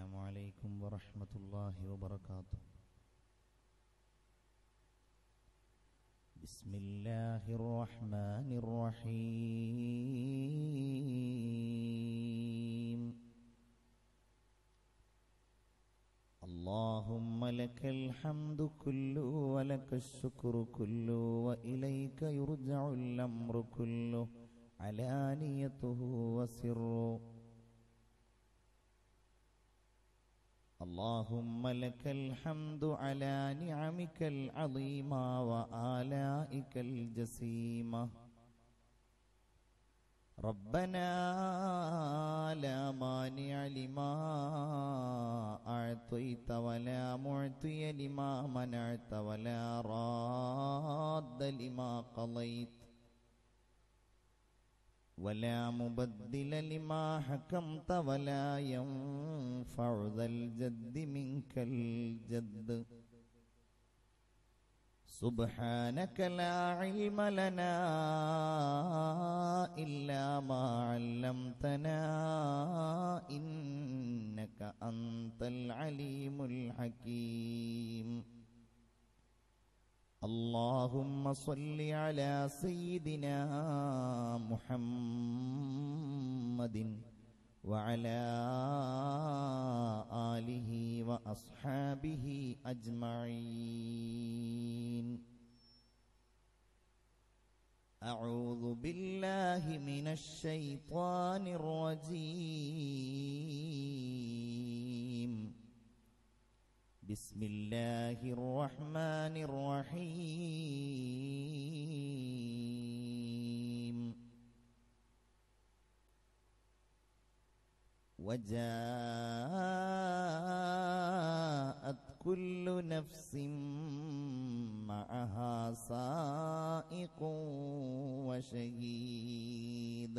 السلام عليكم ورحمة الله وبركاته. بسم الله الرحمن الرحيم. اللهم لك الحمد كله ولك الشكر كله وإليك يرجع الأمر كله علانيته وسره. اللهم لك الحمد على نعمك العظيمة وآلائك الجسيمة. ربنا لا مانع لما أعطيت ولا معطي لما منعت ولا راد لما قضيت ولا مبدل لما حكمت ولا ينفع ذا الجد منك الجد. سبحانك لا علم لنا إلا ما علمتنا إنك أنت العليم الحكيم. اللهم صل على سيدنا محمد وعلى آله وأصحابه أجمعين. أعوذ بالله من الشيطان الرجيم. بسم الله الرحمن الرحيم. وجاءت كل نفس معها سائق وشهيد.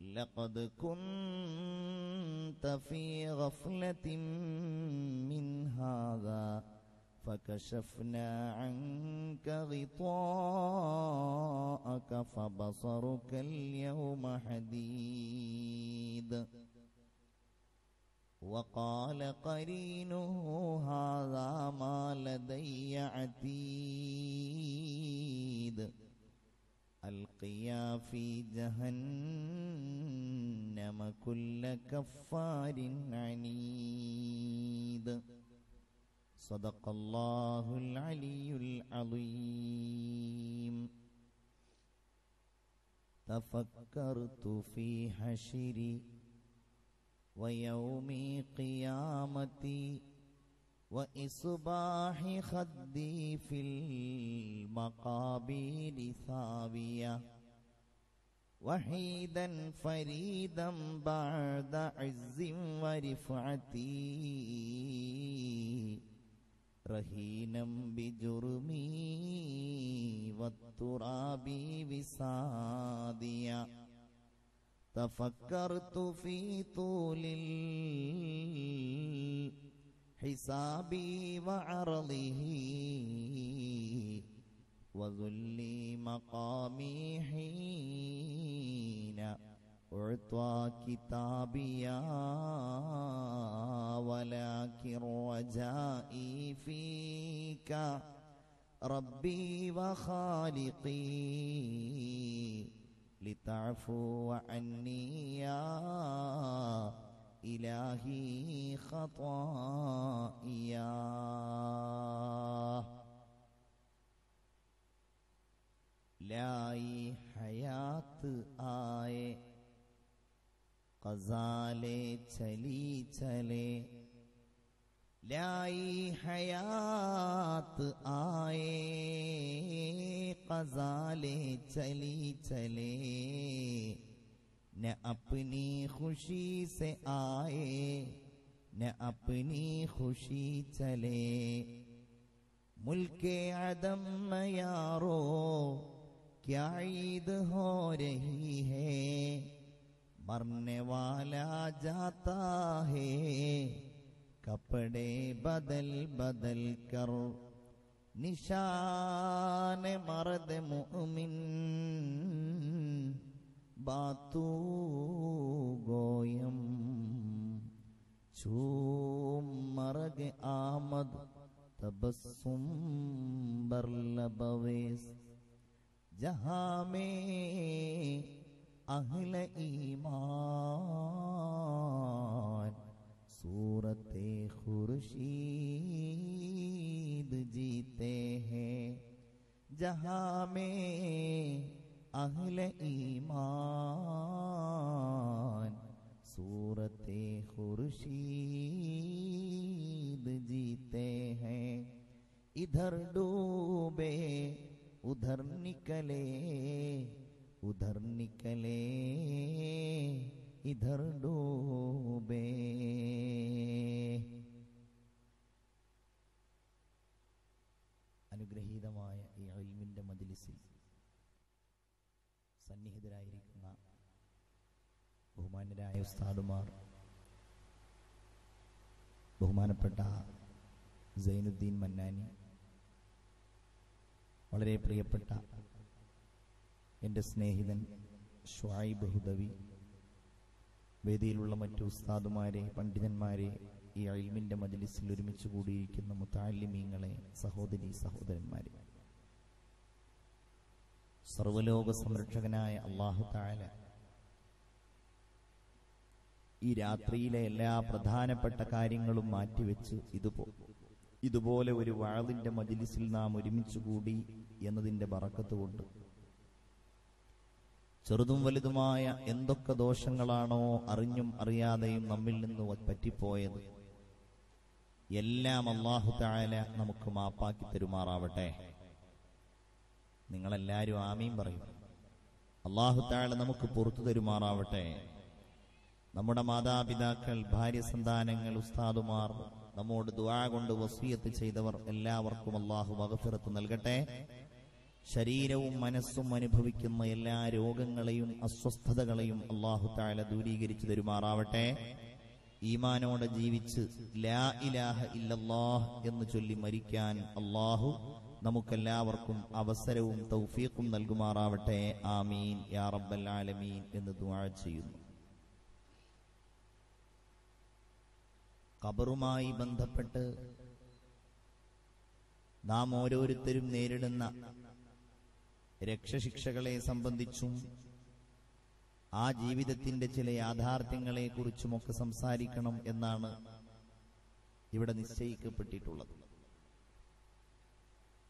لقد كنت في غفلة من هذا فكشفنا عنك غطاءك فبصرك اليوم حديد. وقال قرينه هذا ما لدي عتيد. ألقيا في جهنم كل كفار عنيد. صدق الله العلي العظيم. تفكرت في حشري ويوم قيامتي وإصباح خدي في المقابر ثاوية. وحيدا فريدا بعد عز ورفعتي رهينا بجرمي والتراب وساديا. تفكرت في طول حسابي وعرضه وذلي مقامي حين أعطى كتابيا. ولكن رجائي فيك ربي وخالقي لتعفو عني يا إلهي خطائيا. लाई हयात आए क़ज़ाले चली चले. लाई हयात आए क़ज़ाले चली चले. न अपनी खुशी से आए न अपनी खुशी चले. मुल्के अदम में यारो क्या ईद हो रही है. मरने वाला जाता है कपड़े बदल बदल कर. निशान मर्द मुअमिन बातू गोयम चूम मरग आमद तबस्सुम बरलबवेस जहां में अहले ईमान सूरते खुर्शीद जीते हैं जहां में अहले ईमान सूरते खुर्शीद जीते हैं इधर डूबे उधर निकले उधर निकले इधर डूबे. അനുഗ്രഹീതമായ ഈ ഇൽമിന്റെ മജ്ലിസിൽ സന്നിഹിതരായിരിക്കുന്ന ബഹുമാന്യരായ ഉസ്താദുമാർ, ബഹുമാനപ്പെട്ട സൈനുദ്ദീൻ മന്നാനി, വളരെ പ്രിയപ്പെട്ട എൻ്റെ സ്നേഹിതൻ ഷുഐബ് ഹുദവി, വേദിയിലുള്ള മറ്റു ഉസ്താദുമാരെ, പണ്ഡിതന്മാരെ, ഈ ഇൽമിന്റെ മജ്ലിസിൽ ഒരുമിച്ച് കൂടിയിരിക്കുന്ന മുതഅല്ലിമീങ്ങളെ, സഹോദരീ സഹോദരന്മാരെ, സർവലോക സംരക്ഷകനായ അല്ലാഹു തആല ഈ രാത്രിയിലെ എല്ലാ പ്രധാനപ്പെട്ട കാര്യങ്ങളും മാറ്റിവെച്ച് ഇതുപോലെ ഒരു വഅദിന്റെ മജ്ലിസിൽ നാം ഒരുമിച്ച് കൂടി എന്നതിന്റെ ബറക്കത്ത് കൊണ്ട് ചെറുതും വലുതുമായ എന്തൊക്കെ ദോഷങ്ങളാണോ അറിഞ്ഞും അറിയാതെയും നമ്മിൽ നിന്ന് പറ്റിപ്പോയത് എല്ലാം അല്ലാഹു തആല നമുക്ക് മാപ്പാക്കി തരുമാറാവട്ടെ. നിങ്ങളെല്ലാവരും ആമീൻ പറയും. അല്ലാഹു തആല നമുക്ക് പുറത്തു തരുമാറാവട്ടെ. നമ്മുടെ മാതാപിതാക്കൾ, ഭാര്യ സന്താനങ്ങൾ, ഉസ്താദുമാർ, നമ്മോട് ദുആ കൊണ്ട് വസിയത്ത് ചെയ്തവർ എല്ലാവർക്കും അല്ലാഹു മഗ്ഫിറത്ത് നൽകട്ടെ. ശരീരവും മനസ്സും അനുഭവിക്കുന്ന എല്ലാ രോഗങ്ങളെയും അസ്വസ്ഥതകളെയും അല്ലാഹു തആല ദൂരീകരിച്ചു തരുമാറാവട്ടെ. ഈമാനോടെ ജീവിച്ച് ലാ ഇലാഹ ഇല്ലല്ലാഹ് എന്ന് ചൊല്ലി മരിക്കാൻ അല്ലാഹു നമുക്കെല്ലാവർക്കും അവസരവും തൗഫീഖും നൽകുമാറാവട്ടെ. ആമീൻ യാ റബ്ബൽ ആലമീൻ എന്ന് ദുആ ചെയ്യുന്നു. ഖബറുമായി ബന്ധപ്പെട്ട് നാം ഓരോരുത്തരും നേരിടുന്ന രക്ഷശിക്ഷകളെ സംബന്ധിച്ചും ആ ജീവിതത്തിന്റെ ചില യാഥാർത്ഥ്യങ്ങളെ കുറിച്ചുമൊക്കെ സംസാരിക്കണം എന്നാണ് ഇവിടെ നിശ്ചയിക്കപ്പെട്ടിട്ടുള്ളത്.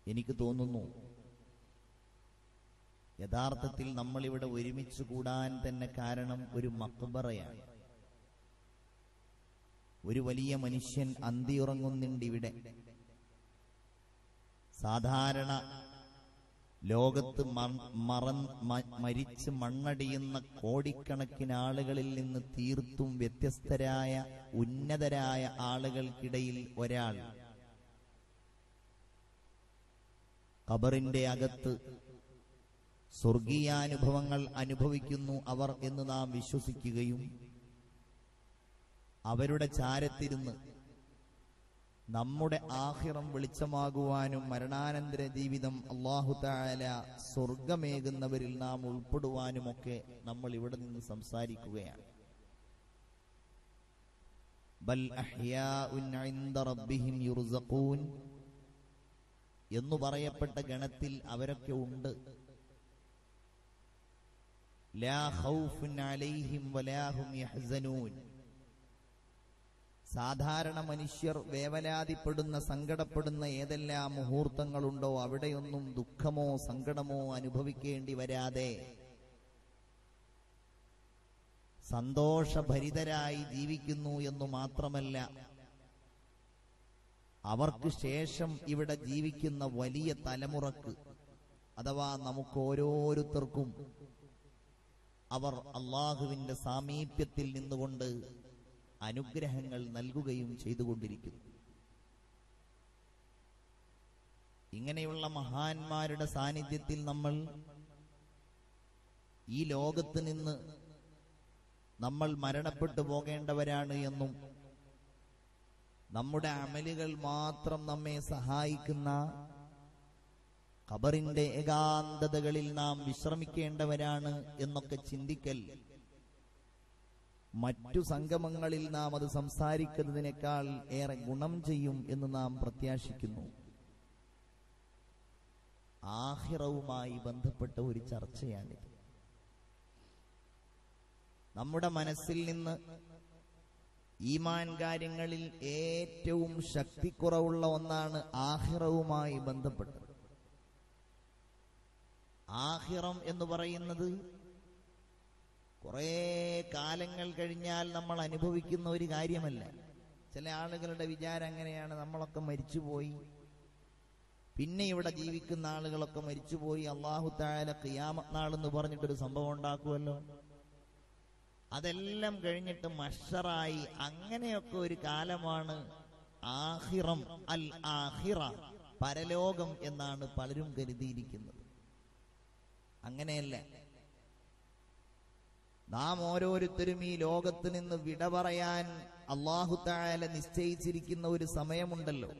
എനിക്ക് തോന്നുന്നു യഥാർത്ഥത്തിൽ നമ്മളിവിടെ ഒരുമിച്ച് കൂടാൻ തന്നെ കാരണം ഒരു മഖ്ബറയാണ്. ഒരു വലിയ മനുഷ്യൻ അന്തിയുറങ്ങുന്നുണ്ടിവിടെ. സാധാരണ ലോകത്ത് മരിച്ച് മണ്ണടിയുന്ന കോടിക്കണക്കിന് ആളുകളിൽ നിന്ന് തീർത്തും വ്യത്യസ്തരായ ഉന്നതരായ ആളുകൾക്കിടയിൽ ഒരാൾ ഖബറിന്റെ അകത്ത് സ്വർഗീയാനുഭവങ്ങൾ അനുഭവിക്കുന്നു അവർ എന്ന് നാം വിശ്വസിക്കുകയും അവരുടെ ചാരത്തിരുന്ന് നമ്മുടെ ആഖിറം വെളിച്ചമാകുവാനും മരണാനന്തര ജീവിതം അല്ലാഹു തആല സ്വർഗമേകുന്നവരിൽ നാം ഉൾപ്പെടുവാനുമൊക്കെ നമ്മൾ ഇവിടെ നിന്ന് സംസാരിക്കുകയാണ്. ബൽ അഹ്യാഉൻ ഇൻദ റബ്ബിഹിം യുർസഖൂൻ എന്നു പറയപ്പെട്ട ഗണത്തിൽ അവരൊക്കെ ഉണ്ട്. ലാ ഖൗഫുൻ അലൈഹിം വലാ ഹും യഹ്സനൂൻ. സാധാരണ മനുഷ്യർ വേവലാതിപ്പെടുന്ന, സങ്കടപ്പെടുന്ന ഏതെല്ലാം മുഹൂർത്തങ്ങളുണ്ടോ അവിടെയൊന്നും ദുഃഖമോ സങ്കടമോ അനുഭവിക്കേണ്ടി വരാതെ സന്തോഷഭരിതരായി ജീവിക്കുന്നു എന്നു മാത്രമല്ല, അവർക്ക് ശേഷം ഇവിടെ ജീവിക്കുന്ന വലിയ തലമുറക്ക്, അഥവാ നമുക്ക് ഓരോരുത്തർക്കും അവർ അല്ലാഹുവിന്റെ സാമീപ്യത്തിൽ നിന്നുകൊണ്ട് അനുഗ്രഹങ്ങൾ നൽകുകയും ചെയ്തുകൊണ്ടിരിക്കുന്നു. ഇങ്ങനെയുള്ള മഹാന്മാരുടെ സാന്നിധ്യത്തിൽ നമ്മൾ ഈ ലോകത്ത് നിന്ന് നമ്മൾ മരണപ്പെട്ടു പോകേണ്ടവരാണ് എന്നും നമ്മുടെ അമലുകൾ മാത്രം നമ്മെ സഹായിക്കുന്ന ഖബറിന്റെ ഏകാന്തതകളിൽ നാം വിശ്രമിക്കേണ്ടവരാണ് എന്നൊക്കെ ചിന്തിക്കൽ മറ്റു സംഗമങ്ങളിൽ നാം അത് സംസാരിക്കുന്നതിനേക്കാൾ ഏറെ ഗുണം ചെയ്യും എന്ന് നാം പ്രത്യാശിക്കുന്നു. ആഖിറവുമായി ബന്ധപ്പെട്ട ഒരു ചർച്ചയാണിത്. നമ്മുടെ മനസ്സിൽ നിന്ന് ഈമാൻ കാര്യങ്ങളിൽ ഏറ്റവും ശക്തിക്കുറവുള്ള ഒന്നാണ് ആഖിറവുമായി ബന്ധപ്പെട്ടത്. ആഖിറം എന്ന് പറയുന്നത് കുറേ കാലങ്ങൾ കഴിഞ്ഞാൽ നമ്മൾ അനുഭവിക്കുന്ന ഒരു കാര്യമല്ല. ചില ആളുകളുടെ വിചാരം അങ്ങനെയാണ്, നമ്മളൊക്കെ മരിച്ചുപോയി, പിന്നെ ഇവിടെ ജീവിക്കുന്ന ആളുകളൊക്കെ മരിച്ചുപോയി, അല്ലാഹു തആല ഖിയാമത്ത് നാളെന്ന് പറഞ്ഞിട്ടൊരു സംഭവം ഉണ്ടാക്കുമല്ലോ, അതെല്ലാം കഴിഞ്ഞിട്ട് മഹ്ശറായി, അങ്ങനെയൊക്കെ ഒരു കാലമാണ് ആഖിറം, അൽ ആഖിറ, പരലോകം എന്നാണ് പലരും കരുതിയിരിക്കുന്നത്. അങ്ങനെയല്ല. നാം ഓരോരുത്തരും ഈ ലോകത്ത് നിന്ന് വിട പറയാൻ അല്ലാഹു തആല നിശ്ചയിച്ചിരിക്കുന്ന ഒരു സമയമുണ്ടല്ലോ.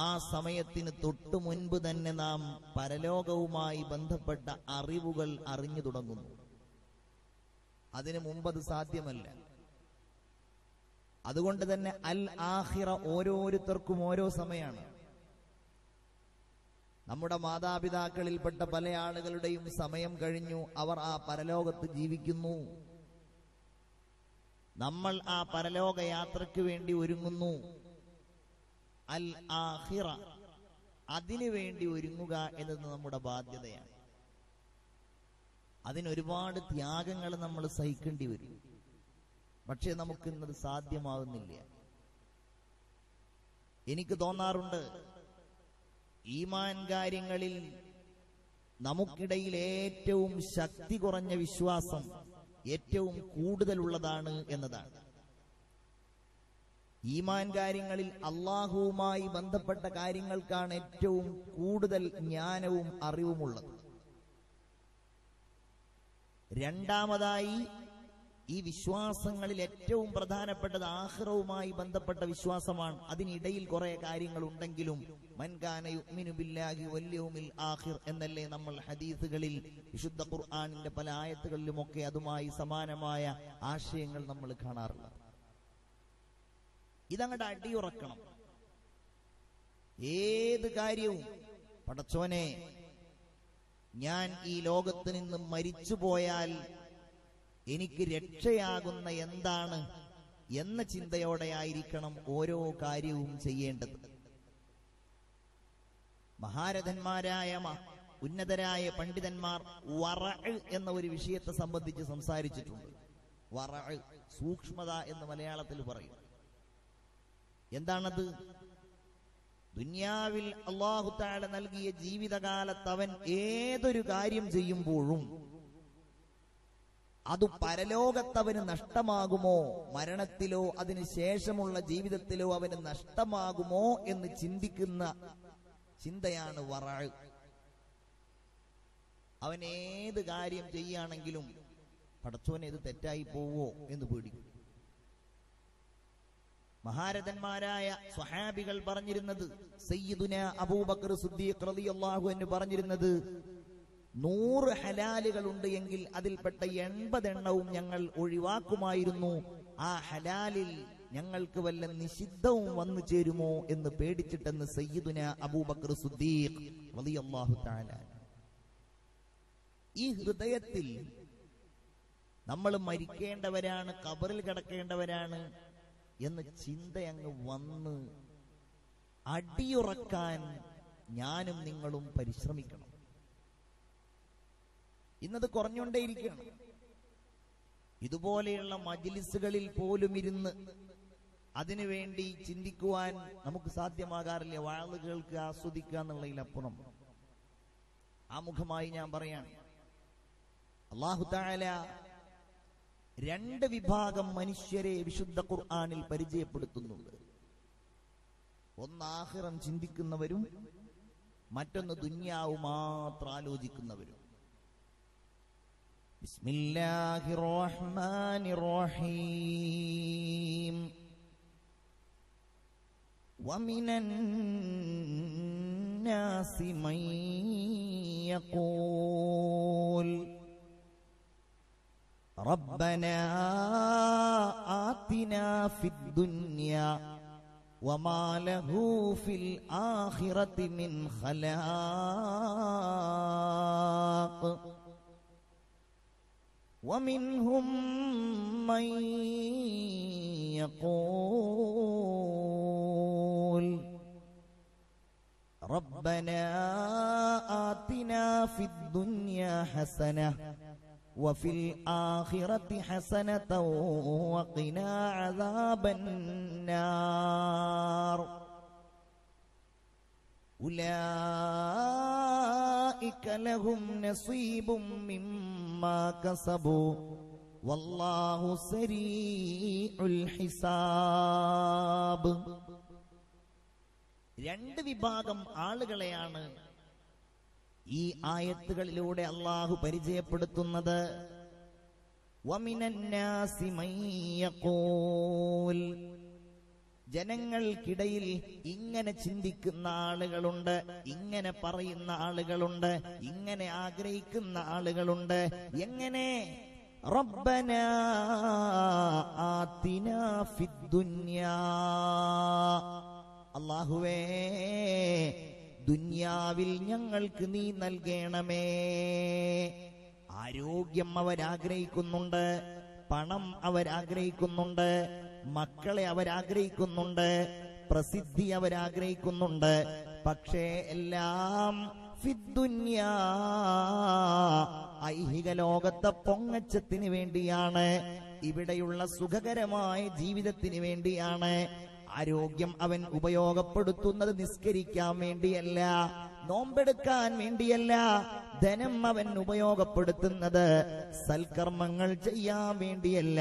ആ സമയത്തിന് തൊട്ടു മുൻപ് തന്നെ നാം പരലോകവുമായി ബന്ധപ്പെട്ട അറിവുകൾ അറിഞ്ഞു തുടങ്ങുന്നു. അതിനു മുമ്പ് അത് സാധ്യമല്ല. അതുകൊണ്ട് തന്നെ അൽ ആഖിറ ഓരോരുത്തർക്കും ഓരോ സമയമാണ്. നമ്മുടെ മാതാപിതാക്കളിൽപ്പെട്ട പല ആളുകളുടെയും സമയം കഴിഞ്ഞു, അവർ ആ പരലോകത്ത് ജീവിക്കുന്നു. നമ്മൾ ആ പരലോക യാത്രയ്ക്ക് വേണ്ടി ഒരുങ്ങുന്നു. അൽ ആഖിറ, അതിനു വേണ്ടി ഒരുങ്ങുക എന്നത് നമ്മുടെ ബാധ്യതയാണ്. അതിനൊരുപാട് ത്യാഗങ്ങൾ നമ്മൾ സഹിക്കേണ്ടി വരും. പക്ഷെ നമുക്കിന്നത് സാധ്യമാകുന്നില്ല. എനിക്ക് തോന്നാറുണ്ട്, ഈമാൻ കാര്യങ്ങളിൽ നമുക്കിടയിൽ ഏറ്റവും ശക്തി കുറഞ്ഞ വിശ്വാസം ഏറ്റവും കൂടുതലുള്ളതാണ് എന്നതാണ്. ഈമാൻ കാര്യങ്ങളിൽ അള്ളാഹുവുമായി ബന്ധപ്പെട്ട കാര്യങ്ങൾക്കാണ് ഏറ്റവും കൂടുതൽ ജ്ഞാനവും അറിവുമുള്ളത്. രണ്ടാമതായി, ഈ വിശ്വാസങ്ങളിൽ ഏറ്റവും പ്രധാനപ്പെട്ടത് ആഖിറവുമായി ബന്ധപ്പെട്ട വിശ്വാസമാണ്. അതിനിടയിൽ കുറെ കാര്യങ്ങൾ ഉണ്ടെങ്കിലും മൻ കാന യുഅ്മിനു ബില്ലാഹി വൽ യൗമിൽ ആഖിർ എന്നല്ലേ നമ്മൾ ഹദീസുകളിൽ, വിശുദ്ധ ഖുർആനിന്റെ പല ആയത്തുകളിലുമൊക്കെ അതുമായി സമാനമായ ആശയങ്ങൾ നമ്മൾ കാണാറുള്ളത്. ഇതങ്ങോട്ട് അടിയുറക്കണം. ഏത് കാര്യവും പടച്ചോനെ, ഞാൻ ഈ ലോകത്ത് നിന്ന് മരിച്ചുപോയാൽ എനിക്ക് രക്ഷയാകുന്ന എന്താണ് എന്ന ചിന്തയോടെയായിരിക്കണം ഓരോ കാര്യവും ചെയ്യേണ്ടത്. മഹാരഥന്മാരായ ഉന്നതരായ പണ്ഡിതന്മാർ വറഅ് എന്ന ഒരു വിഷയത്തെ സംബന്ധിച്ച് സംസാരിച്ചിട്ടുണ്ട്. വറഅ്, സൂക്ഷ്മത എന്ന് മലയാളത്തിൽ പറയും. എന്താണത്? ദുനിയാവിൽ അല്ലാഹു തആല നൽകിയ ജീവിതകാലത്ത് അവൻ ഏതൊരു കാര്യം ചെയ്യുമ്പോഴും അത് പരലോകത്തവന് നഷ്ടമാകുമോ, മരണത്തിലോ അതിനു ശേഷമുള്ള ജീവിതത്തിലോ അവന് നഷ്ടമാകുമോ എന്ന് ചിന്തിക്കുന്ന ചിന്തയാണ് വറഅ്. അവൻ ഏത് കാര്യം ചെയ്യുകയാണെങ്കിലും പടച്ചോനെ ഇത് തെറ്റായി പോവോ എന്ന് പേടിക്കും. മഹാരഥന്മാരായ സ്വഹാബികൾ പറഞ്ഞിരുന്നത്, സയ്യിദുന അബൂബക്കർ സിദ്ദീഖ് റളിയല്ലാഹു അൻഹു പറഞ്ഞിരുന്നത്, 100 ഹലാലുകളുണ്ട് എങ്കിൽ അതിൽപ്പെട്ട 80 എണ്ണവും ഞങ്ങൾ ഒഴിവാക്കുമായിരുന്നു. ആ ഹലാലിൽ ഞങ്ങൾക്ക് വല്ല നിഷിദ്ധവും വന്നു ചേരുമോ എന്ന് പേടിച്ചിട്ടെന്ന് സയ്യിദുന അബൂബക്കർ സിദ്ദീഖ് റളിയല്ലാഹു തആല. ഈ ഹൃദയത്തിൽ നമ്മൾ മരിക്കേണ്ടവരാണ്, ഖബറിൽ കിടക്കേണ്ടവരാണ് എന്ന ചിന്തയങ്ങ് വന്ന് അടിയുറക്കാൻ ഞാനും നിങ്ങളും പരിശ്രമിക്കണം. ഇന്നത് കുറഞ്ഞുകൊണ്ടേയിരിക്കണം. ഇതുപോലെയുള്ള മജ്ലിസുകളിൽ പോലും ഇരുന്ന് അതിനുവേണ്ടി ചിന്തിക്കുവാൻ നമുക്ക് സാധ്യമാകാറില്ല. വാളുകൾക്ക് ആസ്വദിക്കുക എന്നുള്ളതിലപ്പുറം ആമുഖമായി ഞാൻ പറയാണ്, അല്ലാഹു തആല 2 വിഭാഗം മനുഷ്യരെ വിശുദ്ധ ഖുർആനിൽ പരിചയപ്പെടുത്തുന്നുണ്ട്. ഒന്ന് ആഖിറം ചിന്തിക്കുന്നവരും മറ്റൊന്ന് ദുനിയാവ് മാത്രം ആലോചിക്കുന്നവരും. ബിസ്മില്ലാഹിർ റഹ്മാനിർ റഹീം. വമിനൻ നാസി മൻ യഖൂൽ റബ്ബനാ ആതിനാ ഫിദ്ദുനിയാ വമാ ലഹു ഫിൽ ആഖിറതി മിൻ ഖലാഖ് വമിൻഹും മൻ യഖൂൽ റബ്ബനാ ആതിനാ ഫിദ്ദുനിയാ ഹസനഹ വഫിൽ ആഖിറതി ഹസനതൻ വഖിനാ അദാബന്നാർ ഉലൈക ലഹും നസീബും മിമ്മാ കസബു വല്ലാഹു സരീഉൽ ഹിസാബ്. രണ്ട് വിഭാഗം ആളുകളെയാണ് ഈ ആയത്തുകളിലൂടെ അല്ലാഹു പരിചയപ്പെടുത്തുന്നത്. വമിനന്നാസി മൻ യഖൂൽ, ജനങ്ങൾക്കിടയിൽ ഇങ്ങനെ ചിന്തിക്കുന്ന ആളുകളുണ്ട്, ഇങ്ങനെ പറയുന്ന ആളുകളുണ്ട്, ഇങ്ങനെ ആഗ്രഹിക്കുന്ന ആളുകളുണ്ട്. എങ്ങനെ? റബ്ബനാ ആതിനാ ഫിദ്ദുനിയാ, അല്ലാഹുവേ ദുനിയാവിൽ ഞങ്ങൾക്ക് നീ നൽകണമേ. ആരോഗ്യം അവരാഗ്രഹിക്കുന്നുണ്ട്, പണം അവരാഗ്രഹിക്കുന്നുണ്ട്, മക്കളെ അവരാഗ്രഹിക്കുന്നുണ്ട്, പ്രസിദ്ധി അവരാഗ്രഹിക്കുന്നുണ്ട്. പക്ഷേ എല്ലാം ഫിദ്ദുനിയാ, ഐഹിക ലോകത്തെ പൊങ്ങച്ചത്തിന് വേണ്ടിയാണ്, ഇവിടെയുള്ള സുഖകരമായ ജീവിതത്തിന് വേണ്ടിയാണ്. ആരോഗ്യം അവൻ ഉപയോഗപ്പെടുത്തുന്നത് നിസ്കരിക്കാൻ വേണ്ടിയല്ല, നോമ്പെടുക്കാൻ വേണ്ടിയല്ല. ധനം അവൻ ഉപയോഗപ്പെടുത്തുന്നത് സൽക്കർമ്മങ്ങൾ ചെയ്യാൻ വേണ്ടിയല്ല,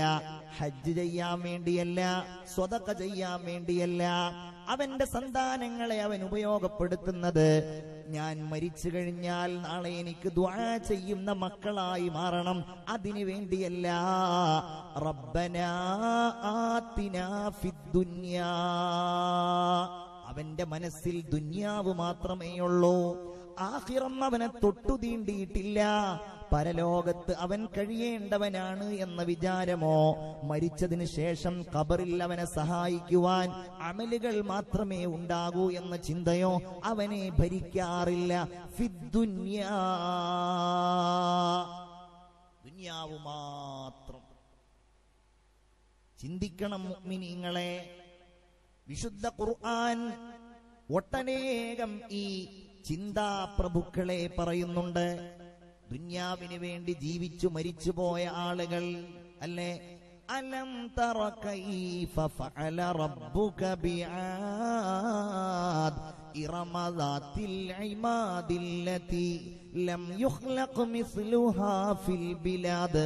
ഹജ്ജ് ചെയ്യാൻ വേണ്ടിയല്ല, സ്വതക്ക ചെയ്യാൻ വേണ്ടിയല്ല. അവന്റെ സന്താനങ്ങളെ അവൻ ഉപയോഗപ്പെടുത്തുന്നത് ഞാൻ മരിച്ചു കഴിഞ്ഞാൽ നാളെ എനിക്ക് ദുആ ചെയ്യുന്ന മക്കളായി മാറണം, അതിനു വേണ്ടിയല്ല. റബ്ബനാ ആതിനാ ഫിദ്ദുനിയാ, അവന്റെ മനസ്സിൽ ദുനിയാവ് മാത്രമേയുള്ളൂ. ആഖിറം അവനെ തൊട്ടു തീണ്ടിയിട്ടില്ല. പരലോകത്ത് അവൻ കഴിയേണ്ടവനാണ് എന്ന വിചാരമോ, മരിച്ചതിന് ശേഷം ഖബറിൽ അവനെ സഹായിക്കുവാൻ അമലുകൾ മാത്രമേ ഉണ്ടാകൂ എന്ന ചിന്തയോ അവനെ ഭരിക്കാറില്ല. ഫിദ്ദുനിയാ, ദുനിയാവ് മാത്രം. ചിന്തിക്കണം മുഅ്മിനീങ്ങളെ, വിശുദ്ധ ഖുർആൻ ഒട്ടനേകം ഈ ചിന്താപ്രഭുക്കളെ പറയുന്നുണ്ട്. ദുനിയാവിന് വേണ്ടി ജീവിച്ചു മരിച്ചുപോയ ആളുകൾ അല്ലേ? അലം തറ കൈഫ ഫഅല റബ്ബുക ബിആദ് ഇറമ ദാത്തിൽ ഇമാദില്ലതി ലം യുഖ്ലഖ് മിസ്ലുഹാ ഫിൽ ബിലാദ്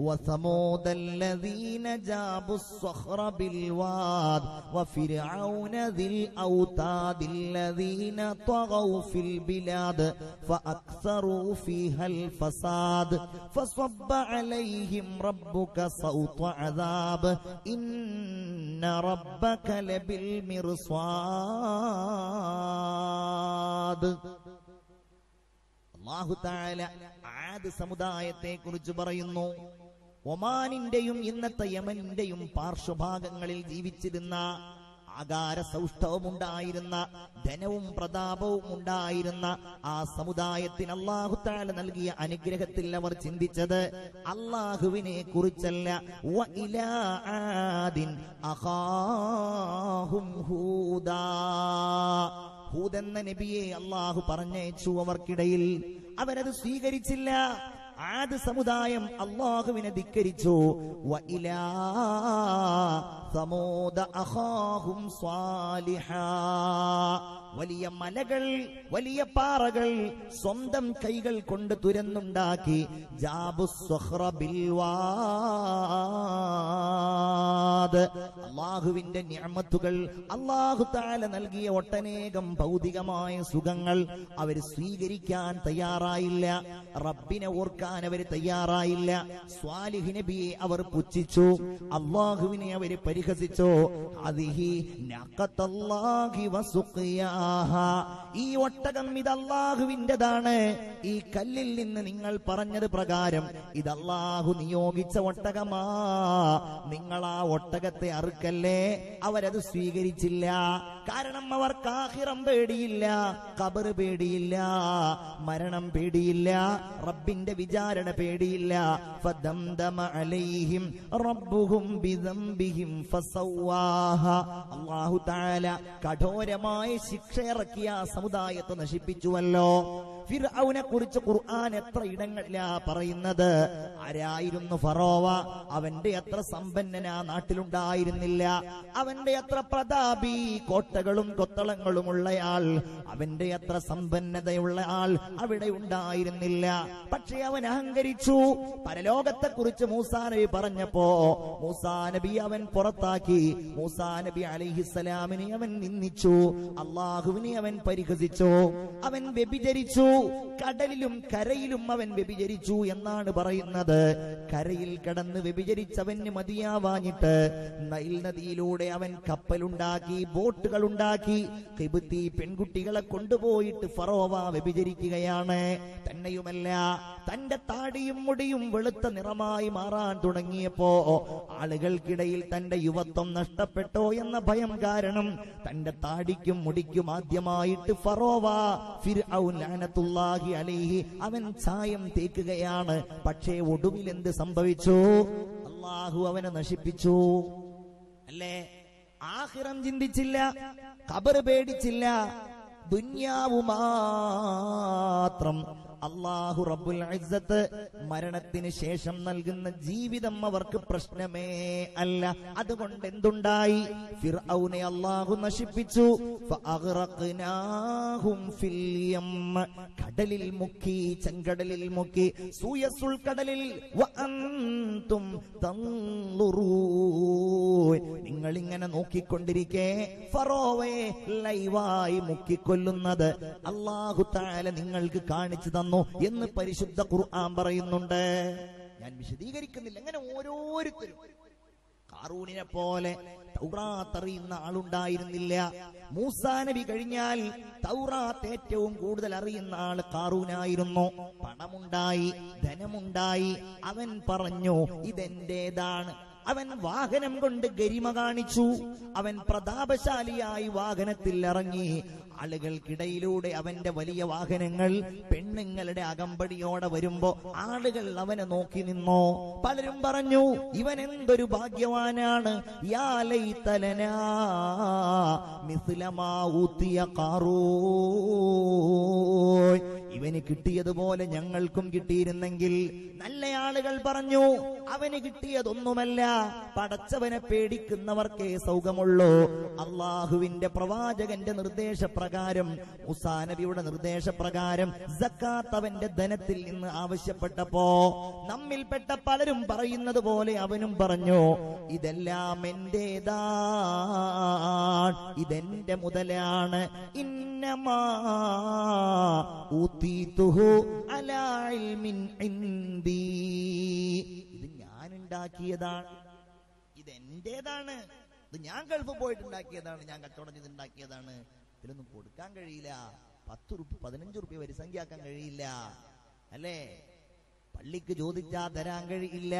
വസമൂദ الذين جابوا الصخر بالواد وفرعون ذي الأوتاد الذين طغوا في البلاد فأكثروا فيها الفساد فصب عليهم ربك صوت عذاب إن ربك لبالمرصاد. അല്ലാഹു തആല ആദ് സമുദായത്തെ കുറിച്ച് പറയുന്നു. ഒമാനിന്റെയും ഇന്നത്തെ യമനിന്റെയും പാർശ്വഭാഗങ്ങളിൽ ജീവിച്ചിരുന്ന, ആകാര സൗഷ്ഠവമുണ്ടായിരുന്ന, ധനവും പ്രതാപവും ഉണ്ടായിരുന്ന ആ സമുദായത്തിന് അല്ലാഹു തആല നൽകിയ അനുഗ്രഹത്തിൽ അവർ ചിന്തിച്ചത് അല്ലാഹുവിനെ കുറിച്ചല്ല. വ ഇലാ ആദിൻ അഖാഹും ഹൂദാ, ഹൂദ് എന്ന നബിയെ അല്ലാഹു പറഞ്ഞയച്ചു അവർക്കിടയിൽ. അവരത് സ്വീകരിച്ചില്ല. ആദ് സമുദായം അല്ലാഹുവിനെ ധിക്കരിച്ചു. വ ഇലാ സമൂദ അഖാഹും സ്വാലിഹാ, വലിയ മലകൾ, വലിയ പാറകൾ സ്വന്തം കൈകൾ കൊണ്ട് തുരന്നുണ്ടാക്കി. ജാബുസ് സ്വഖ്റ ബിൽവാദ്, ഔലാദ്, അല്ലാഹുവിന്റെ നിഅമത്തുകൾ, അല്ലാഹു തആല നൽകിയ ഒട്ടനേകം ഭൗതികമായ സുഖങ്ങൾ അവർ സ്വീകരിക്കാൻ തയ്യാറായില്ല. റബ്ബിനെ ഓർക്കാൻ അവർ തയ്യാറായില്ല. സ്വാലിഹ് നബിയെ അവർ പുച്ഛിച്ചു, അല്ലാഹുവിനെ അവർ പരിഹസിച്ചു. അദിഹി നഖത്തല്ലാഹി വസുഖിയാഹ, ഈ ഒട്ടകം ഇത് അല്ലാഹുവിന്റേതാണ്. ഈ കല്ലിൽ നിന്ന് നിങ്ങൾ പറഞ്ഞത് പ്രകാരം ഇത് അല്ലാഹു നിയോഗിച്ച ഒട്ടകമാ, നിങ്ങൾ ആ ഒട്ടകത്തെ അറുക്കല്ലേ. അവരത് സ്വീകരിച്ചില്ല. കാരണം അവർക്ക് ആഖിറം പേടിയില്ല, ഖബർ പേടിയില്ല, മരണം പേടിയില്ല, റബ്ബിന്റെ വിചാരണ പേടിയില്ല. ഫദംദമ അലൈഹിം റബ്ബുഹും ബിദംബിഹിം ഫസവ്വാഹ, അല്ലാഹു തആല കഠോരമായ ശിക്ഷ ഇറക്കിയ സമുദായത്തെ നശിപ്പിച്ചുവല്ലോ. ഫിർഔനെ കുറിച്ച് ഖുർആൻ എത്ര ഇടങ്ങളിലാ പറയുന്നത്. ആരായിരുന്നു ഫറോവ? അവന്റെ അത്ര സമ്പന്നനാ നാട്ടിലുണ്ടായിരുന്നില്ല. അവന്റെ അത്ര പ്രതാപി, കോട്ടകളും കൊത്തളങ്ങളും ഉള്ളയാൾ, അവന്റെ അത്ര സമ്പന്നതയുള്ള ആൾ അവിടെ ഉണ്ടായിരുന്നില്ല. പക്ഷെ അവൻ അഹങ്കരിച്ചു. പരലോകത്തെ കുറിച്ച് മൂസാ നബി പറഞ്ഞപ്പോ മൂസാ നബി അവൻ പുറത്താക്കി. മൂസാ നബി അലൈഹിസ്സലാമിനെ അവൻ നിന്ദിച്ചു, അള്ളാഹുവിനെ അവൻ പരിഹസിച്ചു, അവൻ വ്യഭിചരിച്ചു. കടലിലും കരയിലും അവൻ വ്യഭിചരിച്ചു എന്നാണ് പറയുന്നത്. കരയിൽ കിടന്ന് വ്യഭിചരിച്ചവന് മതിയാവാഞ്ഞിട്ട് നൈൽ നദിയിലൂടെ അവൻ കപ്പലുണ്ടാക്കി, ബോട്ടുകൾ ഉണ്ടാക്കി. ഖിബ്തി പെൺകുട്ടികളെ കൊണ്ടുപോയിട്ട് ഫറോവ വ്യഭിചരിക്കുകയാണ്. തന്നെയുമല്ല, തന്റെ താടിയും മുടിയും വെളുത്ത നിറമായി മാറാൻ തുടങ്ങിയപ്പോ ആളുകൾക്കിടയിൽ തന്റെ യുവത്വം നഷ്ടപ്പെട്ടോ എന്ന ഭയം കാരണം തന്റെ താടിക്കും മുടിക്കും ആദ്യമായിട്ട് ഫറോവ ഫിർഔൻ ലഅനത്തുല്ലാഹി അലൈഹി അവൻ ചായം തേക്കുകയാണ്. പക്ഷേ ഒടുവിൽ എന്ത് സംഭവിച്ചു? അല്ലാഹു അവനെ നശിപ്പിച്ചു. അല്ലേ? ആഖിറം ചിന്തിച്ചില്ല, ഖബർ പേടിച്ചില്ല, ദുനിയാവ് മാത്രം. അല്ലാഹു റബ്ബുൽ ഇസ്സത്ത് മരണത്തിന് ശേഷം നൽകുന്ന ജീവിതം അവർക്ക് പ്രശ്നമേ അല്ല. അതുകൊണ്ട് എന്തുണ്ടായി? ഫിർഔനെ അല്ലാഹു നശിപ്പിച്ചു. ഫഅഗ്റഖ്നാഹും ഫിൽ യം, കടലിൽ മുക്കി, ചെങ്കടലിൽ മുക്കി, സൂയസുൽ കടലിൽ. വഅൻതും തൻളുറൂൻ, നിങ്ങൾ ഇങ്ങനെ നോക്കിക്കൊണ്ടിരിക്കെ ഫറോവയെ ലൈവായി മുക്കിക്കൊല്ലുന്നത് അല്ലാഹു തആല നിങ്ങൾക്ക് കാണിച്ചു തന്നു എന്ന് പരിശുദ്ധ ഖുർആൻ പറയുന്നുണ്ട്. ഞാൻ വിശദീകരിക്കുന്നില്ല. അങ്ങനെ ഓരോരുത്തരും ഖാറൂനിനെ പോലെ തൗറാത്ത് അറിയുന്ന ആളുണ്ടായിരുന്നില്ല. മൂസാ നബി കഴിഞ്ഞാൽ തൗറാത്ത് ഏറ്റവും കൂടുതൽ അറിയുന്ന ആള് ഖാറൂനായിരുന്നു. പണമുണ്ടായി, ധനമുണ്ടായി. അവൻ പറഞ്ഞു ഇതെന്റേതാണ്. അവൻ വാഹനം കൊണ്ട് ഗരിമ കാണിച്ചു. അവൻ പ്രതാപശാലിയായി വാഹനത്തിൽ ഇറങ്ങി. ആളുകൾക്കിടയിലൂടെ അവന്റെ വലിയ വാഹനങ്ങൾ പെണ്ണുങ്ങളുടെ അകമ്പടിയോടെ വരുമ്പോ ആളുകൾ അവനെ നോക്കി നിന്നോ. പലരും പറഞ്ഞു ഇവൻ എന്തൊരു ഭാഗ്യവാനാണ്. യാ ലൈതലനാ മിസ്ല മാ ഊതിയ ഖാറൂൻ, ഇവന് കിട്ടിയതുപോലെ ഞങ്ങൾക്കും കിട്ടിയിരുന്നെങ്കിൽ. നല്ല ആളുകൾ പറഞ്ഞു അവന് കിട്ടിയതൊന്നുമല്ല, പടച്ചവനെ പേടിക്കുന്നവർക്കേ സൗഖ്യമുള്ളൂ. അള്ളാഹുവിന്റെ പ്രവാചകന്റെ നിർദ്ദേശപ്രകാരം, മൂസാ നബിയുടെ നിർദ്ദേശപ്രകാരം സക്കാത്ത് അവന്റെ ധനത്തിൽ നിന്ന് ആവശ്യപ്പെട്ടപ്പോ നമ്മിൽപ്പെട്ട പലരും പറയുന്നത് പോലെ അവനും പറഞ്ഞു ഇതെല്ലാം എന്റേതാണ്, ഇതെന്റെ മുതലാണ്. ഇന്നമാ ഊതീതുഹു അലാ ഇൽമിൻ ഇൻദീ, ഇത് ഞാൻ ഉണ്ടാക്കിയതാണ്, ഇതെന്റേതാണ്, ഇത് ഞാൻ ഗൾഫ് പോയിട്ടുണ്ടാക്കിയതാണ്, ഞാൻ കച്ചവടം ചെയ്തുണ്ടാക്കിയതാണ്. ഇതിലൊന്നും കൊടുക്കാൻ കഴിയില്ല. 10 റുപ്യ 15 റുപ്യ വരിസംഖ്യാക്കാൻ കഴിയില്ല. അല്ലേ? പള്ളിക്ക് ചോദിച്ചാൽ തരാൻ കഴിയില്ല,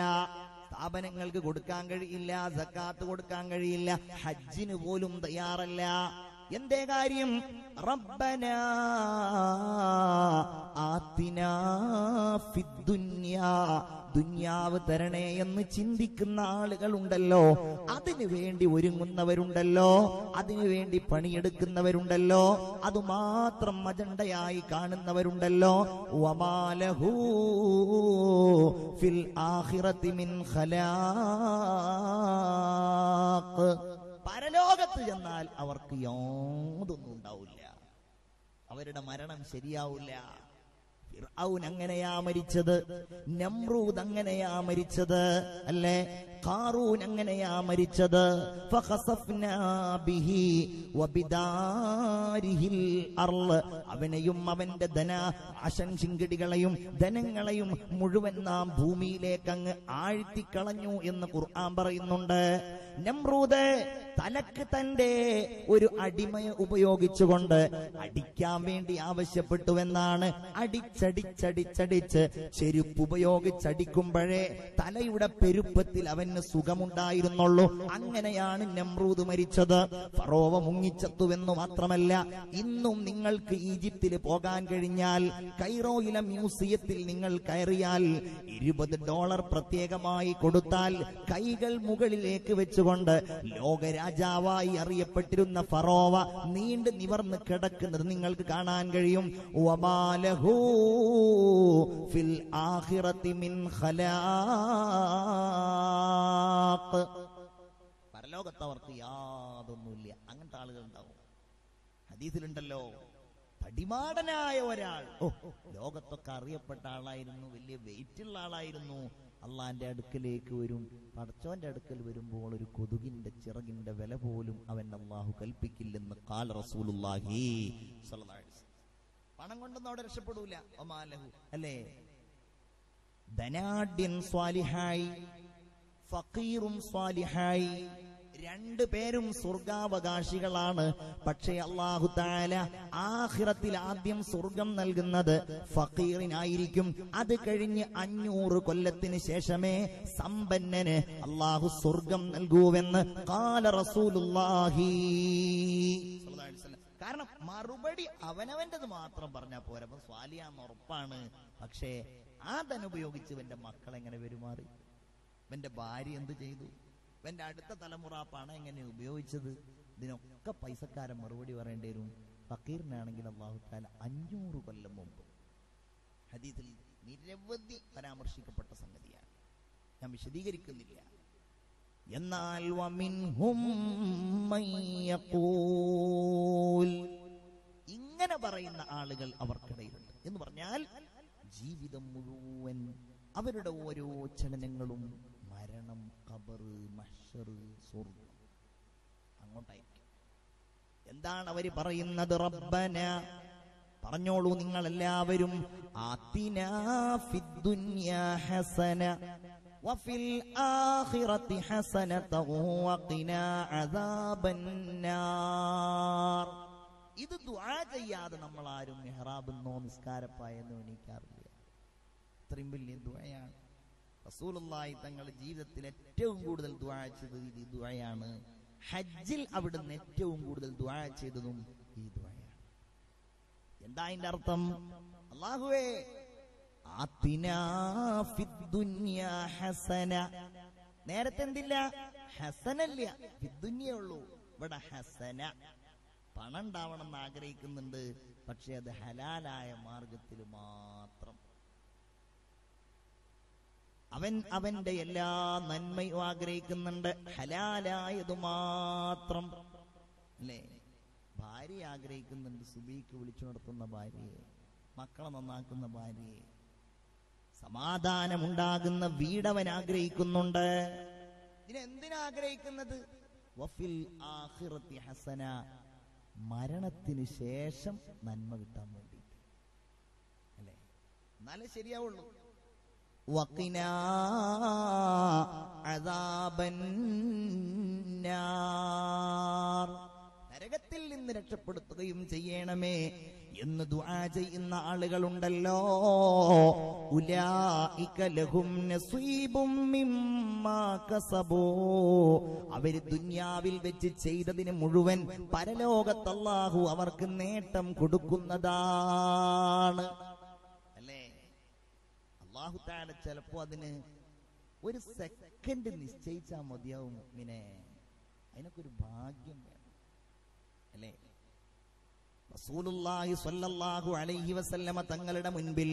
സ്ഥാപനങ്ങൾക്ക് കൊടുക്കാൻ കഴിയില്ല, സക്കാത്ത് കൊടുക്കാൻ കഴിയില്ല, ഹജ്ജിന് പോലും തയ്യാറല്ല. എന്തേ കാര്യം? റബ്ബനാ ആതിനാ ഫിദ്ദുനിയാ, ദുന്യാവ് തരണേ എന്ന് ചിന്തിക്കുന്ന ആളുകളുണ്ടല്ലോ, അതിനു വേണ്ടി ഒരുങ്ങുന്നവരുണ്ടല്ലോ, അതിനു വേണ്ടി പണിയെടുക്കുന്നവരുണ്ടല്ലോ, അതുമാത്രം അജണ്ടയായി കാണുന്നവരുണ്ടല്ലോ. വമാലഹു ഫിൽ ആഖിറതി മിൻ ഖലാഖ്, പരലോകത്ത് ചെന്നാൽ അവർക്ക് യാതൊന്നും ഉണ്ടാവില്ല, അവരുടെ മരണം ശരിയാവില്ല. ഫിർഔൻ അങ്ങനെയാ മരിച്ചത്, നമ്രൂദ് അങ്ങനെയാ മരിച്ചത്, അല്ലേ? ഖാറൂൻ അങ്ങനെയാ മരിച്ചത്. ഫഖസഫ്നാ ബിഹി വബിദാരിഹിൽ അർള്, അവനെയും അവന്റെ ആശംശിങ്കിടികളെയും ധനങ്ങളെയും മുഴുവൻ നാം ഭൂമിയിലേക്ക് അങ്ങ് ആഴ്ത്തിക്കളഞ്ഞു എന്ന് ഖുർആൻ പറയുന്നുണ്ട്. നമ്രൂദ് തനക്ക് തന്റെ ഒരു അടിമയെ ഉപയോഗിച്ചുകൊണ്ട് അടിക്കാൻ വേണ്ടി ആവശ്യപ്പെട്ടുവെന്നാണ്. അടിച്ചടിച്ചടിച്ചടിച്ച് ചെരുപ്പ് ഉപയോഗിച്ചടിക്കുമ്പോഴേ തലയുടെ പെരുപ്പത്തിൽ അവന് സുഖമുണ്ടായിരുന്നുള്ളൂ. അങ്ങനെയാണ് നമ്രൂദ് മരിച്ചത്. ഫറോവ മുങ്ങിച്ചത്തുവെന്നു മാത്രമല്ല, ഇന്നും നിങ്ങൾക്ക് ഈജിപ്തിൽ പോകാൻ കഴിഞ്ഞാൽ കൈറോയിലെ മ്യൂസിയത്തിൽ നിങ്ങൾ കയറിയാൽ $20 പ്രത്യേകമായി കൊടുത്താൽ കൈകൾ മുകളിലേക്ക് വെച്ചുകൊണ്ട് ലോകരാജാവായി അറിയപ്പെട്ടിരുന്ന ഫറോവ നീണ്ടു നിവർന്ന് കിടക്കുന്നത് നിങ്ങൾക്ക് കാണാൻ കഴിയും. വമാലഹു ഫിൽ ആഖിറതി മിൻ ഖലാഖ്, പരലോകത്ത് അവർക്ക് യാതൊന്നുമില്ല. അങ്ങനത്തെ ആളുകൾ ഉണ്ടാവും. ഹദീസിലുണ്ടല്ലോ, തടിമാടനായ ഒരാൾ, ലോകത്തൊക്കെ അറിയപ്പെട്ട ആളായിരുന്നു, വലിയ വെയിറ്റുള്ള ആളായിരുന്നു, അള്ളാന്റെ അടുക്കലേക്ക് വരും. പടച്ചോന്റെ അടുക്കൽ വരുമ്പോൾ ഒരു കൊതുകിന്റെ ചിറകിന്റെ വില പോലും അവൻ അള്ളാഹു കൽപ്പിക്കില്ലെന്ന് ഖാല റസൂലുള്ളാഹി സ്വല്ലല്ലാഹു അലൈഹി വസല്ലം. പണം കൊണ്ടൊന്നും അവിടെ രക്ഷപ്പെടൂല. ഒമാലഹു, അല്ലേ? ധനാഢ്യൻ സ്വാലിഹായി, ഫഖീറും സ്വാലിഹായി, രണ്ടുപേരും സ്വർഗാവകാശികളാണ്. പക്ഷേ അല്ലാഹു തആല ആഖിറത്തിൽ ആദ്യം സ്വർഗം നൽകുന്നത് ഫഖീറിനായിരിക്കും. അത് കഴിഞ്ഞ് 500 കൊല്ലത്തിന് ശേഷമേ സമ്പന്നന് അല്ലാഹു സ്വർഗം നൽകൂവെന്ന് ഖാല റസൂലുള്ളാഹി സ്വല്ലല്ലാഹു അലൈഹി വസല്ലം. കാരണം മറുപടി അവനവന്റേത് മാത്രം പറഞ്ഞാൽ പോരാ. അപ്പൊ സ്വാലിയാന്ന് ഉറപ്പാണ്. പക്ഷേ അതുപയോഗിച്ച് ഇവന്റെ മക്കൾ എങ്ങനെ പെരുമാറി, ഇവന്റെ ഭാര്യ എന്ത് ചെയ്തു, ഇവന്റെ അടുത്ത തലമുറ പണം എങ്ങനെ ഉപയോഗിച്ചത്, ഇതിനൊക്കെ പൈസക്കാരൻ മറുപടി പറയേണ്ടി വരും. ഫക്കീറിനാണെങ്കിൽ അല്ലാഹു തആല 500 കൊല്ലം മുമ്പ് ഹദീസിൽ നിരവധി പരാമർശിക്കപ്പെട്ട സംഗതിയാണ്, ഞാൻ വിശദീകരിക്കുന്നില്ല. എന്നാൽ വമിൻഹും മൻ യഖൂൽ, ഇങ്ങനെ പറയുന്ന ആളുകൾ അവർക്കിടയിലുണ്ട്. എന്ന് പറഞ്ഞാൽ ജീവിതം മുഴുവൻ അവരുടെ ഓരോ ചലനങ്ങളും മരണം, ഖബർ, മഹ്ശർ, സ്വർഗ്ഗം, അങ്ങോട്ടായിരിക്കും. എന്താണ് അവര് പറയുന്നത്? റബ്ബന, പറഞ്ഞോളൂ നിങ്ങൾ എല്ലാവരും, ആതിനാ ഫിദ്ദുനിയാ ഹസന വഫിൽ ആഖിറതി ഹസനത വഖിനാ അദാബന്നാർ. ഇത് ദുആ ചെയ്യാതെ നമ്മൾ ആരും മിഹ്റാബെന്നോ നിസ്കാരപ്പായെന്നോ എണീക്കാറില്ല. ഇത്രയും വലിയ ദുആയാണ്. റസൂലുള്ളാഹി തങ്ങളുടെ ജീവിതത്തിൽ ഏറ്റവും കൂടുതൽ ദുആ ചെയ്തത് ഈ ദുആയാണ്. ഹജ്ജിൽ അവിടുന്ന് ഏറ്റവും കൂടുതൽ ദുആ ചെയ്തതും ഈ ദുആയാണ്. എന്താ അതിന്റെ അർത്ഥം? അല്ലാഹുവേ ആതിനാ ഫിദ്ദുനിയാ ഹസന. നേരത്തെ എന്തില്ല? ഹസനല്ല, ഫിദ്ദുനിയേ ഉള്ളൂ. ഇവിടെ ഹസന. പണം ഉണ്ടാവണമെന്ന് ആഗ്രഹിക്കുന്നുണ്ട്, പക്ഷെ അത് ഹലാലായ മാർഗത്തിൽ മാത്രം. അവന്റെ എല്ലാ നന്മയും ആഗ്രഹിക്കുന്നുണ്ട്, ഹലാലായത് മാത്രം, അല്ലേ? ഭാര്യ ആഗ്രഹിക്കുന്നുണ്ട്, സുബീക്ക് വിളിച്ചു നടത്തുന്ന ഭാര്യയെ, മക്കളെ നന്നാക്കുന്ന ഭാര്യയെ, സമാധാനമുണ്ടാകുന്ന വീടവൻ ആഗ്രഹിക്കുന്നുണ്ട്. ഇതിനെന്തിനാഗ്രഹിക്കുന്നത്? വഫിൽ ആഖിറതി ഹസന, മരണത്തിന് ശേഷം നന്മ കിട്ടാൻ വേണ്ടിയിട്ട്, അല്ലേ? എന്നാലേ ശരിയാവുള്ളൂ. വഖിനാ അദാബന്നാർ, നരകത്തിൽ നിന്ന് രക്ഷപ്പെടുത്തുകയും ചെയ്യണമേ എന്ന് ദുആ ചെയ്യുന്ന ആളുകളുണ്ടല്ലോ. ഉലൈക ലഹും നസീബും മിമ്മാ കസബൂ, അവര് ദുനിയാവിൽ വെച്ച് ചെയ്തതിന് മുഴുവൻ പരലോകത്ത് അല്ലാഹു അവർക്ക് നേട്ടം കൊടുക്കുന്നതാണ്, അല്ലേ? അല്ലാഹു തആല ചിലപ്പോ അതിന് ഒരു സെക്കൻഡ് നിശ്ചയിച്ചാ മതിയാവും മുഅ്മിനെ. അതിനൊക്കെ ഒരു ഭാഗ്യം വേണം, അല്ലേ? റസൂലുള്ളാഹി സ്വല്ലല്ലാഹു അലൈഹി വസല്ലമ തങ്ങളുടെ മുൻപിൽ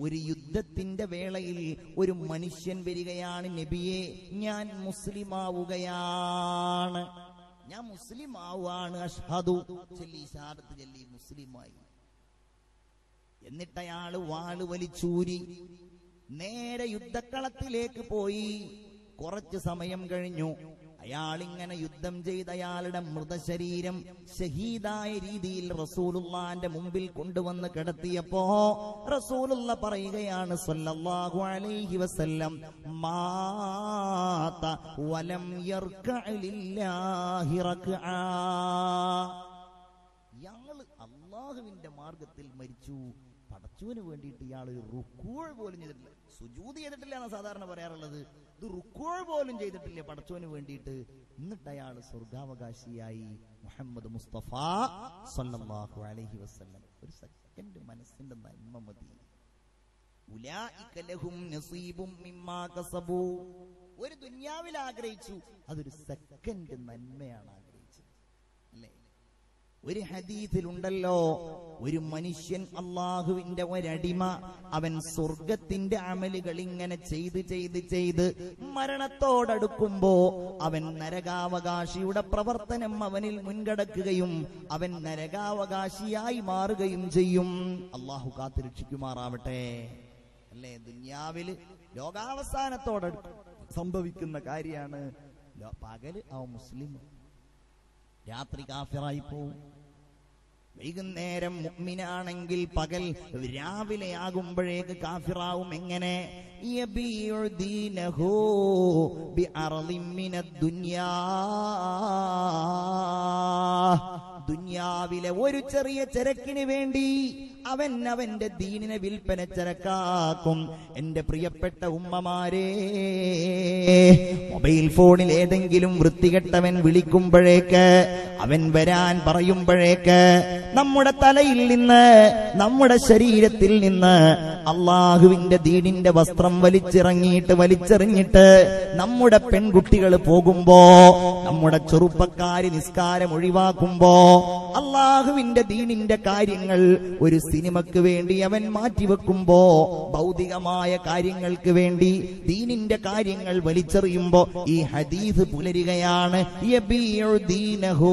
ഒരു യുദ്ധത്തിന്റെ വേളയിൽ ഒരു മനുഷ്യൻ വരികയാണ്. നബിയെ, ഞാൻ മുസ്ലിമാവുകയാണ്, ഞാൻ മുസ്ലിമാവാണ്, അഷ്ഹദു ചൊല്ലി ഷഹാദത്ത് ചൊല്ലി മുസ്ലിമായി എന്നിട്ട് അയാള് വാള് വലിച്ചൂരി നേരെ യുദ്ധക്കളത്തിലേക്ക് പോയി. കുറച്ച് സമയം കഴിഞ്ഞു. അയാളിങ്ങനെ യുദ്ധം ചെയ്ത് അയാളുടെ മൃതശരീരം ഷഹീദായ രീതിയിൽ റസൂലുള്ളാന്റെ മുമ്പിൽ കൊണ്ടുവന്ന് കിടത്തിയപ്പോ റസൂലുള്ള പറയുകയാണ് സ്വല്ലല്ലാഹു അലൈഹി വസല്ലം, മാത വലം യർകഅ ലില്ലാഹി റക്അ. ഇയാള് അല്ലാഹുവിന്റെ മാർഗത്തിൽ മരിച്ചു, പടച്ചവന് വേണ്ടിയിട്ട് ഇയാൾ റുക്കൂഅ് പോലും ചെയ്തിട്ടില്ല. സുജൂദ് ചെയ്തിട്ടില്ല എന്നാണ് സാധാരണ പറയാറുള്ളത്. ഇത് റുക്കൂഅ് പോലും ചെയ്തിട്ടില്ല പടച്ചവന് വേണ്ടിയിട്ട്. എന്നിട്ട് അയാൾ സ്വർഗാവകാശിയായി. മുഹമ്മദ് മുസ്തഫ സ്വല്ലല്ലാഹു അലൈഹി വസല്ലം. ഒരു സെക്കൻഡ് മനസ്സിന്റെ നന്മ മതി. ഉലൈക ലഹും നസീബും മിമ്മാ കസബു. ഒരു ദുനിയാവിൽ ആഗ്രഹിച്ചു, അതൊരു സെക്കൻഡ് നന്മയാണ് ആഗ്രഹിച്ചത്, അല്ലേ? ഒരു ഹദീസിലുണ്ടല്ലോ, ഒരു മനുഷ്യൻ, അള്ളാഹുവിന്റെ ഒരടിമ, അവൻ സ്വർഗത്തിന്റെ അമലുകൾ ഇങ്ങനെ ചെയ്ത് ചെയ്ത് ചെയ്ത് മരണത്തോടടുക്കുമ്പോ അവൻ നരകാവകാശിയുടെ പ്രവർത്തനം അവനിൽ മുൻകടക്കുകയും അവൻ നരകാവകാശിയായി മാറുകയും ചെയ്യും. അള്ളാഹു കാത്തുരക്ഷിക്കുമാറാവട്ടെ, അല്ലേ? ദുനിയാവില് ലോകാവസാനത്തോടടുക്കും സംഭവിക്കുന്ന കാര്യമാണ്. പകല് അവൻ മുസ്ലിം, രാത്രി കാഫിറായി പോവും. വൈകുന്നേരം മുഅ്മിനാണെങ്കിൽ പകൽ രാവിലെ ആകുമ്പോഴേക്ക് കാഫിറാവും. എങ്ങനെ? യബീഉ ദീനഹു ബിഅർളിൻ മിനദ് ദുനിയാ. ദുനിയാവിലെ ഒരു ചെറിയ ചരക്കിന് വേണ്ടി അവൻ അവന്റെ ദീനിനെ വിൽപ്പന ചരക്കാക്കും. എന്റെ പ്രിയപ്പെട്ട ഉമ്മമാരെ, മൊബൈൽ ഫോണിൽ ഏതെങ്കിലും വൃത്തികെട്ടവൻ വിളിക്കുമ്പോഴേക്ക്, അവൻ വരാൻ പറയുമ്പോഴേക്ക് നമ്മുടെ തലയിൽ നിന്ന്, നമ്മുടെ ശരീരത്തിൽ നിന്ന് അള്ളാഹുവിന്റെ ദീനിന്റെ വസ്ത്രം വലിച്ചെറിഞ്ഞിട്ട് നമ്മുടെ പെൺകുട്ടികൾ പോകുമ്പോ, നമ്മുടെ ചെറുപ്പക്കാര് നിസ്കാരം ഒഴിവാക്കുമ്പോ, അള്ളാഹുവിന്റെ ദീനിന്റെ കാര്യങ്ങൾ ഒരു സിനിമക്ക് വേണ്ടി അവൻ മാറ്റിവെക്കുമ്പോ, ഭൗതികമായ കാര്യങ്ങൾക്ക് വേണ്ടി ദീനിന്റെ കാര്യങ്ങൾ വലിച്ചെറിയുമ്പോ ഈ ഹദീസ് പുലരുകയാണ്. യബീഉ ദീനഹു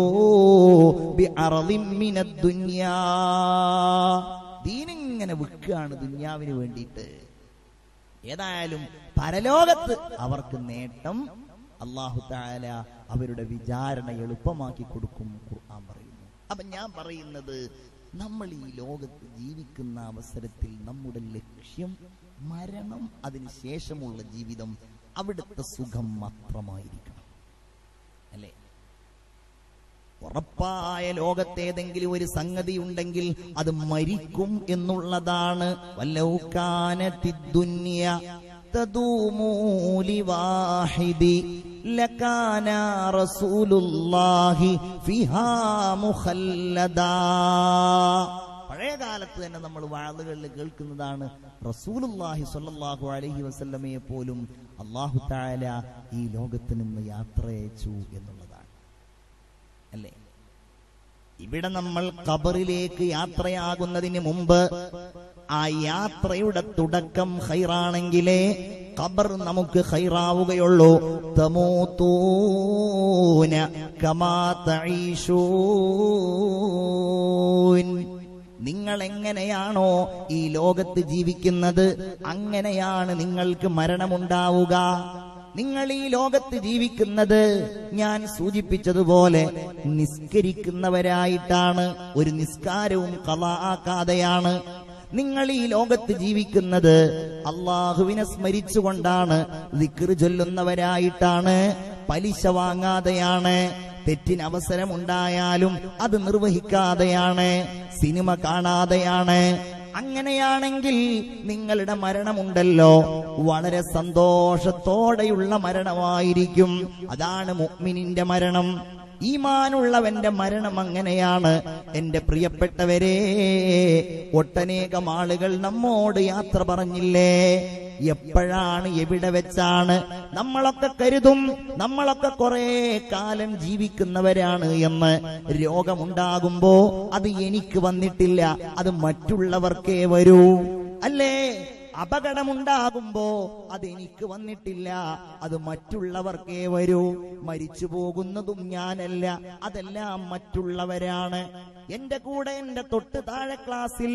ബിഅർളിൻ മിനദ് ദുനിയാ. ദീനിങ്ങനെ വിൽക്കുകയാണ് ദുനിയാവിന് വേണ്ടിയിട്ട്. ഏതായാലും പരലോകത്ത് അവർക്ക് നേട്ടം. അല്ലാഹു തആല അവരുടെ വിചാരണ എളുപ്പമാക്കി കൊടുക്കും, ഖുർആൻ പറയുന്നു. അപ്പൊ ഞാൻ പറയുന്നത്, നമ്മൾ ഈ ലോകത്ത് ജീവിക്കുന്ന അവസരത്തിൽ നമ്മുടെ ലക്ഷ്യം മരണം, അതിനുശേഷമുള്ള ജീവിതം, അവിടുത്തെ സുഖം മാത്രമായിരിക്കണം, അല്ലേ? ഉറപ്പായ ലോകത്തേതെങ്കിലും ഒരു സംഗതി ഉണ്ടെങ്കിൽ അത് മരിക്കും എന്നുള്ളതാണ്. വലൗ കാനത്തിദ് ദുനിയ തദൂമു ലിവാഹിദി ലകാന റസൂലുള്ളാഹി ഫിഹാ മുഖല്ലദാ. പഴയ കാലത്ത് തന്നെ നമ്മൾ വാളുകളിൽ കേൾക്കുന്നതാണ്, റസൂലുള്ളാഹി സ്വല്ലല്ലാഹു അലൈഹി വസല്ലമയെ പോലും അല്ലാഹു തആല ഈ ലോകത്ത് നിന്ന് യാത്രയച്ചു എന്നുള്ളതാണ്, അല്ലേ? ഇവിടെ നമ്മൾ ഖബറിലേക്ക് യാത്രയാകുന്നതിന് മുമ്പ് ആ യാത്രയുടെ തുടക്കം ഖൈറാണെങ്കിലേ ഖബർ നമുക്ക് ഖൈറാവുകയുള്ളൂ. തമൂതൂന കമാ തഈശൂൻ. നിങ്ങൾ എങ്ങനെയാണോ ഈ ലോകത്ത് ജീവിക്കുന്നത്, അങ്ങനെയാണ് നിങ്ങൾക്ക് മരണമുണ്ടാവുക. നിങ്ങൾ ഈ ലോകത്ത് ജീവിക്കുന്നത് ഞാൻ സൂചിപ്പിച്ചതുപോലെ നിസ്കരിക്കുന്നവരായിട്ടാണ്. ഒരു നിസ്കാരവും ഖളാ ആക്കാതെയാണ്. നിങ്ങൾ ഈ ലോകത്ത് ജീവിക്കുന്നത് അള്ളാഹുവിനെ സ്മരിച്ചുകൊണ്ടാണ്, ദിക്ർ ചൊല്ലുന്നവരായിട്ടാണ്, പലിശ വാങ്ങാതെയാണ്, തെറ്റിന് അവസരമുണ്ടായാലും അത് നിർവഹിക്കാതെയാണ്, സിനിമ കാണാതെയാണ്. അങ്ങനെയാണെങ്കിൽ നിങ്ങളുടെ മരണമുണ്ടല്ലോ വളരെ സന്തോഷത്തോടെയുള്ള മരണമായിരിക്കും. അതാണ് മുഅ്മിനിന്റെ മരണം. ഈമാനുള്ളവന്റെ മരണം അങ്ങനെയാണ്. എന്റെ പ്രിയപ്പെട്ടവരെ, ഒട്ടനേകം ആളുകൾ നമ്മോട് യാത്ര പറഞ്ഞില്ലേ? എപ്പോഴാണ്, എവിടെ വെച്ചാണ്? നമ്മളൊക്കെ കരുതും നമ്മളൊക്കെ കുറെ കാലം ജീവിക്കുന്നവരാണ് എന്ന്. രോഗമുണ്ടാകുമ്പോ അത് എനിക്ക് വന്നിട്ടില്ല, അത് മറ്റുള്ളവർക്കേ വരൂ, അല്ലേ? അപകടമുണ്ടാകുമ്പോ അതെനിക്ക് വന്നിട്ടില്ല, അത് മറ്റുള്ളവർക്കേ വരൂ. മരിച്ചു പോകുന്നതും ഞാനല്ല, അതെല്ലാം മറ്റുള്ളവരാണ്. എന്റെ കൂടെ എന്റെ തൊട്ട് താഴെ ക്ലാസ്സിൽ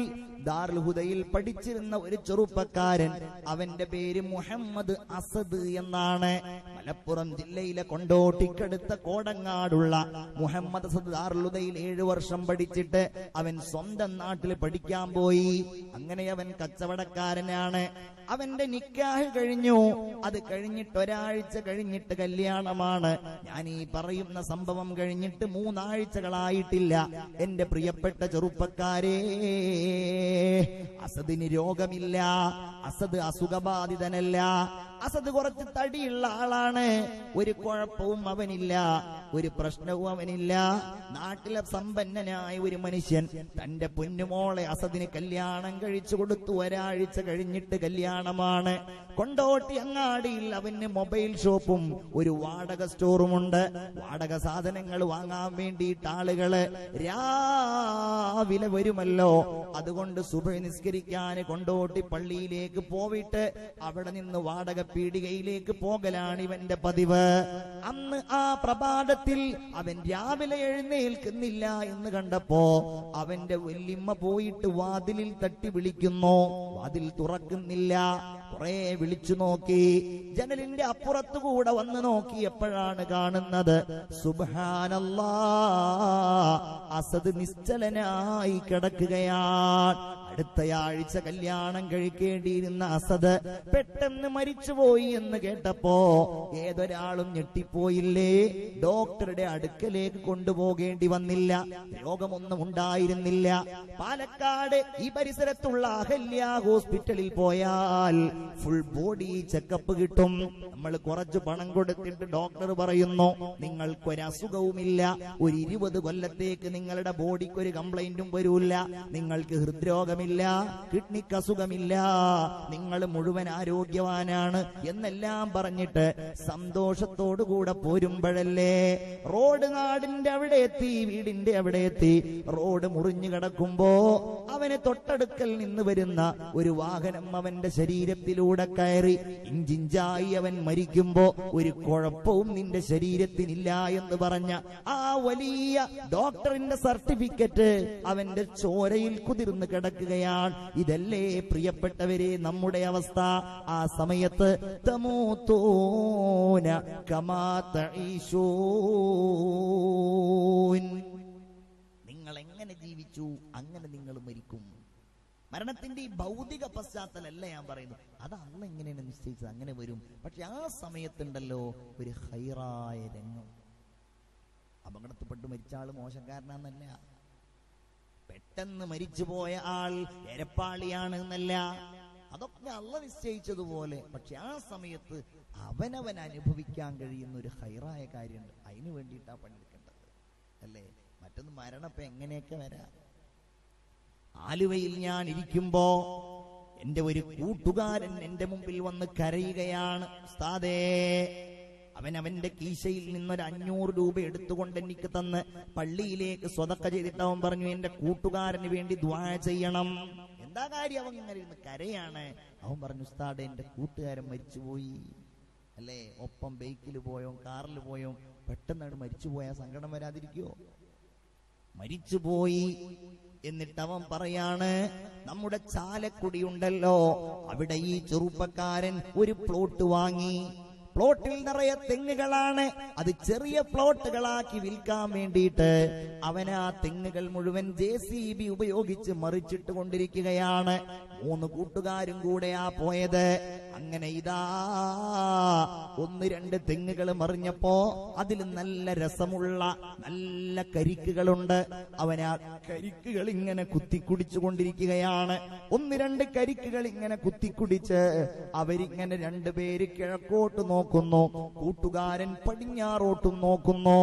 ദാറുൽ ഹുദയിൽ പഠിച്ചിരുന്ന ഒരു ചെറുപ്പക്കാരൻ, അവന്റെ പേര് മുഹമ്മദ് അസദ് എന്നാണ്. മലപ്പുറം ജില്ലയിലെ കൊണ്ടോട്ടിക്കടുത്ത കോടങ്ങാടുള്ള മുഹമ്മദ് അസദ് ദാറുൽ ഹുദയിൽ 7 വർഷം പഠിച്ചിട്ട് അവൻ സ്വന്തം നാട്ടിൽ പഠിക്കാൻ പോയി. അങ്ങനെ അവൻ കച്ചവടക്കാരനാണ്. അവന്റെ നിക്കാഹ് കഴിഞ്ഞു. അത് കഴിഞ്ഞിട്ട് ഒരാഴ്ച കഴിഞ്ഞിട്ട് കല്യാണമാണ്. ഞാൻ ഈ പറയുന്ന സംഭവം കഴിഞ്ഞിട്ട് 3 ആഴ്ചകളായിട്ടില്ല. എന്റെ പ്രിയപ്പെട്ട ചെറുപ്പക്കാരെ, അസദിന് രോഗമില്ല, അസദ് അസുഖബാധിതനല്ല, അസദ് കുറച്ച് തടിയുള്ള ആളാണ്. ഒരു കുഴപ്പവും അവനില്ല, ഒരു പ്രശ്നവും അവനില്ല. നാട്ടിലെ സമ്പന്നനായ ഒരു മനുഷ്യൻ തന്റെ പൊന്നുമോളെ അസദിന് കല്യാണം കഴിച്ചു കൊടുത്തു. ഒരാഴ്ച കഴിഞ്ഞിട്ട് കല്യാണമാണ്. കൊണ്ടോട്ടി അങ്ങാടിയിൽ അവന് മൊബൈൽ ഷോപ്പും ഒരു വാടക സ്റ്റോറുമുണ്ട്. വാടക സാധനങ്ങൾ വാങ്ങാൻ വേണ്ടിയിട്ട് ആളുകള് രാവിലെ വരുമല്ലോ. അതുകൊണ്ട് സുബഹി നിസ്കരിക്കാൻ കൊണ്ടോട്ടി പള്ളിയിലേക്ക് പോയിട്ട് അവിടെ നിന്ന് വാടക പീടികയിലേക്ക് പോകലാണ് ഇവന്റെ പതിവ്. അന്ന് ആ പ്രഭാതത്തിൽ അവൻ രാവിലെ എഴുന്നേൽക്കുന്നില്ല എന്ന് കണ്ടപ്പോ അവന്റെ വല്യമ്മ പോയിട്ട് വാതിലിൽ തട്ടി വിളിക്കുന്നു. വാതിൽ തുറക്കുന്നില്ല. കുറെ വിളിച്ചു നോക്കി. ജനലിന്റെ അപ്പുറത്തുകൂടെ വന്ന് നോക്കിയപ്പോഴാണ് കാണുന്നത്, സുബ്ഹാനല്ലാഹ്, അസദ് നിശ്ചലനായി കിടക്കുകയാണ്. അടുത്തയാഴ്ച കല്യാണം കഴിക്കേണ്ടിയിരുന്ന അസദ് പെട്ടെന്ന് മരിച്ചുപോയി എന്ന് കേട്ടപ്പോ ഏതൊരാളും ഞെട്ടിപ്പോയില്ലേ? ഡോക്ടറുടെ അടുക്കലേക്ക് കൊണ്ടുപോകേണ്ടി വന്നില്ല. രോഗമൊന്നും ഉണ്ടായിരുന്നില്ല. പാലക്കാട് ഈ പരിസരത്തുള്ള അഹല്യ ഹോസ്പിറ്റലിൽ പോയാൽ ഫുൾ ബോഡി ചെക്കപ്പ് കിട്ടും. നമ്മൾ കുറച്ച് പണം കൊടുത്തിട്ട് ഡോക്ടർ പറയുന്നു, നിങ്ങൾക്കൊരസുഖവുമില്ല, ഒരു 20 കൊല്ലത്തേക്ക് നിങ്ങളുടെ ബോഡിക്ക് ഒരു കംപ്ലൈന്റും വരൂല, നിങ്ങൾക്ക് ഹൃദ്രോഗമില്ല, കിഡ്നിക്ക് അസുഖമില്ല, നിങ്ങൾ മുഴുവൻ ആരോഗ്യവാനാണ് എന്നെല്ലാം പറഞ്ഞിട്ട് സന്തോഷത്തോടുകൂടെ പോരുമ്പോഴല്ലേ റോഡ് നാടിന്റെ അവിടെ എത്തി, വീടിന്റെ അവിടെ എത്തി. റോഡ് മുറിഞ്ഞു കിടക്കുമ്പോ അവന് തൊട്ടടുക്കൽ നിന്ന് വരുന്ന ഒരു വാഹനം അവന്റെ ശരീരത്തിലൂടെ കയറി ഇഞ്ചിഞ്ചായി അവൻ മരിക്കുമ്പോ ഒരു കുഴപ്പവും നിന്റെ ശരീരത്തിനില്ല എന്ന് പറഞ്ഞ ആ വലിയ ഡോക്ടറിന്റെ സർട്ടിഫിക്കറ്റ് അവന്റെ ചോരയിൽ കുതിർന്ന് കിടക്കുകയാണ്. ഇതല്ലേ പ്രിയപ്പെട്ടവരെ നമ്മുടെ അവസ്ഥ? ആ സമയത്ത് തമൂതൂന കമാ തഈശൂൻ, നിങ്ങൾ എങ്ങനെ ജീവിച്ചു അങ്ങനെ നിങ്ങൾ മരിക്കും. മരണത്തിന്റെ ഈ ഭൗതിക പശ്ചാത്തലല്ല ഞാൻ പറയുന്നത്, അത് അള്ളാഹ് എങ്ങനെയാണ് നിശ്ചയിച്ചത്, അങ്ങനെ വരും. പക്ഷെ ആ സമയത്തുണ്ടല്ലോ ഒരു ഖൈറായ രംഗം. അപകടത്തിൽപ്പെട്ട് മരിച്ച ആള് മോശക്കാരനാന്നല്ല, പെട്ടെന്ന് മരിച്ചുപോയ ആൾ എരപ്പാളിയാണ് എന്നല്ല, അതൊക്കെ അള്ളാഹ് നിശ്ചയിച്ചതുപോലെ. പക്ഷെ ആ സമയത്ത് അവനവൻ അനുഭവിക്കാൻ കഴിയുന്ന ഒരു ഖൈറായ കാര്യമുണ്ട്. അതിനു വേണ്ടിയിട്ടാ പണിയെടുക്കേണ്ടത് അല്ലേ? മറ്റൊന്ന് മരണപ്പ എങ്ങനെയൊക്കെ വരാം. ആലുവയിൽ ഞാൻ ഇരിക്കുമ്പോ എന്റെ ഒരു കൂട്ടുകാരൻ എന്റെ മുമ്പിൽ വന്ന് കരയുകയാണ്. ഉസ്താദേ, അവന്റെ കീശയിൽ നിന്നൊരു 500 രൂപ എടുത്തുകൊണ്ട് എനിക്ക് തന്ന് പള്ളിയിലേക്ക് സ്വതക്ക ചെയ്തിട്ട് അവൻ പറഞ്ഞു, എന്റെ കൂട്ടുകാരന് വേണ്ടി ദുആ ചെയ്യണം. എന്താ കാര്യം? അവൻ ഇങ്ങനെ ഇരുന്ന് കരയാണ്. അവൻ പറഞ്ഞു, ഉസ്താദേ, എന്റെ കൂട്ടുകാരൻ മരിച്ചുപോയി അല്ലേ. ഒപ്പം ബൈക്കിൽ പോയോ കാറിൽ പോയോ പെട്ടെന്നാണ് മരിച്ചുപോയാൽ സങ്കടം വരാതിരിക്കുവോ? മരിച്ചുപോയി. എന്നിട്ട് അവൻ പറയാണ്, നമ്മുടെ ചാലക്കുടി ഉണ്ടല്ലോ, അവിടെ ഈ ചെറുപ്പക്കാരൻ ഒരു പ്ലോട്ട് വാങ്ങി. പ്ലോട്ടിൽ നിറയെ തെങ്ങുകളാണ്. അത് ചെറിയ പ്ലോട്ടുകളാക്കി വിൽക്കാൻ വേണ്ടിയിട്ട് അവൻ ആ തെങ്ങുകൾ മുഴുവൻ JCB ഉപയോഗിച്ച് മറിച്ചിട്ട് കൊണ്ടിരിക്കുകയാണ്. 3 കൂട്ടുകാരും കൂടെയാ പോയത്. അങ്ങനെ ഇതാ 1-2 തെങ്ങുകൾ മറിഞ്ഞപ്പോ അതിൽ നല്ല രസമുള്ള നല്ല കരിക്കുകളുണ്ട്. അവൻ ആ കരിക്കുകൾ ഇങ്ങനെ കുത്തിക്കുടിച്ചു കൊണ്ടിരിക്കുകയാണ്. 1-2 കരിക്കുകൾ ഇങ്ങനെ കുത്തിക്കുടിച്ച് അവരിങ്ങനെ 2 പേര് കിഴക്കോട്ട് നോക്കുന്നു, കൂട്ടുകാരൻ പടിഞ്ഞാറോട്ടും നോക്കുന്നു.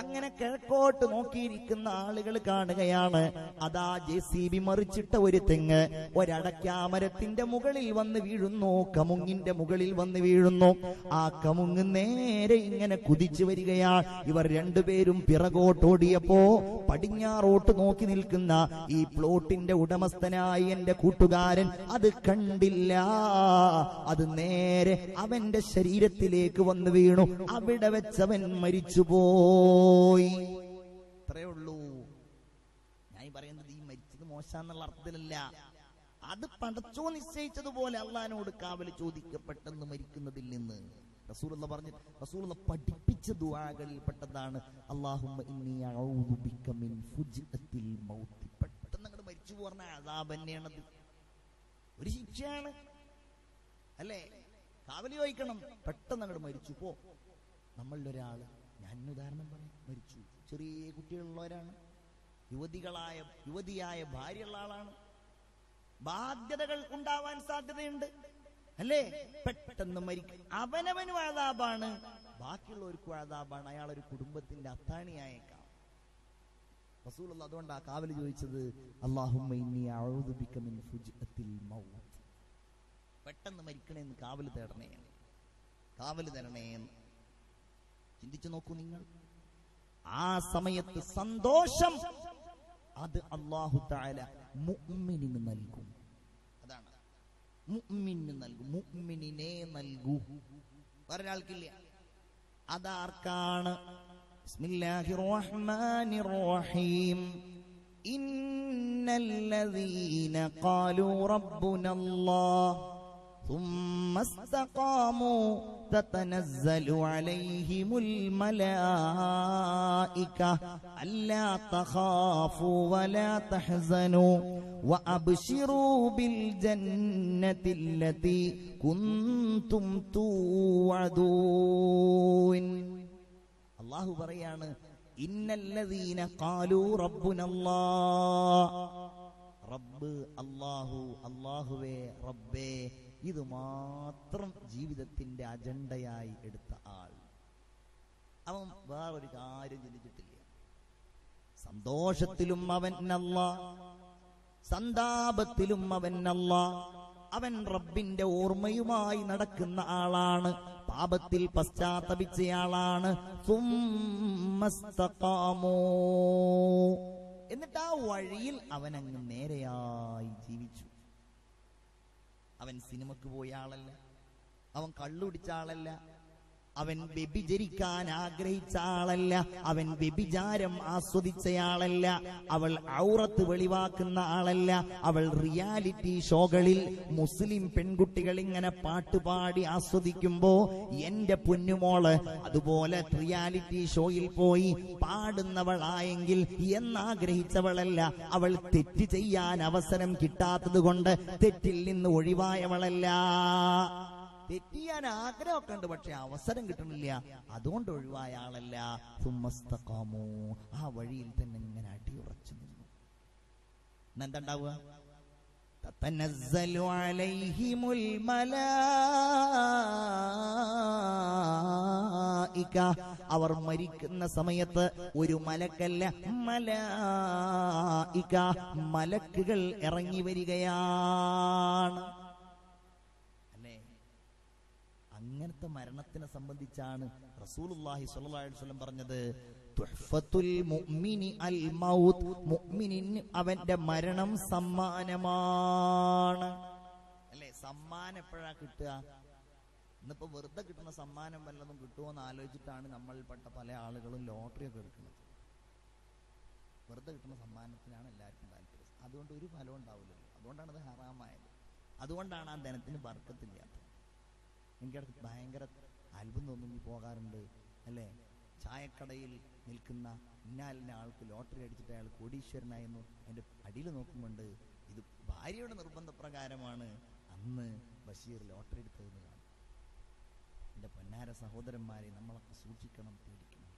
അങ്ങനെ കിഴക്കോട്ട് നോക്കിയിരിക്കുന്ന ആളുകൾ കാണുകയാണ്, അതാ JCB മറിച്ചിട്ട ഒരു തെങ്ങ് ഒരടയ്ക്കാമരത്തിന്റെ മുകളിൽ വന്ന് വീഴുന്നു, കമുങ്ങിന്റെ മുകളിൽ വന്ന് വീഴുന്നു. ആ കമുങ്ങ് നേരെ ഇങ്ങനെ കുതിച്ചു വരികയാണ്. ഇവർ 2 പേരും പിറകോട്ടോടിയപ്പോ പടിഞ്ഞാറോട്ട് നോക്കി നിൽക്കുന്ന ഈ പ്ലോട്ടിന്റെ ഉടമസ്ഥനായി എന്റെ കൂട്ടുകാരൻ അത് കണ്ടില്ല. അത് നേരെ അവന്റെ ശരീരത്തിലേക്ക് വന്ന് വീണു. അവിടെ വെച്ചവൻ മരിച്ചുപോയി. അത്രേ ഉള്ളൂ. പറയുന്നത് ഈ മരിച്ചത് മോശാന്നുള്ള അർത്ഥത്തിലല്ല. അത് പടച്ചോ നിശ്ചയിച്ചതുപോലെ അള്ളാഹിനോട് കാവൽ ചോദിക്കപ്പെട്ടെന്ന് മരിക്കുന്നതിൽ നിന്ന് റസൂലുള്ള പറഞ്ഞു. റസൂലുള്ള പഠിപ്പിച്ച ദുആകളിൽ പെട്ടതാണ് അല്ലാഹുമ്മ ഇന്നി അഊദു ബിക മിൻ ഫുജ്അത്തിൽ മൗത്ത്. പെട്ടെന്ന് അങ്ങോട്ട് മരിച്ചു പോർണ അദാബ് തന്നെയാണത്, ഒരു ശിക്ഷയാണ് അല്ലേ? കാവലി ചോദിക്കണം, പെട്ടെന്ന് അങ്ങോട്ട് മരിച്ചു പോ. നമ്മളിൽ ഒരാള്, ഞാൻ ഉദാഹരണം പറയാം, മരിച്ചു. ചെറിയ കുട്ടികളുള്ളവരാണ്, യുവതിയായ ഭാര്യയുള്ള ആളാണ്, ബാധ്യതകൾ ഉണ്ടാവാൻ സാധ്യതയുണ്ട് അല്ലേ? പെട്ടെന്ന് മരിക്കും. അവനവനും അദാബാണ്, ബാക്കിയുള്ളവർക്കും അദാബാണ്. അയാൾ ഒരു കുടുംബത്തിന്റെ അത്താണിയായേക്കാം. റസൂലുള്ളാഹി അതുകൊണ്ടാ കാവല് ചോദിച്ചത് അല്ലാഹുമ്മ ഇന്നി അഊദു ബിക മിൻ ഫുജ്അത്തിൽ മൗത്ത്. പെട്ടെന്ന് മരിക്കണേന്ന് കാവല് തേടണേ, കാവല് തരണേ. ചിന്തിച്ചു നോക്കൂ നിങ്ങൾ. ആ സമയത്ത് സന്തോഷം അത് അല്ലാഹു തആല മുഅ്മിനിന് നൽകും. അതാണ് മുഅ്മിനിന് നൽകും, മുഅ്മിനിനെ നൽകൂ, വേറൊരാൾക്കില്ല. അതാർക്കാണ്? ബിസ്മില്ലാഹിർ റഹ്മാനിർ റഹീം. ഇന്നല്ലദീന ഖാലൂ റബ്ബുനല്ലാഹ് ثم استقاموا تتنزل عليهم الملائكة ألا تخافوا ولا تحزنوا وأبشروا بالجنة التي كنتم توعدون. الله പറയാണ് ഇന്നല്ലദീന ഖാലൂ റബ്ബുനല്ലാഹ്. റബ്ബ് അല്ലാഹു, അല്ലാഹുവേ റബ്ബേ, ഇത് മാത്രം ജീവിതത്തിന്റെ അജണ്ടയായി എടുത്ത ആൾ, അവൻ വേറൊരു കാര്യം ചിന്തിച്ചിട്ടില്ല. സന്തോഷത്തിലും അവൻ അല്ലാഹ്, സന്താപത്തിലും അവൻ അല്ലാഹ്. അവൻ റബ്ബിന്റെ ഓർമ്മയുമായി നടക്കുന്ന ആളാണ്, പാപത്തിൽ പശ്ചാത്തപിച്ചയാളാണ്. സുമ്മസ്തഖാമൂ, എന്നിട്ട് ആ വഴിയിൽ അവൻ അങ്ങ് നേരെയായി ജീവിച്ചു. അവൻ സിനിമക്ക് പോയ ആളല്ല, അവൻ കള്ളുടിച്ച ആളല്ല, അവൻ വ്യഭിചരിക്കാൻ ആഗ്രഹിച്ച ആളല്ല, അവൻ വ്യഭിചാരം ആസ്വദിച്ചയാളല്ല, അവൾ ഔറത്ത് വെളിവാക്കുന്ന ആളല്ല, അവൾ റിയാലിറ്റി ഷോകളിൽ മുസ്ലിം പെൺകുട്ടികൾ ഇങ്ങനെ പാട്ടുപാടി ആസ്വദിക്കുമ്പോ എന്റെ പൊന്നുമോള് അതുപോലെ റിയാലിറ്റി ഷോയിൽ പോയി പാടുന്നവളായെങ്കിൽ എന്നാഗ്രഹിച്ചവളല്ല. അവൾ തെറ്റ് ചെയ്യാൻ അവസരം കിട്ടാത്തത് കൊണ്ട് തെറ്റിൽ നിന്ന് ഒഴിവായവളല്ല. തെറ്റ് ചെയ്യാൻ ആഗ്രഹമൊക്കെ ഉണ്ട്, പക്ഷെ അവസരം കിട്ടണില്ല, അതുകൊണ്ട് ഒഴിവായ ആളല്ല. സുമ്മസ്തഖാമൂ, ആ വഴിയിൽ തന്നെ ഇങ്ങനെ അടിയുറച്ചു നിന്നു. എന്താണ്ടാവുക? തതനസ്സലു അലൈഹിമുൽ മലായിക, അവർ മരിക്കുന്ന സമയത്ത് ഒരു മലക്കല്ല, മലായിക, മലക്കുകൾ ഇറങ്ങി വരികയാണ്. അങ്ങനത്തെ മരണത്തിനെ സംബന്ധിച്ചാണ് റസൂലുള്ളാഹി സ്വല്ലല്ലാഹു അലൈഹി വസല്ലം പറഞ്ഞത്, തുഹ്ഫത്തുൽ മുഅ്മിനി അൽ മൗത്ത്, മുഅ്മിനിന് അവന്റെ മരണം സമ്മാനമാണ്. അല്ലേ? സമ്മാനം എപ്പോഴാ കിട്ടുക? ഇന്നിപ്പോ വെറുതെ കിട്ടുന്ന സമ്മാനം വല്ലതും കിട്ടുമോ എന്ന് ആലോചിച്ചിട്ടാണ് നമ്മൾപ്പെട്ട പല ആളുകളും ലോട്ടറി ഒക്കെ എടുക്കുന്നത്. വെറുതെ കിട്ടുന്ന സമ്മാനത്തിനാണ് എല്ലാവർക്കും താല്പര്യം. അതുകൊണ്ട് ഒരു ഫലം ഉണ്ടാവില്ലല്ലോ, അതുകൊണ്ടാണ് അത് ഹറാമായത്, അതുകൊണ്ടാണ് ആ ധനത്തിന് ബർക്കത്തില്ലാത്തത്. എനിക്കടുത്ത് ഭയങ്കര അത്ഭുതം തോന്നി പോകാറുണ്ട് അല്ലേ? ചായക്കടയിൽ നിൽക്കുന്ന ഇന്നാലിന ആൾക്ക് ലോട്ടറി അടിച്ചിട്ട് അയാൾ കോടീശ്വരനായെന്നു അതിൻ്റെ അടിയിൽ നോക്കുമ്പോണ്ട് ഇത് ഭാര്യയുടെ നിർബന്ധപ്രകാരമാണ് അന്ന് ബഷീർ ലോട്ടറി എടുത്തതെന്ന് കാണും. എൻ്റെ പൊന്നാര സഹോദരന്മാരെ, നമ്മളൊക്കെ സൂക്ഷിക്കണം, പേടിക്കണം.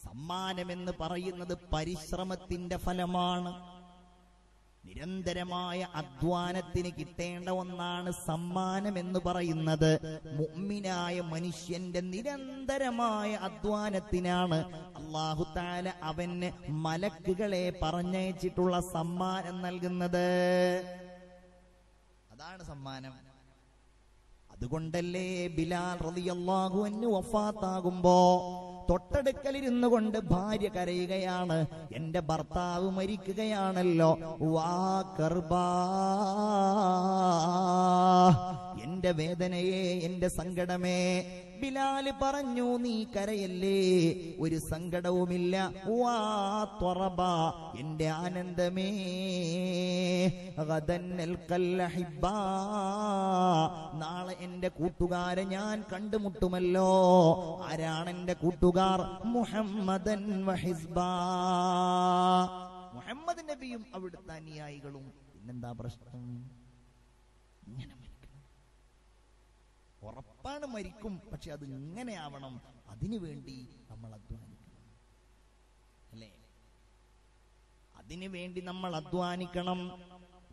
സമ്മാനമെന്ന് പറയുന്നത് പരിശ്രമത്തിന്റെ ഫലമാണ്. നിരന്തരമായ അധ്വാനത്തിന് കിട്ടേണ്ട ഒന്നാണ് സമ്മാനം എന്ന് പറയുന്നത്. മുഅ്മിനായ മനുഷ്യന്റെ നിരന്തരമായ അധ്വാനത്തിനാണ് അല്ലാഹു തആല അവന് മലക്കുകളെ പറഞ്ഞയച്ചിട്ടുള്ള സമ്മാനം നൽകുന്നത്. അതാണ് സമ്മാനം. അതുകൊണ്ടല്ലേ ബിലാൽ റളിയല്ലാഹു അൻഹു വഫാത്താകുമ്പോ തൊട്ടടുക്കലിരുന്നു കൊണ്ട് ഭാര്യ കരയുകയാണ്, എന്റെ ഭർത്താവ് മരിക്കുകയാണല്ലോ, വാ കർബാ, എന്റെ വേദനയെ, എന്റെ സങ്കടമേ. ബിലാല് പറഞ്ഞു, നീ കരയല്ലേ, ഒരു സങ്കടവുമില്ല. വാ ത്വറബ, എന്റെ ആനന്ദമേ, ഗദൻ അൽഖൽ അഹിബ്ബാ, നാളെ എന്റെ കൂട്ടുകാരെ ഞാൻ കണ്ടുമുട്ടുമല്ലോ. ആരാണ് എന്റെ കൂട്ടുകാർ? മുഹമ്മദൻ വഹിസ്ബാ, മുഹമ്മദ് നബിയും അവിടുത്തെ അനുയായികളും. പിന്നെന്താ പ്രശ്നം? ഇങ്ങനെ മരിക്കണം. ഉറപ്പാണ് മരിക്കും, പക്ഷെ അത് ഇങ്ങനെ ആവണം. അതിനുവേണ്ടി നമ്മൾ അധ്വാനിക്കണം, അല്ലേ? അതിനുവേണ്ടി നമ്മൾ അധ്വാനിക്കണം.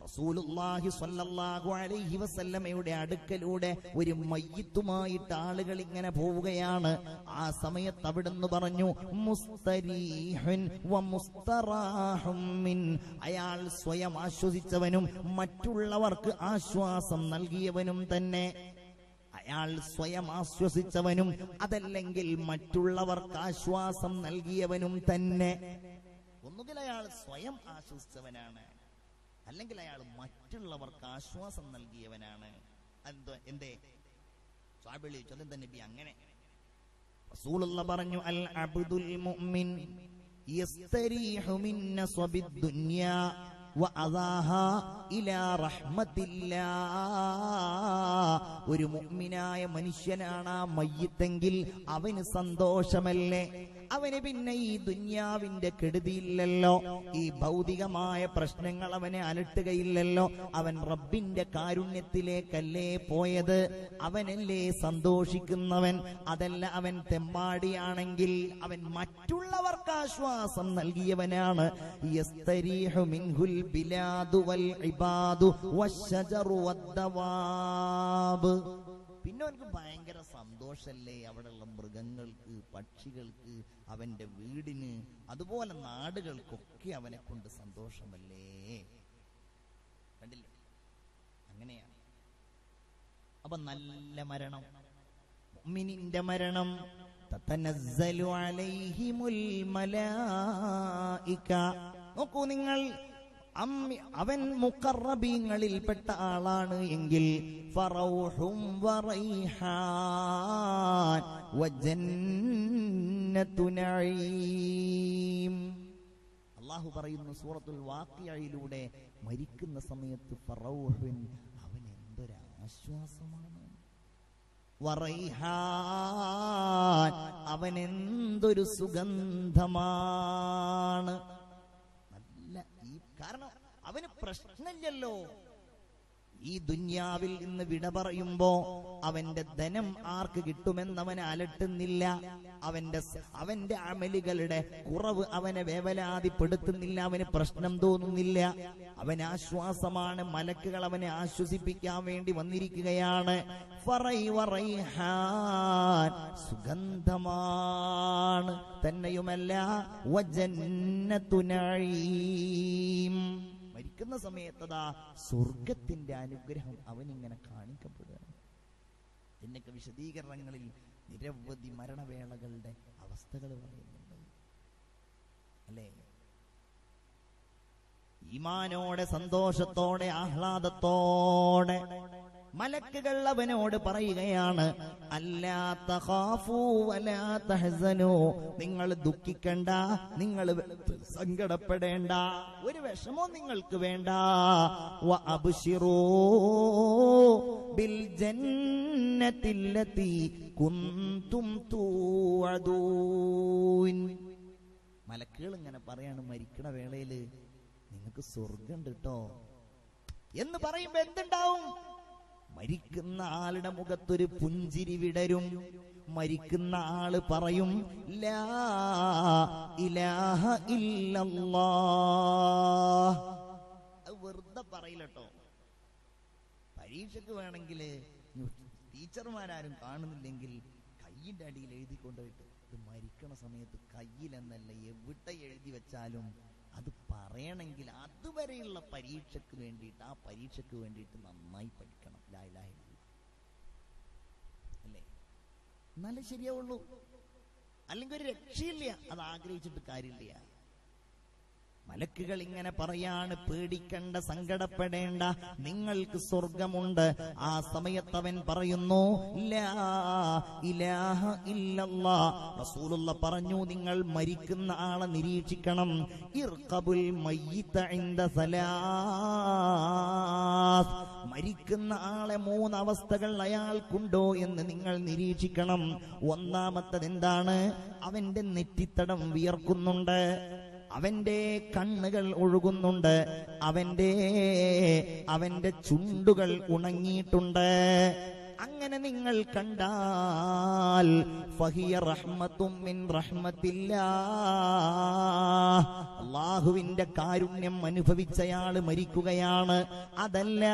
റസൂലുള്ളാഹി സ്വല്ലല്ലാഹു അലൈഹി വസല്ലമയുടെ അടുക്കലൂടെ ഒരു മയ്യിത്തുമായിട്ട് ആളുകൾ ഇങ്ങനെ പോവുകയാണ്. ആ സമയത്ത് അവിടുന്ന് പറഞ്ഞു, മുസ്തരീഹുൻ വ മുസ്തറാഹും മിൻ, അയാൾ സ്വയം ആശ്വസിച്ചവനും മറ്റുള്ളവർക്ക് ആശ്വാസം നൽകിയവനും തന്നെ. അയാൾ സ്വയം ആശ്വസിച്ചവനും അതല്ലെങ്കിൽ മറ്റുള്ളവർക്ക് ആശ്വാസം നൽകിയവനും തന്നെ. ഒന്നുകിൽ അയാൾ സ്വയം ആശ്വസിച്ചവനാണ്, അല്ലെങ്കിൽ അയാൾ മറ്റുള്ളവർക്ക് ആശ്വാസം നൽകിയവനാണ്. എന്തേ സ്വഹാബികൾ ചോദിച്ചു, അതെന്താ നബി അങ്ങനെ? റസൂലുള്ളാഹി പറഞ്ഞു, അൽ അബ്ദുൽ മുഅ്മിൻ യസ്തരീഹു മിൻ നസ്ബിദ് ദുനിയാ വഅദാഹാ ഇലാ റഹ്മത്തില്ലാഹ്. ഒരു മുഅ്മിനായ മനുഷ്യനാണ് ആ മയ്യിത്തെങ്കിൽ അവന് സന്തോഷമല്ലേ? അവന് പിന്നെ ഈ ദുന്യാവിന്റെ കെടുതിയില്ലല്ലോ, ഈ ഭൗതികമായ പ്രശ്നങ്ങൾ അവനെ അലട്ടുകയില്ലല്ലോ. അവൻ റബ്ബിന്റെ കാരുണ്യത്തിലേക്കല്ലേ പോയത്? അവനല്ലേ സന്തോഷിക്കുന്നവൻ? അതല്ല അവൻ തെമ്മാടിയാണെങ്കിൽ അവൻ മറ്റുള്ളവർക്ക് ആശ്വാസം നൽകിയവനാണ്. യസ്തരീഹു മിൻഹുൽ ബിലാദു വൽ ഇബാദു വശജറു വദ്ദവാബ്. പിന്നെ അവനക്ക് ഭയങ്കര സന്തോഷല്ലേ, അവിടെയുള്ള മൃഗങ്ങൾക്ക്, പക്ഷികൾക്ക്, അവന്റെ വീടിന്, അതുപോലെ നാടുകൾക്കൊക്കെ അവനെ കൊണ്ട് സന്തോഷമല്ലേ? കണ്ടില്ലേ? അങ്ങനെയാണ്. അപ്പൊ നല്ല മരണം, മുഅ്മിനിന്റെ മരണം, തതനസ്സലു അലൈഹിമുൽ മലായിക. നോക്കൂ നിങ്ങൾ, അവൻ മുഖറബീങ്ങളിൽപ്പെട്ട ആളാണ് എങ്കിൽ ഫറൗഹും വറൈഹാൻ വജന്നത്തു നഈം. അല്ലാഹു പറയുന്നു സൂറത്തുൽ വാഖിയയിലൂടെ, മരിക്കുന്ന സമയത്ത് ഫറൗഹുൻ, അവൻ എന്തൊരു ആശ്വാസമാണ്, വറൈഹാൻ, അവൻ എന്തൊരു സുഗന്ധമാണ്. കാരണം അവന് പ്രശ്നമില്ലല്ലോ. ഈ ദുന്യാവിൽ നിന്ന് വിട പറയുമ്പോ അവന്റെ ധനം ആർക്ക് കിട്ടുമെന്നവൻ അലട്ടുന്നില്ല. അവന്റെ അമലുകളുടെ കുറവ് അവനെ വേവലാതിപ്പെടുത്തുന്നില്ല. അവന് പ്രശ്നം തോന്നുന്നില്ല. അവൻ ആശ്വാസമാണ്. മലക്കുകൾ അവനെ ആശ്വസിപ്പിക്കാൻ വേണ്ടി വന്നിരിക്കുകയാണ്. സുഗന്ധമാണ്. തന്നെയുമല്ല വജന്നത്തു നഈം, മരിക്കുന്ന സമയത്തതാ സ്വർഗത്തിന്റെ അനുഗ്രഹം അവനിങ്ങനെ കാണിക്കപ്പെടുകയാണ്. എന്നൊക്കെ വിശദീകരണങ്ങളിൽ നിരവധി മരണവേളകളുടെ അവസ്ഥകൾ പറയുന്നുണ്ട്, അല്ലേ? ഈമാനോടെ, സന്തോഷത്തോടെ, ആഹ്ലാദത്തോടെ മലക്കുകൾ അവനോട് പറയുകയാണ്, അല്ലാ തഖാഫൂ വലാ തഹ്സനൂ, നിങ്ങൾ ദുഃഖിക്കണ്ട, നിങ്ങൾ സങ്കടപ്പെടേണ്ട, ഒരു വിഷമവും നിങ്ങൾക്ക് വേണ്ട. വഅബ്ശിറൂ ബിൽ ജന്നത്തില്ലതി കുൻതും തൂഅദൂൻ. മലക്കുകൾ ഇങ്ങനെ പറയാണ്, മരിക്കണ വേളയില് നിങ്ങൾക്ക് സ്വർഗം ഉണ്ട് ട്ടോ എന്ന് പറയുമ്പോ എന്തുണ്ടാവും? മരിക്കുന്ന ആളുടെ മുഖത്തൊരു പുഞ്ചിരി വിടരും. മരിക്കുന്ന ആള് പറയും, ലാ ഇലാഹ ഇല്ലല്ലാഹ്. അത് വെറുതെ പറയില്ലട്ടോ. പരീക്ഷയ്ക്ക് വേണമെങ്കിൽ ടീച്ചർമാരും കാണുന്നില്ലെങ്കിൽ കയ്യിന്റെ അടിയിൽ എഴുതിക്കൊണ്ടുപോയിട്ട്, ഇത് മരിക്കണ സമയത്ത് കയ്യിലെന്നല്ല എവിടെ എഴുതി വെച്ചാലും അത് പറയണമെങ്കിൽ അതുവരെയുള്ള പരീക്ഷയ്ക്ക് വേണ്ടിയിട്ട്, ആ പരീക്ഷയ്ക്ക് വേണ്ടിയിട്ട് നന്നായി പഠിക്കണം. ലാ ഇലാഹ ഇല്ലല്ലാഹ്, അല്ലേ? എന്നാലേ ശരിയാവുള്ളൂ. അല്ലെങ്കിൽ ഒരു രക്ഷയില്ല. അത് ആഗ്രഹിച്ചിട്ട് കാര്യമില്ല. മലക്കുകൾ ഇങ്ങനെ പറയാണ്, പേടിക്കണ്ട, സങ്കടപ്പെടേണ്ട, നിങ്ങൾക്ക് സ്വർഗമുണ്ട്. ആ സമയത്ത് അവൻ പറയുന്നു, ലാ ഇലാഹ ഇല്ലല്ലാഹ്. റസൂലുള്ള പറഞ്ഞു, നിങ്ങൾ മരിക്കുന്ന ആളെ നിരീക്ഷിക്കണം. ഇർഖബുൽ മയ്യിത ഇൻദ സലാസ്. മരിക്കുന്ന ആളെ 3 അവസ്ഥകൾ അയാൾക്കുണ്ടോ എന്ന് നിങ്ങൾ നിരീക്ഷിക്കണം. ഒന്നാമത്തത് എന്താണ്? അവന്റെ നെറ്റിത്തടം വിയർക്കുന്നുണ്ട്, അവന്റെ കണ്ണുകൾ ഒഴുകുന്നുണ്ട്, അവന്റെ ചുണ്ടുകൾ ഉണങ്ങിയിട്ടുണ്ട്. അങ്ങനെ നിങ്ങൾ കണ്ടാൽ ഫഹിയ റഹ്മത്തും മിൻ റഹ്മത്തില്ലാഹ്. അല്ലാഹുവിന്റെ കാരുണ്യം അനുഭവിച്ചയാള് മരിക്കുകയാണ്. അതല്ല,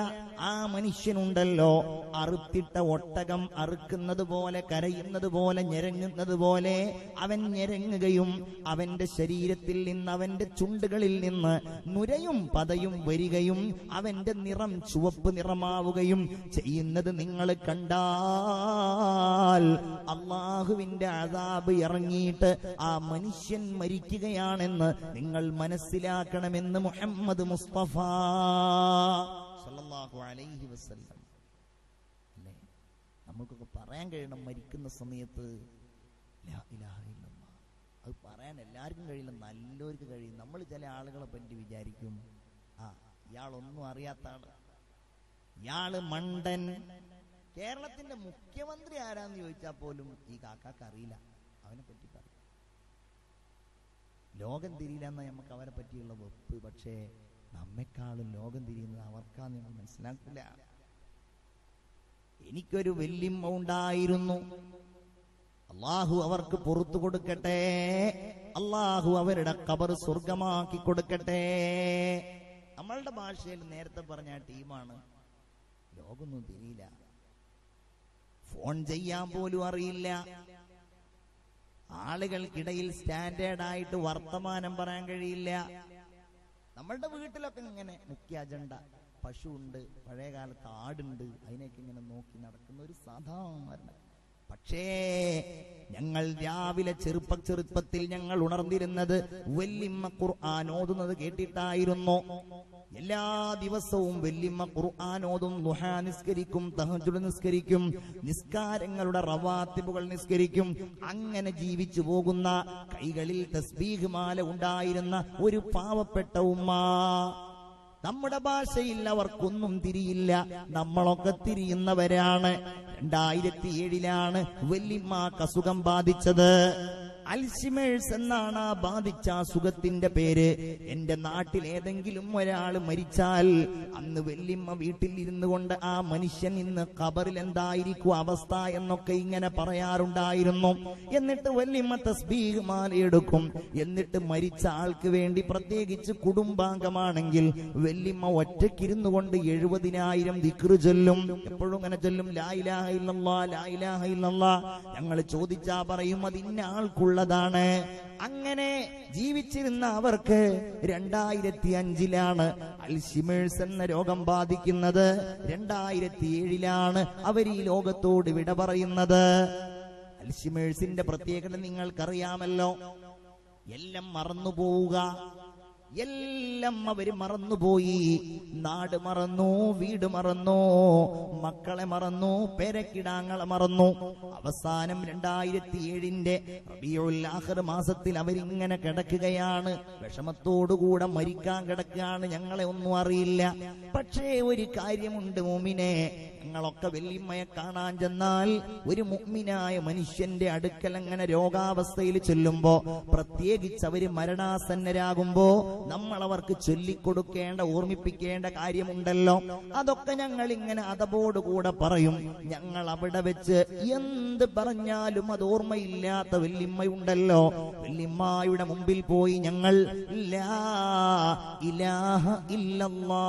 ആ മനുഷ്യനുണ്ടല്ലോ, അറുത്തിട്ട ഒട്ടകം അറുക്കുന്നത് പോലെ, കരയുന്നത് പോലെ, ഞെരങ്ങുന്നത് പോലെ അവൻ ഞെരങ്ങുകയും അവന്റെ ശരീരത്തിൽ നിന്ന്, അവന്റെ ചുണ്ടുകളിൽ നിന്ന് നുരയും പതയും വരികയും അവന്റെ നിറം ചുവപ്പ് നിറമാവുകയും ചെയ്യുന്നത് നിങ്ങൾ കണ്ടാൽ അല്ലാഹുവിന്റെ അദാബ് ഇറങ്ങിയിട്ട് ആ മനുഷ്യൻ മരിക്കുകയാണെന്ന് നിങ്ങൾ മനസ്സിലാക്കണമെന്ന് മുഹമ്മദ് മുസ്തഫ സല്ലല്ലാഹു അലൈഹി വസല്ലം. അല്ലേ, നമുക്കൊക്കെ പറയാൻ കഴിയണം മരിക്കുന്ന സമയത്ത് ലാ ഇലാഹ ഇല്ലല്ലാഹ്. അത് പറയാൻ എല്ലാവർക്കും കഴിയില്ല, നല്ലവർക്ക് കഴിയും. നമ്മൾ ചില ആളുകളെ പറ്റി വിചാരിക്കും, ഇയാളൊന്നും അറിയാത്ത ആള്, ഇയാള് മണ്ടൻ. കേരളത്തിന്റെ മുഖ്യമന്ത്രി ആരാന്ന് ചോദിച്ചാൽ പോലും ഈ കാക്കാക്ക് അറിയില്ല, അവനെ പറ്റി പറയും. ലോകം തിരിയില്ല എന്നാ നമുക്ക് അവരെ പറ്റിയുള്ള വെപ്പ്. പക്ഷേ നമ്മെക്കാളും ലോകം തിരിയുന്നത് അവർക്കാന്ന് നമ്മൾ മനസ്സിലാക്കില്ല. എനിക്കൊരു വല്യമ്മ ഉണ്ടായിരുന്നു, അള്ളാഹു അവർക്ക് പുറത്തു കൊടുക്കട്ടെ, അള്ളാഹു അവരുടെ ഖബർ സ്വർഗമാക്കി കൊടുക്കട്ടെ. നമ്മളുടെ ഭാഷയിൽ നേരത്തെ പറഞ്ഞ ടീമാണ്. ലോകമൊന്നും തിരിയില്ല, ഫോൺ ചെയ്യാൻ പോലും അറിയില്ല, ആളുകൾക്കിടയിൽ സ്റ്റാൻഡേർഡായിട്ട് വർത്തമാനം പറയാൻ കഴിയില്ല. നമ്മളുടെ വീട്ടിലൊക്കെ ഇങ്ങനെ മുഖ്യ അജണ്ട, പശുവുണ്ട്, പഴയ കാലത്ത് ആടുണ്ട്, അതിനൊക്കെ ഇങ്ങനെ നോക്കി നടക്കുന്ന ഒരു സാധാരണ. പക്ഷേ ഞങ്ങൾ രാവിലെ ചെറുപ്പത്തിൽ ഞങ്ങൾ ഉണർന്നിരുന്നത് വല്യമ്മ ഖുർആൻ ഓതുന്നത് കേട്ടിട്ടായിരുന്നു. എല്ലാ ദിവസവും വല്യമ്മ ഖുർആൻ ഓതും, ദുഹാ നിസ്കരിക്കും, തഹജ്ജുദ് നിസ്കരിക്കും, നിസ്കാരങ്ങളുടെ റവാത്തിബുകൾ നിസ്കരിക്കും. അങ്ങനെ ജീവിച്ചു പോകുന്ന, കൈകളിൽ തസ്ബീഹ് മാല ഉണ്ടായിരുന്ന ഒരു പാവപ്പെട്ട ഉമ്മ. നമ്മുടെ ഭാഷയിൽ അവർക്കൊന്നും തിരിയില്ല, നമ്മളൊക്കെ തിരിയുന്നവരാണ്. 2007 വല്യമ്മക്ക് അസുഖം ബാധിച്ചത്. അൽഷിമേഴ്സ് എന്നാണ് ആ ബാധിച്ച അസുഖത്തിന്റെ പേര്. എന്റെ നാട്ടിൽ ഏതെങ്കിലും ഒരാൾ മരിച്ചാൽ അന്ന് വല്യമ്മ വീട്ടിൽ ഇരുന്നു കൊണ്ട് ആ മനുഷ്യൻ ഇന്ന് ഖബറിൽ എന്തായിരിക്കും അവസ്ഥ എന്നൊക്കെ ഇങ്ങനെ പറയാറുണ്ടായിരുന്നു. എന്നിട്ട് വല്യമ്മ തസ്ബീഹ് മാലയെടുക്കും. എന്നിട്ട് മരിച്ച ആൾക്ക് വേണ്ടി, പ്രത്യേകിച്ച് കുടുംബാംഗമാണെങ്കിൽ, വല്യമ്മ ഒറ്റയ്ക്കിരുന്നു കൊണ്ട് 70,000 ദിക്റ് ചൊല്ലും. എപ്പോഴും അങ്ങനെ ചൊല്ലും, ലാ ഇലാഹ ഇല്ലല്ലാഹ്, ലാ ഇലാഹ ഇല്ലല്ലാഹ്. ഞങ്ങൾ ചോദിച്ചാ പറയും അത് ഇന്ന ആൾക്കുള്ളതാണ്. അങ്ങനെ ജീവിച്ചിരുന്ന അവർക്ക് 2005 അൽഷിമേഴ്സ് എന്ന രോഗം ബാധിക്കുന്നത്. 2007 അവർ ഈ ലോകത്തോട് വിട പറയുന്നത്. അൽഷിമേഴ്സിന്റെ പ്രത്യേകത നിങ്ങൾക്കറിയാമല്ലോ, എല്ലാം മറന്നുപോവുക, എല്ലാം അവര് മറന്നുപോയി. നാട് മറന്നു, വീട് മറന്നു, മക്കളെ മറന്നു, പേരക്കിടാങ്ങളെ മറന്നു. അവസാനം 2007 റബീഉൽ ആഖിർ മാസത്തിൽ അവരിങ്ങനെ കിടക്കുകയാണ്, വിഷമത്തോടുകൂടെ മരിക്കാൻ കിടക്കുകയാണ്. ഞങ്ങളെ ഒന്നും അറിയില്ല. പക്ഷേ ഒരു കാര്യമുണ്ട് മുഅ്മിനെ, ഞങ്ങളൊക്കെ വല്യമ്മയെ കാണാൻ ചെന്നാൽ ഒരു മുഅ്മിനായ മനുഷ്യന്റെ അടുക്കൽ അങ്ങനെ രോഗാവസ്ഥയിൽ ചെല്ലുമ്പോ, പ്രത്യേകിച്ച് അവര് മരണാസന്നരാകുമ്പോ നമ്മൾ അവർക്ക് ചൊല്ലിക്കൊടുക്കേണ്ട, ഓർമ്മിപ്പിക്കേണ്ട കാര്യമുണ്ടല്ലോ. അതൊക്കെ ഞങ്ങൾ ഇങ്ങനെ അതബോടുകൂടെ പറയും. ഞങ്ങൾ അവിടെ വെച്ച് എന്ത് പറഞ്ഞാലും അത് ഓർമ്മയില്ലാത്ത വല്യമ്മയുണ്ടല്ലോ, വല്യമ്മയുടെ മുമ്പിൽ പോയി ഞങ്ങൾ ലാ ഇലാഹ ഇല്ലല്ലാഹ്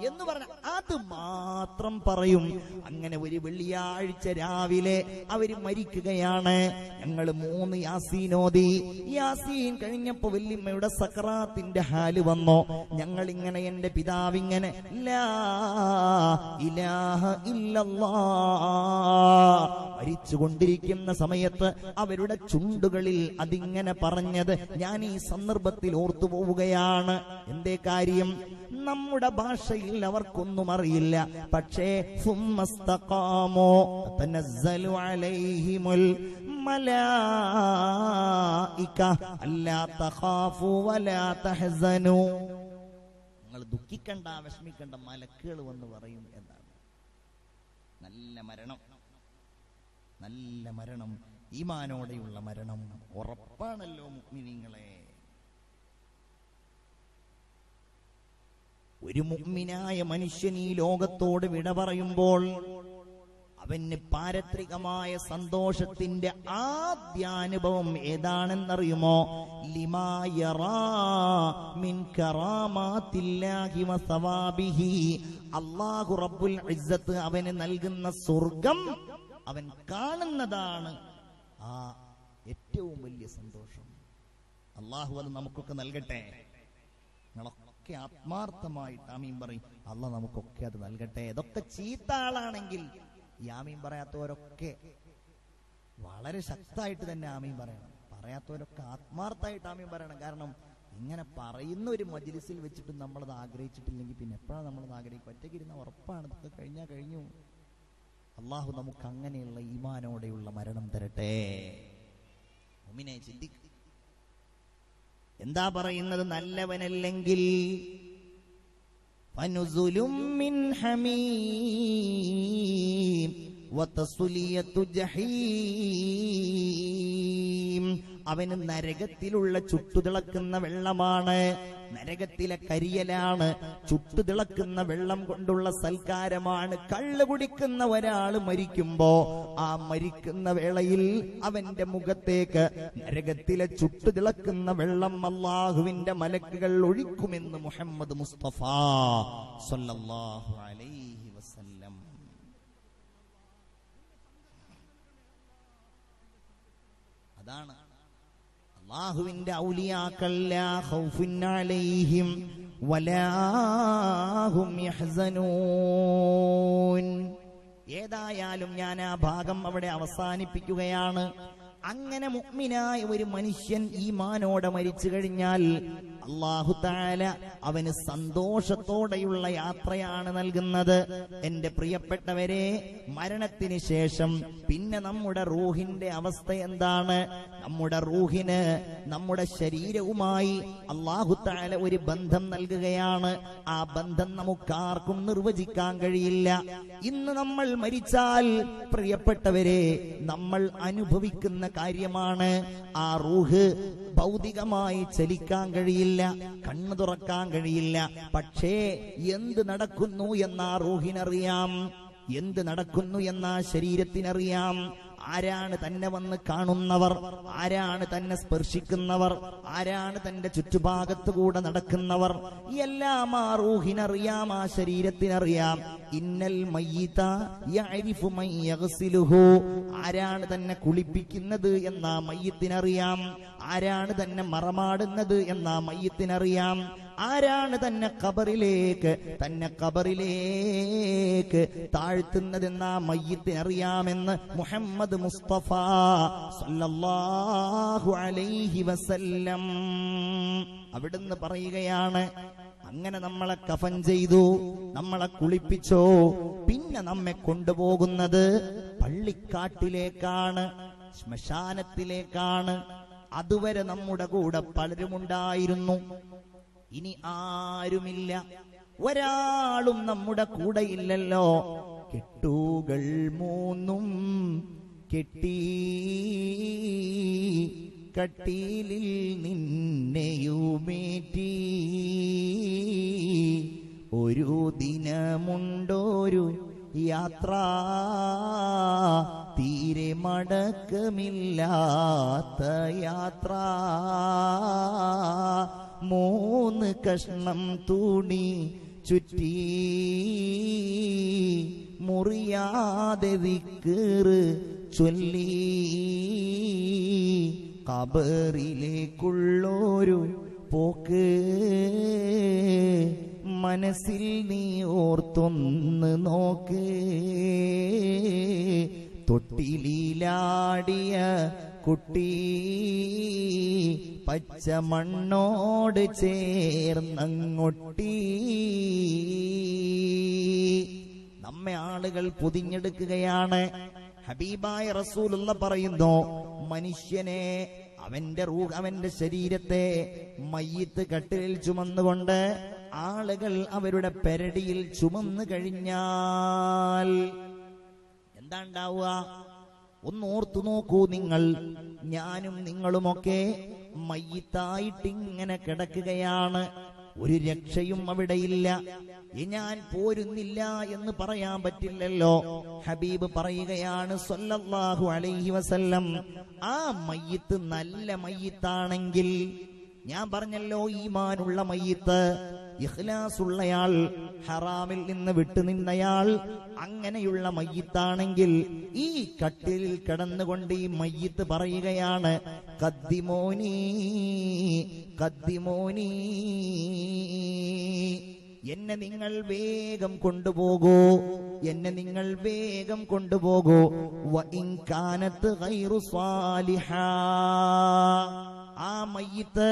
എന്ന് പറഞ്ഞ അത് മാത്രം പറയും. അങ്ങനെ ഒരു വെള്ളിയാഴ്ച രാവിലെ അവര് മരിക്കുകയാണ്. ഞങ്ങൾ 3 യാസീൻ ഓതി. യാസീൻ കഴിഞ്ഞപ്പോ വല്യമ്മയുടെ സക്കറാത്തിന്റെ ഹാല് വന്നു. ഞങ്ങൾ ഇങ്ങനെ, എന്റെ പിതാവിങ്ങനെ ലാ ഇലാഹ ഇല്ലല്ലാഹ് മരിച്ചുകൊണ്ടിരിക്കുന്ന സമയത്ത് അവരുടെ ചുണ്ടുകളിൽ അതിങ്ങനെ പറഞ്ഞത് ഞാൻ ഈ സന്ദർഭത്തിൽ ഓർത്തു പോവുകയാണ്. എന്തേ കാര്യം? നമ്മുടെ ഭാഷയിൽ അവർക്കൊന്നും അറിയില്ല. പക്ഷേ സുമ്മസ്തഖാമു തനസ്സലു അലൈഹിമുൽ മലായിക അല്ലാ തഖാഫു വലാ തഹ്സനു. നിങ്ങൾ ദുഃഖിക്കണ്ട, വിഷമിക്കണ്ട, മലക്കുകൾ വന്ന് പറയും എന്നാണ്. നല്ല മരണം, നല്ല മരണം, ഈമാനോടെയുള്ള മരണം ഉറപ്പാണല്ലോ മുഅ്മിനീങ്ങളെ. ഒരു മുഅ്മിനായ മനുഷ്യൻ ഈ ലോകത്തോട് വിട പറയുമ്പോൾ അവന് പാരത്രികമായ സന്തോഷത്തിന്റെ ആദ്യാനുഭവം ഏതാണെന്നറിയുമോ? ലിമാ യറാ മിൻ കറാമാത്തില്ലാഹി വസവാബിഹി. അല്ലാഹു റബ്ബുൽ ഇസ്സത്ത് അവന് നൽകുന്ന സ്വർഗം അവൻ കാണുന്നതാണ് ആ ഏറ്റവും വലിയ സന്തോഷം. അല്ലാഹു അത് നമുക്കൊക്കെ നൽകട്ടെ. നിങ്ങളൊക്കെ ആത്മാർത്ഥമായിട്ട് ആമീൻ പറയും. അല്ലാഹു നമുക്കൊക്കെ അത് നൽകട്ടെ. ഇതൊക്കെ ചീത്ത ആളാണെങ്കിൽ ഈ ആമീൻ പറയാത്തവരൊക്കെ വളരെ ശക്തമായിട്ട് തന്നെ ആമീൻ പറയണം. പറയാത്തവരൊക്കെ ആത്മാർത്ഥമായിട്ട് ആമീൻ പറയണം. കാരണം ഇങ്ങനെ പറയുന്ന ഒരു മജ്ലിസിൽ വെച്ചിട്ട് നമ്മളത് ആഗ്രഹിച്ചിട്ടില്ലെങ്കിൽ പിന്നെ എപ്പോഴാണ് നമ്മളത് ആഗ്രഹിക്കും? ഒറ്റയ്ക്കിരുന്ന ഉറപ്പാണ്, ഇതൊക്കെ കഴിഞ്ഞാൽ കഴിഞ്ഞു. അള്ളാഹു നമുക്ക് അങ്ങനെയുള്ള ഈമാനോടെയുള്ള മരണം തരട്ടെ. മുഅ്മിനെ ചിന്തിക്ക, എന്താ പറയുന്നത്? നല്ലവനല്ലെങ്കിൽ ഫനുസുലും മിൻ ഹമീം വതസ്ലിയതു ജഹീം. അവന് നരകത്തിലുള്ള ചുട്ടുതിളക്കുന്ന വെള്ളമാണ്, നരകത്തിലെ കരിയലാണ്, ചുട്ടുതിളക്കുന്ന വെള്ളം കൊണ്ടുള്ള സൽക്കാരമാണ്. കള്ള് കുടിക്കുന്ന ഒരാൾ മരിക്കുമ്പോ ആ മരിക്കുന്ന വേളയിൽ അവന്റെ മുഖത്തേക്ക് നരകത്തിലെ ചുട്ടുതിളക്കുന്ന വെള്ളം അല്ലാഹുവിന്റെ മലക്കുകൾ ഒഴിക്കുമെന്ന് മുഹമ്മദ് മുസ്തഫ സ്വല്ലല്ലാഹു അലൈഹി വസല്ലം. അതാണ് അല്ലാഹുവിന്റെ ഔലിയാക്കൾ ലാ ഖൗഫുൻ അലൈഹിം വലാ ഹും യഹ്സനൂൻ. ഏതായാലും ഞാൻ ആ ഭാഗം അവിടെ അവസാനിപ്പിക്കുകയാണ്. അങ്ങനെ മുഅ്മിനായ ഒരു മനുഷ്യൻ ഈമാനോടെ മരിച്ചു കഴിഞ്ഞാൽ അല്ലാഹു തആല അവന് സന്തോഷത്തോടെയുള്ള യാത്രയാണ് നൽകുന്നത്. എന്റെ പ്രിയപ്പെട്ടവരെ, മരണത്തിന് ശേഷം പിന്നെ നമ്മുടെ റൂഹിന്റെ അവസ്ഥ എന്താണ്? നമ്മുടെ റൂഹിന് നമ്മുടെ ശരീരവുമായി അല്ലാഹു തആല ഒരു ബന്ധം നൽകുകയാണ്. ആ ബന്ധം നമുക്കാർക്കും നിർവചിക്കാൻ കഴിയില്ല. ഇന്ന് നമ്മൾ മരിച്ചാൽ പ്രിയപ്പെട്ടവരെ നമ്മൾ അനുഭവിക്കുന്ന കാര്യമാണ്. ആ റൂഹ് ഭൗതികമായി ചലിക്കാൻ കഴിയില്ല, കണ്ണു തുറക്കാൻ കഴിയില്ല. പക്ഷേ എന്ത് നടക്കുന്നു എന്നാ റൂഹിനറിയാം, എന്ത് നടക്കുന്നു എന്നാ ശരീരത്തിനറിയാം. ആരാണ് തന്നെ വന്ന് കാണുന്നവർ, ആരാണ് തന്നെ സ്പർശിക്കുന്നവർ, ആരാണ് തന്റെ ചുറ്റുഭാഗത്തുകൂടെ നടക്കുന്നവർ, എല്ലാം ആ റൂഹിനറിയാം, ആ ശരീരത്തിനറിയാം. ഇന്നൽ മയ്യിത യഅരിഫു മൻ യഗ്സിലുഹു. ആരാണ് തന്നെ കുളിപ്പിക്കുന്നത് എന്നാ മയ്യിത്തിനറിയാം, ആരാണ് തന്നെ മറമാടുന്നത് എന്നാ മയ്യിത്തിനറിയാം, ആരാണ് തന്നെ ഖബറിലേക്ക് താഴ്ത്തുന്നതെന്നാ മയ്യിത്തിനറിയാമെന്ന് മുഹമ്മദ് മുസ്തഫ സല്ലല്ലാഹു അലൈഹി വസല്ലം അവിടുന്ന് പറയുകയാണ്. അങ്ങനെ നമ്മളെ കഫൻ ചെയ്തു, നമ്മളെ കുളിപ്പിച്ചോ, പിന്നെ നമ്മെ കൊണ്ടുപോകുന്നത് പള്ളിക്കാട്ടിലേക്കാണ്, ശ്മശാനത്തിലേക്കാണ്. അതുവരെ നമ്മുടെ കൂടെ പലരുമുണ്ടായിരുന്നു. ഇനി ആരുമില്ല, ഒരാളും നമ്മുടെ കൂടെ ഇല്ലല്ലോ. കെട്ടുകൾ 3 കെട്ടി കട്ടിലിൽ നിന്നെയുമേറ്റി ഒരു ദിനമുണ്ടൊരു യാത്ര, തീരെ മടക്കമില്ലാത്ത യാത്ര. 3 കഷ്ണം തുണി ചുറ്റി മുറിയാതെ ദിക്റ് ചൊല്ലി ഖബറിലേക്കുള്ളൊരു പോക്ക് മനസ്സിൽ നീ ഓർത്തൊന്ന് നോക്ക്. തൊട്ടിലീലാടിയ കുട്ടി പച്ച മണ്ണോട് ചേർന്നങ്ങൊട്ടി. നമ്മെ ആളുകൾ പൊതിഞ്ഞെടുക്കുകയാണ്. ഹബീബായ റസൂലുള്ള പറയുന്നു, മനുഷ്യനെ അവന്റെ റൂഹ് അവന്റെ ശരീരത്തെ മയ്യിത്ത് കട്ടിലിൽ ചുമന്നുകൊണ്ട് ആളുകൾ അവരുടെ പെരടിയിൽ ചുമന്നു കഴിഞ്ഞാൽ എന്താ ഉണ്ടാവുക? ഒന്ന് ഓർത്തു നോക്കൂ നിങ്ങൾ. ഞാനും നിങ്ങളുമൊക്കെ മയ്യിത്തായിട്ടിങ്ങനെ കിടക്കുകയാണ്. ഒരു രക്ഷയും അവിടെയില്ല. ഞാൻ പോരുന്നില്ല എന്ന് പറയാൻ പറ്റില്ലല്ലോ. ഹബീബ് പറയുകയാണ് സ്വല്ലല്ലാഹു അലൈഹി വസല്ലം, ആ മയ്യിത്ത് നല്ല മയ്യിത്താണെങ്കിൽ, ഞാൻ പറഞ്ഞല്ലോ ഈമാനുള്ള മയ്യിത്ത്, ഇഖ്ലാസുള്ളയാൾ, ഹറാമിൽ നിന്ന് വിട്ടുനിന്നയാൾ, അങ്ങനെയുള്ള മയ്യിത്താണെങ്കിൽ ഈ കട്ടിലിൽ കിടന്നുകൊണ്ട് ഈ മയ്യിത്ത് പറയുകയാണ്, ഖദ്ദിമോനി ഖദ്ദിമോനി, എന്നെ നിങ്ങൾ വേഗം കൊണ്ടുപോകൂ, എന്നെ നിങ്ങൾ വേഗം കൊണ്ടുപോകൂ. വ ഇൻ കാനത്ത് ഗൈറു സാലിഹ, ആ മയ്യിത്ത്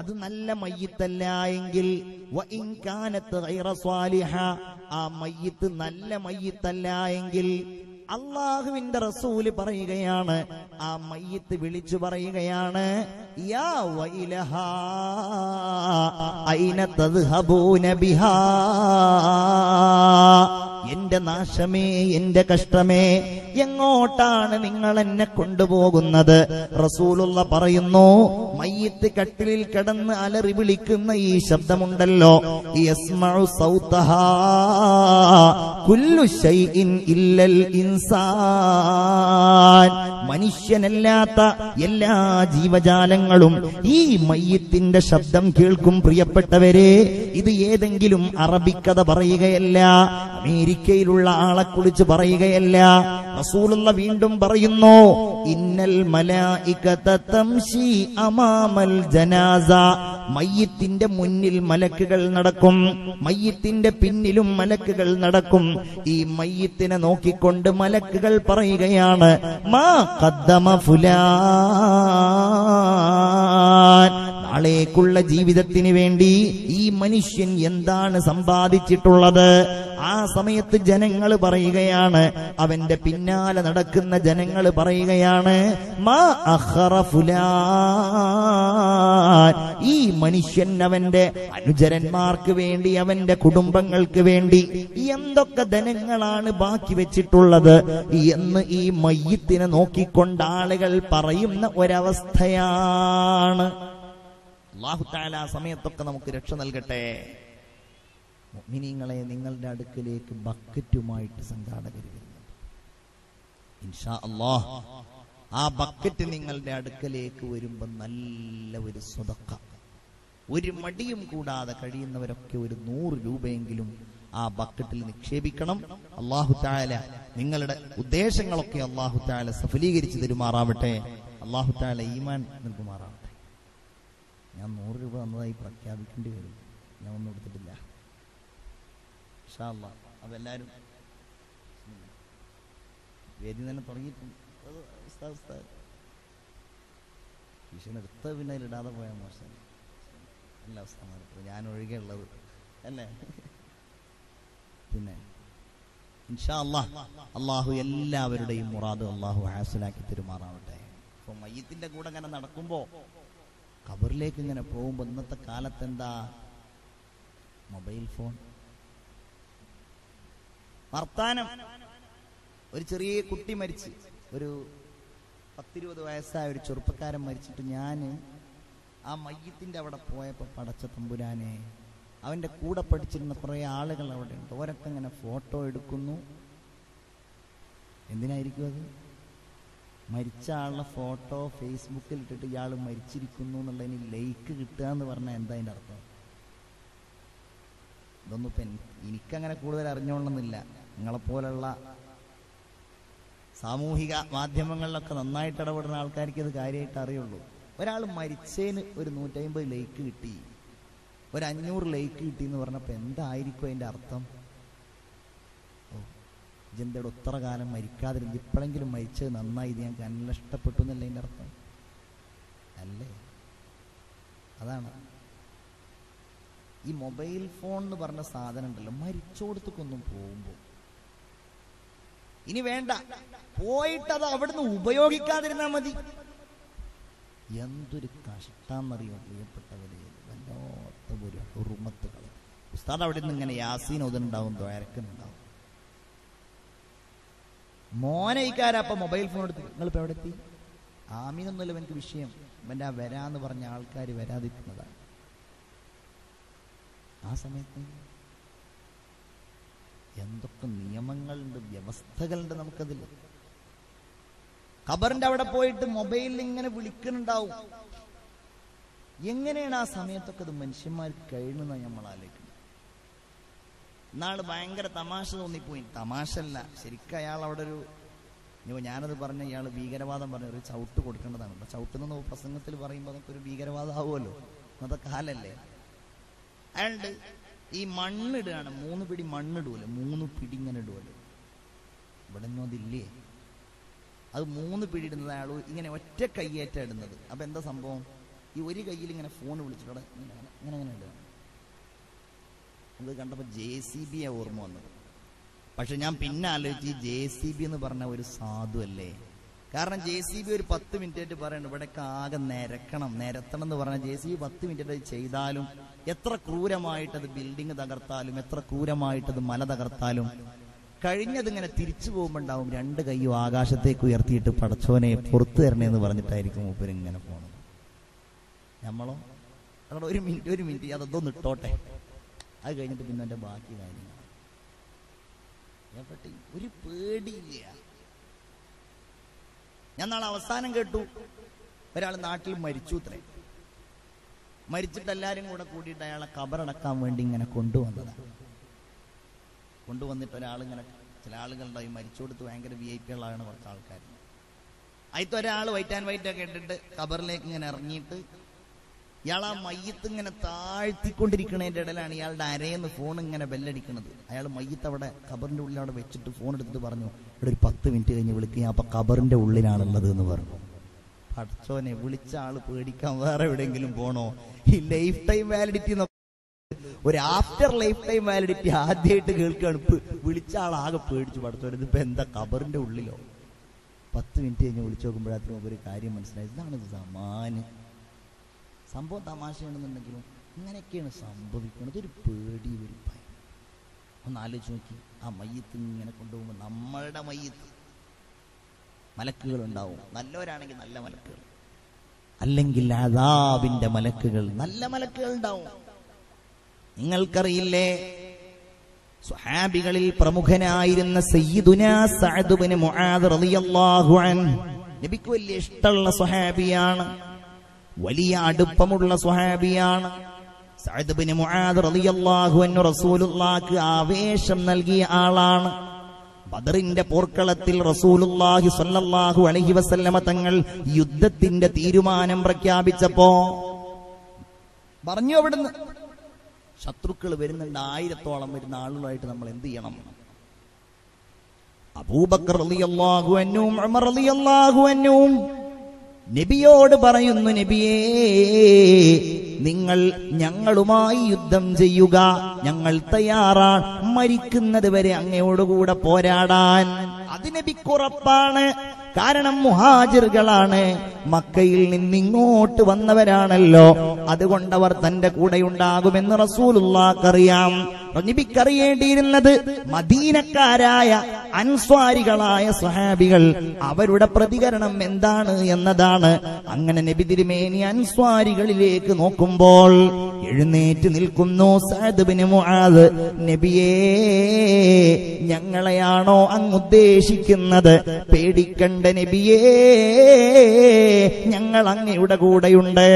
അത് നല്ല മയ്യിത്തല്ല എങ്കിൽ, വ ഇൻ കാനത്ത് ഗൈറ സാലിഹ, ആ മയ്യിത്ത് നല്ല മയ്യിത്തല്ല എങ്കിൽ, അള്ളാഹുവിന്റെ റസൂല് പറയുകയാണ്, ആ മയ്യിത്ത് വിളിച്ചു പറയുകയാണ്, യാ വൈലഹാ ഐന തദ്ഹബൂന ബിഹാ, എന്റെ നാശമേ, എന്റെ കഷ്ടമേ, എങ്ങോട്ടാണ് നിങ്ങൾ എന്നെ കൊണ്ടുപോകുന്നത്? റസൂലുള്ള പറയുന്നു, മയ്യിത്ത് കട്ടിലിൽ കിടന്ന് അലറി വിളിക്കുന്ന ഈ ശബ്ദമുണ്ടല്ലോ, യസ്മഉ സൗതഹാ കുല്ലു ശൈഇൻ ഇല്ലൽ ഇൻസാൻ, മനുഷ്യനല്ലാത്ത എല്ലാ ജീവജാലങ്ങളും ഈ മയ്യിത്തിന്റെ ശബ്ദം കേൾക്കും. പ്രിയപ്പെട്ടവരെ, ഇത് ഏതെങ്കിലും അറബിക്കഥ പറയുകയല്ല, അമേരിക്കയിലുള്ള ആളെ കുറിച്ച് പറയുകയല്ല. റസൂലുള്ള വീണ്ടും പറയുന്നു, ഇന്നൽ മലായികത തംശി അമാമൽ ജനാസ, മയ്യിത്തിന്റെ മുന്നിൽ മലക്കുകൾ നടക്കും, മയ്യിത്തിന്റെ പിന്നിലും മലക്കുകൾ നടക്കും. ഈ മയ്യിത്തിനെ നോക്കിക്കൊണ്ട് മലക്കുകൾ പറയുകയാണ്, മാ ഖദ്ദമ ഫുലാൻ, നാളേക്കുള്ള ജീവിതത്തിന് വേണ്ടി ഈ മനുഷ്യൻ എന്താണ് സമ്പാദിച്ചിട്ടുള്ളത്? ആ സമയത്ത് ജനങ്ങൾ പറയുകയാണ്, അവന്റെ പിന്നാലെ നടക്കുന്ന ജനങ്ങൾ പറയുകയാണ്, മാ അഖറ ഫുലാൻ, ഈ മനുഷ്യൻ അവന്റെ അനുചരന്മാർക്ക് വേണ്ടി, അവന്റെ കുടുംബങ്ങൾക്ക് വേണ്ടി എന്തൊക്കെ ധനങ്ങളാണ് ബാക്കി വെച്ചിട്ടുള്ളത് എന്ന് ഈ മയ്യിത്തിനെ നോക്കിക്കൊണ്ട് ആളുകൾ പറയുന്ന ഒരവസ്ഥയാണ്. അല്ലാഹു തആല ആ സമയത്തൊക്കെ നമുക്ക് രക്ഷ നൽകട്ടെ. മുഅ്മിനീങ്ങളെ, നിങ്ങളുടെ അടുക്കലേക്ക് ബക്കറ്റുമായിട്ട് സംഘാടകർ വരുന്നുണ്ട്. ഇൻഷാ അല്ലാഹ് ആ ബക്കറ്റ് നിങ്ങളുടെ അടുക്കലേക്ക് വരുമ്പോൾ നല്ല ഒരു സ്വതക്ക, ഒരു മടിയും കൂടാതെ കഴിയുന്നവരൊക്കെ ഒരു 100 രൂപയെങ്കിലും ആ ബക്കറ്റിൽ നിക്ഷേപിക്കണം. അല്ലാഹു തആല നിങ്ങളുടെ ഉദ്ദേശങ്ങളൊക്കെ അല്ലാഹു തആല സഫലീകരിച്ചു തരുമാറാവട്ടെ. അല്ലാഹു തആല ഈമാൻ നൽകുമാറാവട്ടെ. ഞാൻ 100 രൂപ തന്നതായി പ്രഖ്യാപിക്കേണ്ടി വരും. ഞാൻ ഒന്നും എടുത്തിട്ടില്ല. ഇൻഷാ അല്ലാഹ് അപ്പോൾ എല്ലാവരും വേദി തന്നെ തുടങ്ങിയിട്ടുണ്ട്. എടുത്ത പിന്നെ ഇടാതെ പോയാൽ മോശം എല്ലാ അവസ്ഥ ഞാൻ ഒഴികെ ഉള്ളത് അല്ലേ. പിന്നെ ഇൻഷാ അല്ലാഹ് അള്ളാഹു എല്ലാവരുടെയും മുറാദ് അള്ളാഹു ഹാസിലാക്കി തരുമാറാവട്ടെ. അപ്പൊ മയ്യിത്തിന്റെ കൂടെ ഇങ്ങനെ നടക്കുമ്പോ ഖബറിലേക്ക് ഇങ്ങനെ പോകുമ്പോ ഇന്നത്തെ കാലത്ത് എന്താ, മൊബൈൽ ഫോൺ, വർത്താനം. ഒരു ചെറിയ കുട്ടി മരിച്ച്, ഒരു 10-20 വയസ്സായ ഒരു ചെറുപ്പക്കാരൻ മരിച്ചിട്ട് ഞാൻ ആ മയ്യിത്തിന്റെ അവിടെ പോയപ്പോൾ പടച്ച തമ്പുരാനെ, അവന്റെ കൂടെ പഠിച്ചിരുന്ന കുറെ ആളുകൾ അവിടെ ഉണ്ട്. ഓരൊക്കെ ഇങ്ങനെ ഫോട്ടോ എടുക്കുന്നു. എന്തിനായിരിക്കും അത്? മരിച്ച ആളുടെ ഫോട്ടോ ഫേസ്ബുക്കിൽ ഇട്ടിട്ട് ഇയാൾ മരിച്ചിരിക്കുന്നു എന്നുള്ളതിന് ലൈക്ക് കിട്ടുക എന്ന് പറഞ്ഞാൽ എന്താ അതിൻ്റെ അർത്ഥം? ഇതൊന്നും ഇപ്പം എനിക്കങ്ങനെ കൂടുതൽ അറിഞ്ഞോളണമെന്നില്ല. നിങ്ങളെപ്പോലുള്ള സാമൂഹിക മാധ്യമങ്ങളിലൊക്കെ നന്നായിട്ട് ഇടപെടുന്ന ആൾക്കാർക്ക് ഇത് കാര്യമായിട്ട് അറിയുള്ളൂ. ഒരാൾ മരിച്ചതിന് ഒരു 150 ലൈക്ക് കിട്ടി, ഒരു 500 ലൈക്ക് കിട്ടി എന്ന് പറഞ്ഞപ്പോൾ എന്തായിരിക്കും അതിൻ്റെ അർത്ഥം? ഓ, ഇതെന്തോടെ ഉത്തര കാലം മരിക്കാതിരുന്ന് ഇപ്പോഴെങ്കിലും മരിച്ചത് നന്നായി, ഇത് ഞങ്ങൾക്ക് നല്ല ഇഷ്ടപ്പെട്ടു എന്നല്ലേ അതിൻ്റെ അർത്ഥം? അല്ലേ? അതാണ് ഈ മൊബൈൽ ഫോൺ എന്ന് പറഞ്ഞ സാധനം ഉണ്ടല്ലോ, മരിച്ചോടത്തേക്കൊന്നും പോകുമ്പോൾ ഇനി വേണ്ട, പോയിട്ടത് അവിടുന്ന് ഉപയോഗിക്കാതിരുന്നാൽ മതി. എന്തൊരു കഷ്ടാന്നറിയോ പ്രിയപ്പെട്ടവരെ, വല്ലാത്ത ഒരു ഹുർമത്തുകൾ. ഉസ്താദ് അവിടെ നിന്ന് ഇങ്ങനെ യാസീൻ ഓതുന്നുണ്ടാവും, ദ്വാരക്കുന്നുണ്ടാവും. മോനയിക്കാരപ്പം മൊബൈൽ ഫോൺ എടുത്ത് നിങ്ങളിപ്പോൾ എവിടെ എത്തി? ആമീനൊന്നുമല്ല എനിക്ക് വിഷയം, ഇവൻ്റെ ആ വരാന്ന് പറഞ്ഞ ആൾക്കാർ വരാതിരിക്കുന്നതാണ്. ആ സമയത്ത് എന്തൊക്കെ നിയമങ്ങളുണ്ട്, വ്യവസ്ഥകളുണ്ട് നമുക്കതിൽ. ഖബറിന്റെ അവിടെ പോയിട്ട് മൊബൈലിൽ ഇങ്ങനെ വിളിക്കുന്നുണ്ടാവും. എങ്ങനെയാണ് ആ സമയത്തൊക്കെ അത് മനുഷ്യന്മാർ കഴിയുന്നതാണ് നമ്മൾ ആലോചിക്കുന്നത്. ഇന്നാള് ഭയങ്കര തമാശ തോന്നിപ്പോയി. തമാശ അല്ല, ശരിക്കും അയാൾ അവിടെ ഒരു, ഞാനത് പറഞ്ഞ ഇയാൾ ഭീകരവാദം പറഞ്ഞ ഒരു ചവിട്ട് കൊടുക്കേണ്ടതാണ്. അപ്പൊ ചവിട്ടുന്ന പ്രസംഗത്തിൽ പറയുമ്പോൾ അതൊക്കെ ഒരു ഭീകരവാദം ആവുമല്ലോ, അന്നത്തെ കാലല്ലേ. അയാളുടെ ഈ മണ്ണിടുകയാണ്, 3 പിടി മണ്ണിടുമല്ലോ, 3 പിടി ഇങ്ങനെ ഇടുമല്ലോ. ഇവിടെ ഒന്നും അതില്ലേ. അത് 3 പിടി ഇടുന്നത് അയാൾ ഇങ്ങനെ ഒറ്റ കൈയേറ്റ ഇടുന്നത്. അപ്പൊ എന്താ സംഭവം? ഈ ഒരു കയ്യിൽ ഇങ്ങനെ ഫോൺ വിളിച്ചിട്ട് ഇങ്ങനെ ഇടുക. അത് കണ്ടപ്പോൾ JCB ഓർമ്മ വന്നത്. പക്ഷെ ഞാൻ പിന്നെ ആലോചിച്ച്, ഈ JCB എന്ന് പറഞ്ഞ ഒരു സാധു അല്ലേ? കാരണം JCB ഒരു 10 മിനിറ്റ് പറയണം ഇവിടെയൊക്കെ ആകെ നിരത്തണം എന്ന് പറഞ്ഞാൽ JCB 10 മിനിറ്റ് ചെയ്താലും, എത്ര ക്രൂരമായിട്ടത് ബിൽഡിങ് തകർത്താലും, എത്ര ക്രൂരമായിട്ടത് മല തകർത്താലും, കഴിഞ്ഞതിങ്ങനെ തിരിച്ചു പോകുമ്പോണ്ടാവും 2 കൈയും ആകാശത്തേക്ക് ഉയർത്തിയിട്ട് പടച്ചോനെ പുറത്തു തരണേന്ന് പറഞ്ഞിട്ടായിരിക്കും മൂപ്പര് ഇങ്ങനെ പോണത്. നമ്മളോ അതുകൊണ്ട് ഒരു മിനിറ്റ് അതൊന്നും ഇട്ടോട്ടെ, അത് കഴിഞ്ഞിട്ട് പിന്നെ എൻ്റെ ബാക്കി കാര്യങ്ങൾ. ഒരു പേടിയില്ല. ഞാൻ നാളെ അവസാനം കേട്ടു, ഒരാൾ നാട്ടിൽ മരിച്ചു അത്രേ. മരിച്ചിട്ട് എല്ലാവരും കൂടെ കൂടിയിട്ട് അയാളെ ഖബറടക്കാൻ വേണ്ടി ഇങ്ങനെ കൊണ്ടുവന്നതാണ്. കൊണ്ടുവന്നിട്ട് ഒരാളിങ്ങനെ, ചില ആളുകളുണ്ടായി മരിച്ചു കൊടുത്ത് ഭയങ്കര VIP ഉള്ളതാണ് കുറച്ച് ആൾക്കാർ. അതിൽ ഒരാൾ വൈറ്റ് ആൻഡ് വൈറ്റ് ഒക്കെ ഇട്ടിട്ട് ഖബറിലേക്ക് ഇങ്ങനെ ഇറങ്ങിയിട്ട് ഇയാൾ ആ മയ്യത്ത് ഇങ്ങനെ താഴ്ത്തിക്കൊണ്ടിരിക്കുന്നതിൻ്റെ ഇടയിലാണ് ഇയാളുടെ അരയെന്ന് ഫോൺ ഇങ്ങനെ ബെല്ലടിക്കുന്നത്. അയാൾ മയ്യത്ത് അവിടെ ഖബറിന്റെ ഉള്ളിൽ അവിടെ വെച്ചിട്ട് ഫോൺ എടുത്തിട്ട് പറഞ്ഞു, ഇവിടെ ഒരു 10 മിനിറ്റ് കഴിഞ്ഞ് വിളിക്കുക, അപ്പൊ ഖബറിന്റെ ഉള്ളിലാണുള്ളത് എന്ന് പറഞ്ഞു. പടച്ചോനെ, വിളിച്ച ആള് പേടിക്കാൻ വേറെ എവിടെയെങ്കിലും പോണോ? ഈ ലൈഫ് ടൈം വാലിഡിറ്റി, ഒരു ആഫ്റ്റർ ലൈഫ് ടൈം വാലിഡിറ്റി ആദ്യമായിട്ട് കേൾക്കുകയാണ്. വിളിച്ച ആളാകെ പേടിച്ചു. പടച്ചോനെ, ഇതിപ്പോ എന്താ ഖബറിന്റെ ഉള്ളിലോ? 10 മിനിറ്റ് കഴിഞ്ഞ് വിളിച്ചു നോക്കുമ്പോഴത്തേക്കും ഒരു കാര്യം മനസ്സിലായി. ഇതാണ് സമാന് സംഭവം. തമാശയാണെന്നുണ്ടെങ്കിലും ഇങ്ങനെയൊക്കെയാണ് സംഭവിക്കുന്നത്. ഒരു പേടി, ഒരു ഭയം. ഒന്ന് ആലോചിച്ച് നോക്കി. ആ മയ്യത്ത് ഇങ്ങനെ കൊണ്ടുപോകുമ്പോൾ നമ്മളുടെ മയ്യത്ത് മലക്കുകൾ ഉണ്ടാവും. നല്ലവരാണെങ്കിൽ നല്ല മലക്കുകൾ, അല്ലെങ്കിൽ അദാബിന്റെ മലക്കുകൾ, നല്ല മലക്കുകൾ ഉണ്ടാവും. നിങ്ങൾക്കറിയില്ലേ, സ്വഹാബികളിൽ പ്രമുഖനായിരുന്ന സയ്യിദുനാ സഅദ് ഇബ്നു മുആദ് റളിയല്ലാഹു അൻഹു നബിക്ക് വലിയ ഇഷ്ടമുള്ള സ്വഹാബിയാണ്, വലിയ അടുപ്പമുള്ള സ്വഹാബിയാണ്. സഅദ് ഇബ്നു മുആദ് റളിയല്ലാഹു അൻഹു റസൂലുള്ളാഹിക്ക് ആവേശം നൽകിയ ആളാണ്. ബദറിന്റെ പോർക്കളത്തിൽ റസൂലുള്ളാഹി സ്വല്ലല്ലാഹു അലൈഹി വസല്ലമ തങ്ങൾ യുദ്ധത്തിന്റെ തീരുമാനം പ്രഖ്യാപിച്ചപ്പോ പറഞ്ഞു, അവിടുന്ന് ശത്രുക്കൾ വരുന്നുണ്ട്, 1000-ഓളം വരുന്ന ആളുകളായിട്ട് നമ്മൾ എന്ത് ചെയ്യണം? അബൂബക്കർ റളിയല്ലാഹു അൻഹു, ഉമർ റളിയല്ലാഹു അൻഹു നബിയോട് പറയുന്നു, നബിയേ, നിങ്ങൾ ഞങ്ങളുമായി യുദ്ധം ചെയ്യുക, ഞങ്ങൾ തയ്യാറാണ്, മരിക്കുന്നത് വരെ അങ്ങയോടുകൂടെ പോരാടാൻ. അത് നബിക്കുറപ്പാണ്. കാരണം മുഹാജിറുകളാണ്, മക്കയിൽ നിന്നിങ്ങോട്ട് വന്നവരാണല്ലോ, അതുകൊണ്ടവർ തന്റെ കൂടെ ഉണ്ടാകുമെന്ന് റസൂലുള്ളാഹിക്കറിയാം. നബിക്കറിയേണ്ടിയിരുന്നത് മദീനക്കാരായ അൻസ്വാരികളായ സ്വഹാബികൾ, അവരുടെ പ്രതികരണം എന്താണ് എന്നതാണ്. അങ്ങനെ നബി തിരുമേനി അൻസ്വാരികളിലേക്ക് നോക്കുമ്പോൾ എഴുന്നേറ്റ് നിൽക്കുന്നു സഅദ് ഇബ്നു മുആദ്. നബിയേ, ഞങ്ങളെയാണോ അങ്ങ് ഉദ്ദേശിക്കുന്നത്? പേടിക്കണ്ട നബിയേ, ഞങ്ങൾ ഞങ്ങൾ അങ്ങയുടെ കൂടെയുണ്ട്,